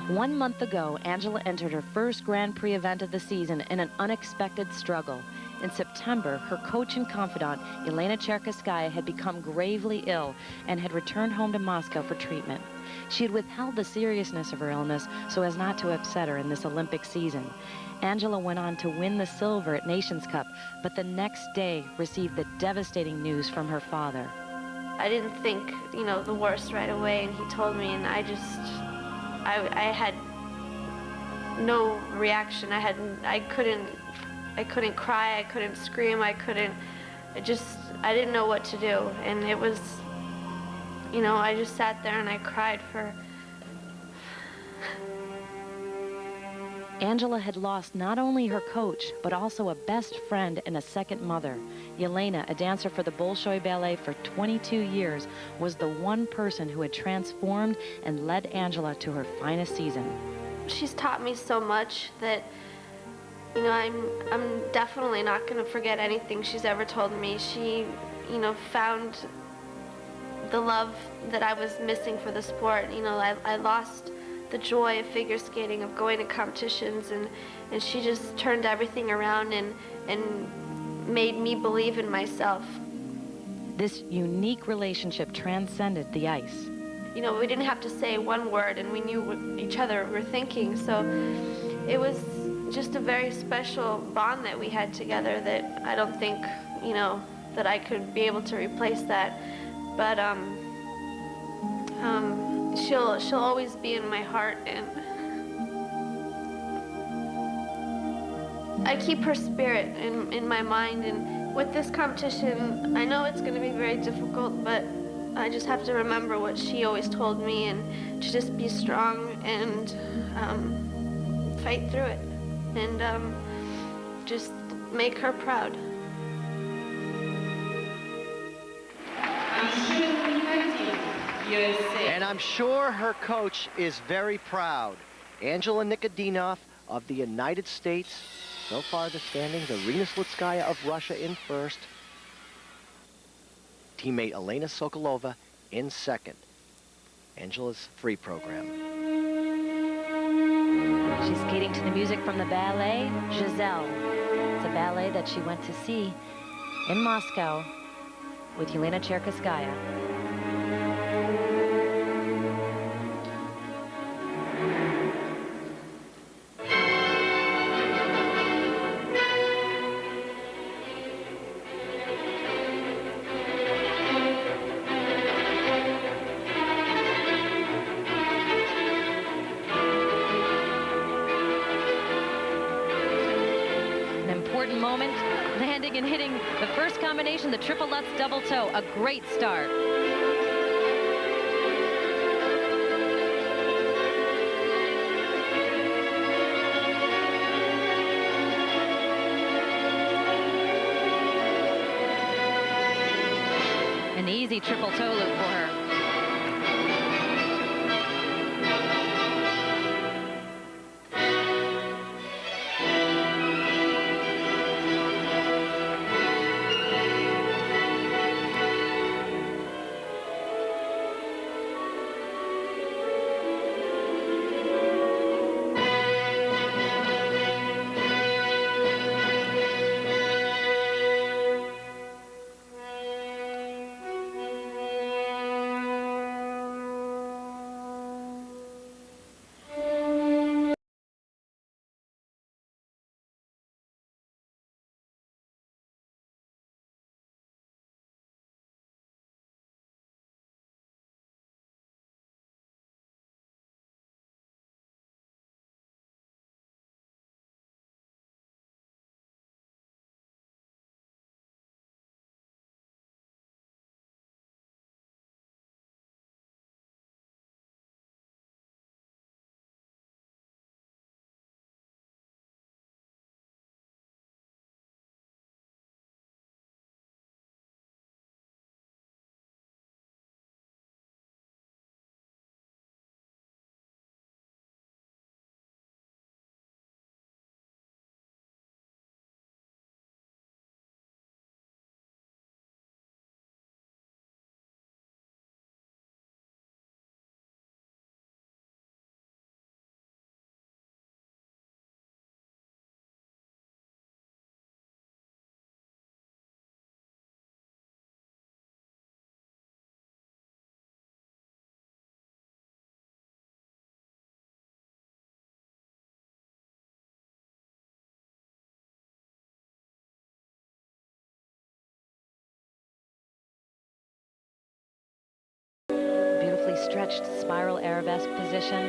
1 month ago, Angela entered her first Grand Prix event of the season in an unexpected struggle. In September, her coach and confidant, Elena Cherkasskaya, had become gravely ill and had returned home to Moscow for treatment. She had withheld the seriousness of her illness so as not to upset her in this Olympic season. Angela went on to win the silver at Nations Cup, but the next day received the devastating news from her father. I didn't think, the worst right away, and he told me, and I had no reaction. I couldn't cry, I couldn't scream, I didn't know what to do. And it was, I just sat there and I cried for... Angela had lost not only her coach, but also a best friend and a second mother. Yelena, a dancer for the Bolshoi Ballet for 22 years, was the one person who had transformed and led Angela to her finest season. She's taught me so much that, I'm definitely not going to forget anything she's ever told me. She, found the love that I was missing for the sport. I lost the joy of figure skating, of going to competitions, and she just turned everything around and made me believe in myself. This unique relationship transcended the ice. You know, we didn't have to say one word, and we knew what each other were thinking, so it was just a very special bond that we had together that I don't think, you know, that I could be able to replace that. But she'll always be in my heart, and I keep her spirit in my mind. And with this competition, I know it's going to be very difficult, but I just have to remember what she always told me, and to just be strong and fight through it, and just make her proud. And I'm sure her coach is very proud. Angela Nikodinov of the United States. So far the standings, Arina Slutskaya of Russia in first. Teammate Elena Sokolova in second. Angela's free program. She's skating to the music from the ballet, Giselle. It's a ballet that she went to see in Moscow with Yelena Cherkaskaya. Moment, landing and hitting the first combination, the triple Lutz double toe. A great start. An easy triple toe loop for her. Stretched spiral arabesque position.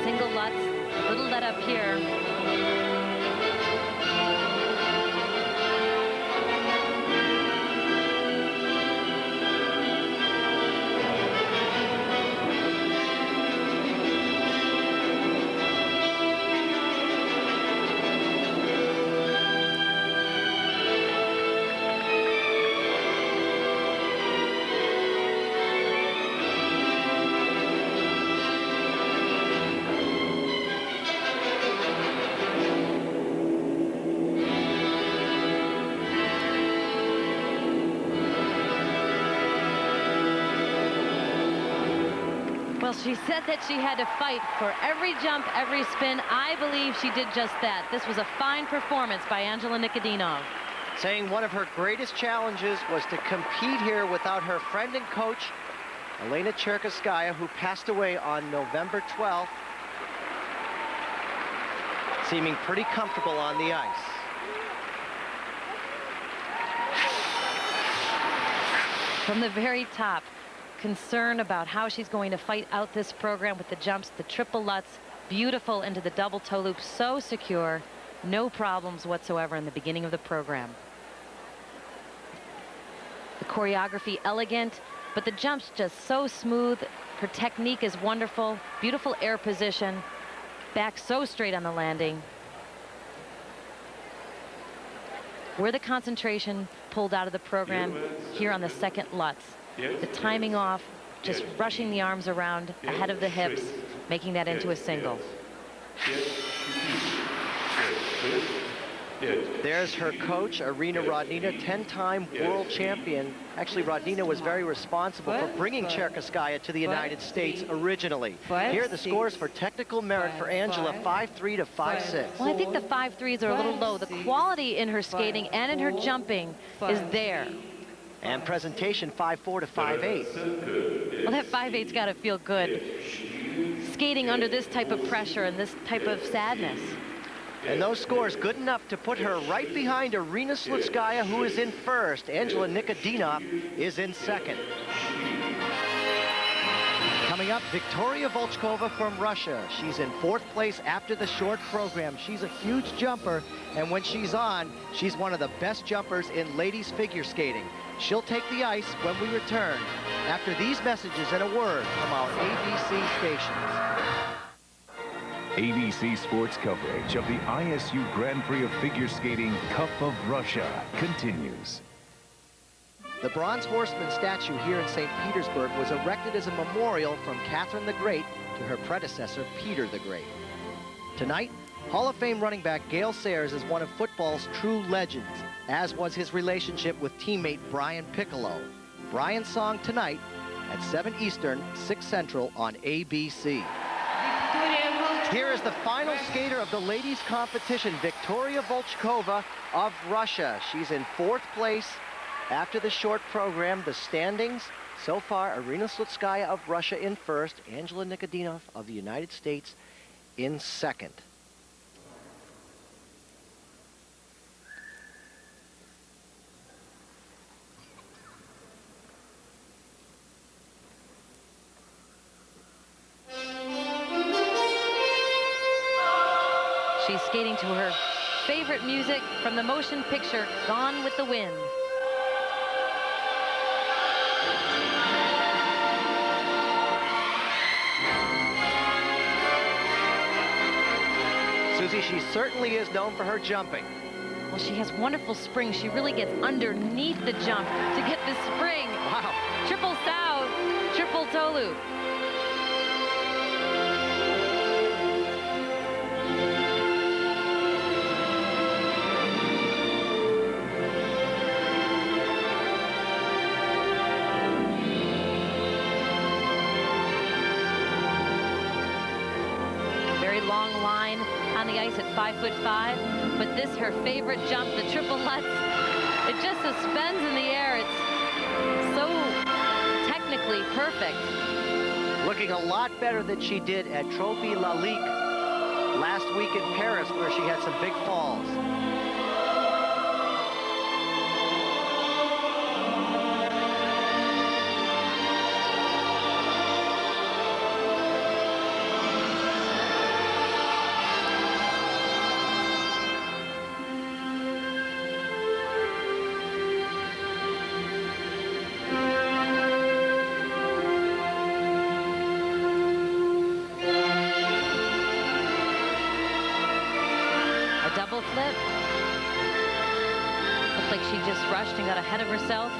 Single Lutz, little let up here. Well, she said that she had to fight for every jump, every spin. I believe she did just that. This was a fine performance by Angela Nikodinov. Saying one of her greatest challenges was to compete here without her friend and coach, Elena Cherkasskaya, who passed away on November 12th, seeming pretty comfortable on the ice. From the very top, concern about how she's going to fight out this program with the jumps, the triple lutz, beautiful into the double toe loop, so secure, no problems whatsoever in the beginning of the program. The choreography elegant, but the jumps just so smooth. Her technique is wonderful, beautiful air position, back so straight on the landing. Where the concentration pulled out of the program here on the second lutz. The timing off, just rushing the arms around ahead of the hips, making that into a single. There's her coach, Irina Rodnina, 10-time world champion. Actually, Rodnina was very responsible for bringing Cherkasskaya to the United States originally. Here are the scores for technical merit for Angela, 5-3 to 5-6. Well, I think the 5-3s are a little low. The quality in her skating and in her jumping is there. And presentation, 5-4 to 5-8. Well, that 5-8's got to feel good. Skating under this type of pressure and this type of sadness. And those scores good enough to put her right behind Irina Slutskaya, who is in first. Angela Nikodinov is in second. Coming up, Victoria Volchkova from Russia. She's in fourth place after the short program. She's a huge jumper, and when she's on, she's one of the best jumpers in ladies figure skating. She'll take the ice when we return after these messages and a word from our ABC stations. ABC Sports coverage of the ISU Grand Prix of Figure Skating Cup of Russia continues. The Bronze Horseman statue here in St. Petersburg was erected as a memorial from Catherine the Great to her predecessor, Peter the Great. Tonight, Hall of Fame running back Gale Sayers is one of football's true legends, as was his relationship with teammate Brian Piccolo. Brian's song tonight at 7 Eastern, 6 Central on ABC. Here is the final skater of the ladies' competition, Victoria Volchkova of Russia. She's in fourth place after the short program. The standings so far: Irina Slutskaya of Russia in first, Angela Nikodinov of the United States in second. She's skating to her favorite music from the motion picture Gone with the Wind. Susie, she certainly is known for her jumping. Well, she has wonderful spring. She really gets underneath the jump to get the spring. Wow. Triple sow, triple toe loop. Long line on the ice at 5'5", but this her favorite jump, the triple lutz. It just suspends in the air. It's so technically perfect. Looking a lot better than she did at Trophy La Ligue last week in Paris, where she had some big falls. Flip. Looked like she just rushed and got ahead of herself.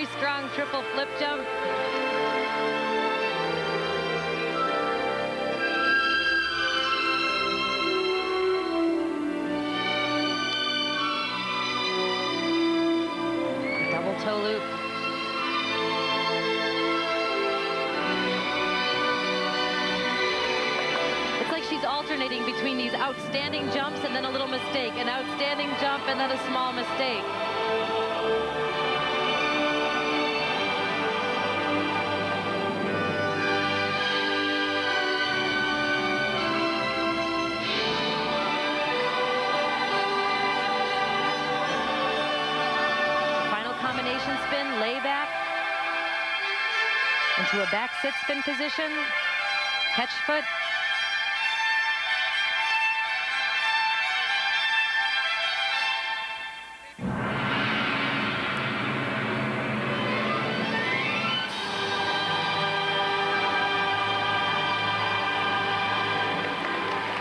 very strong triple flip jump. Double toe loop. It's like she's alternating between these outstanding jumps and then a little mistake, an outstanding jump and then a small mistake. Final combination spin, layback into a back sit spin position, catch foot.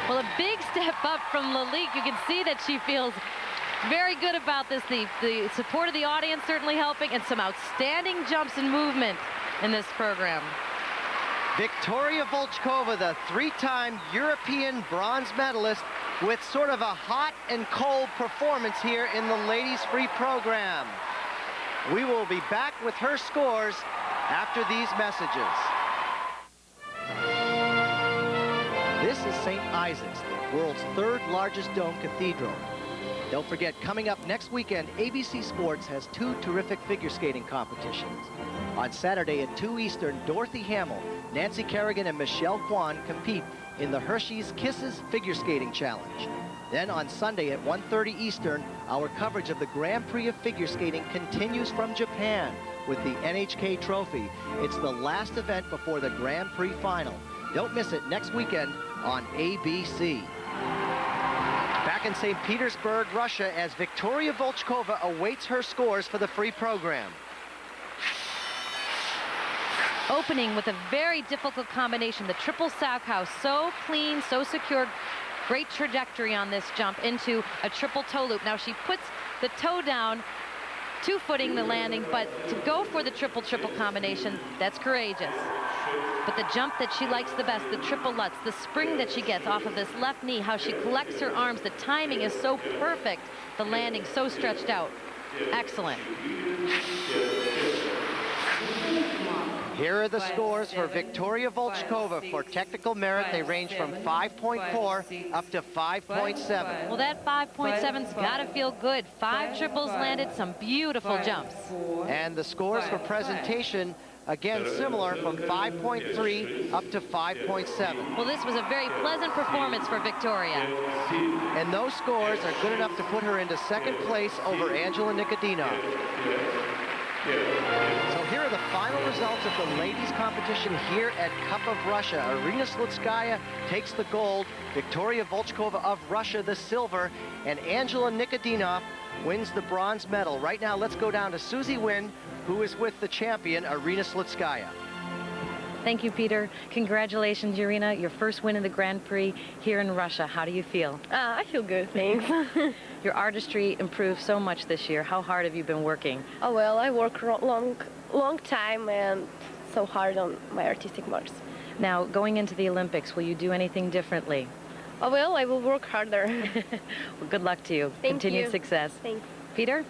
Well, a big step up from Lalique. You can see that she feels very good about this. The support of the audience certainly helping, and some outstanding jumps and movement in this program. Victoria Volchkova, the three-time European bronze medalist, with sort of a hot and cold performance here in the ladies free program. We will be back with her scores after these messages. This is St. Isaac's, the world's third largest dome cathedral. Don't forget, coming up next weekend, ABC Sports has two terrific figure skating competitions. On Saturday at 2 Eastern, Dorothy Hamill, Nancy Kerrigan, and Michelle Kwan compete in the Hershey's Kisses Figure Skating Challenge. Then on Sunday at 1:30 Eastern, our coverage of the Grand Prix of Figure Skating continues from Japan with the NHK Trophy. It's the last event before the Grand Prix final. Don't miss it next weekend on ABC. Back in St. Petersburg, Russia, as Victoria Volchkova awaits her scores for the free program. Opening with a very difficult combination, the triple Salchow, so clean, so secure, great trajectory on this jump into a triple toe loop. Now she puts the toe down, two-footing the landing, but to go for the triple combination, that's courageous. But the jump that she likes the best, the triple Lutz, the spring that she gets off of this left knee, how she collects her arms, the timing is so perfect, the landing so stretched out. Excellent. Here are the scores for Victoria Volchkova. For technical merit, they range from 5.4 up to 5.7. Well, that 5.7's got to feel good. 5 triples landed, some beautiful jumps. And the scores for presentation, again, similar, from 5.3 up to 5.7. Well, this was a very pleasant performance for Victoria. And those scores are good enough to put her into second place over Angela Nikodinov. So here are the final results of the ladies' competition here at Cup of Russia. Arina Slutskaya takes the gold, Victoria Volchkova of Russia the silver, and Angela Nikodinov wins the bronze medal. Right now, let's go down to Susie Wynn, who is with the champion, Arina Slutskaya. Thank you, Peter. Congratulations, Irina. Your first win in the Grand Prix here in Russia. How do you feel? I feel good, thanks. Your artistry improved so much this year. How hard have you been working? Oh, well, I work long time and so hard on my artistic marks. Now, going into the Olympics, will you do anything differently? Oh, well, I will work harder. Well, good luck to you. Thank Continued you. success. Thanks. Peter?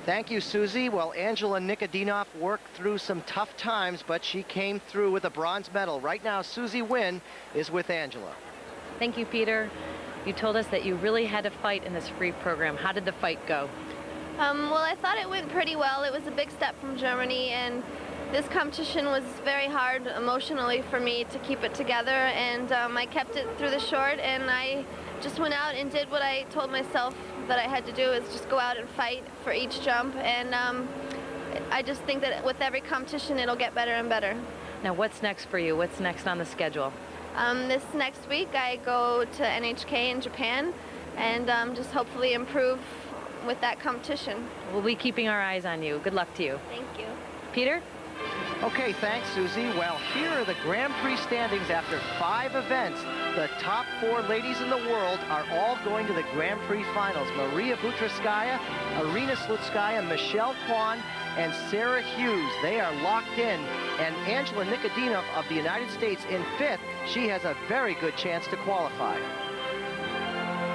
Thank you, Susie. Well, Angela Nikodinov worked through some tough times, but she came through with a bronze medal. Right now, Susie Wynn is with Angela. Thank you, Peter. You told us that you really had to fight in this free program. How did the fight go? Well, I thought it went pretty well. It was a big step from Germany, and this competition was very hard emotionally for me to keep it together, and I kept it through the short, and I just went out and did what I told myself that I had to do, is just go out and fight for each jump, and I just think that with every competition it'll get better and better. Now, what's next for you? What's next on the schedule? This next week I go to NHK in Japan and just hopefully improve with that competition. We'll be keeping our eyes on you. Good luck to you. Thank you. Peter? Okay, thanks, Susie. Well, here are the Grand Prix standings after 5 events. The top 4 ladies in the world are all going to the Grand Prix finals. Maria Butrskaya, Arina Slutskaya, Michelle Kwan, and Sarah Hughes. They are locked in. And Angela Nikodinov of the United States in 5th. She has a very good chance to qualify.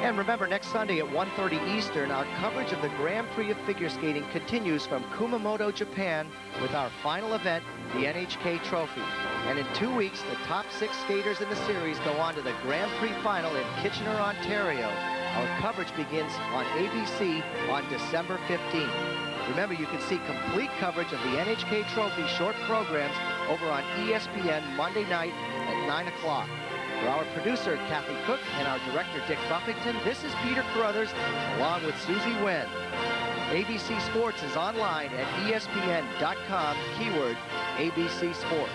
And remember, next Sunday at 1:30 Eastern, our coverage of the Grand Prix of Figure Skating continues from Kumamoto, Japan, with our final event, the NHK Trophy. And in 2 weeks, the top 6 skaters in the series go on to the Grand Prix final in Kitchener, Ontario. Our coverage begins on ABC on December 15th. Remember, you can see complete coverage of the NHK Trophy short programs over on ESPN Monday night at 9 o'clock. For our producer, Kathy Cook, and our director, Dick Buffington, this is Peter Carruthers, along with Susie Wynn. ABC Sports is online at ESPN.com, keyword ABC Sports.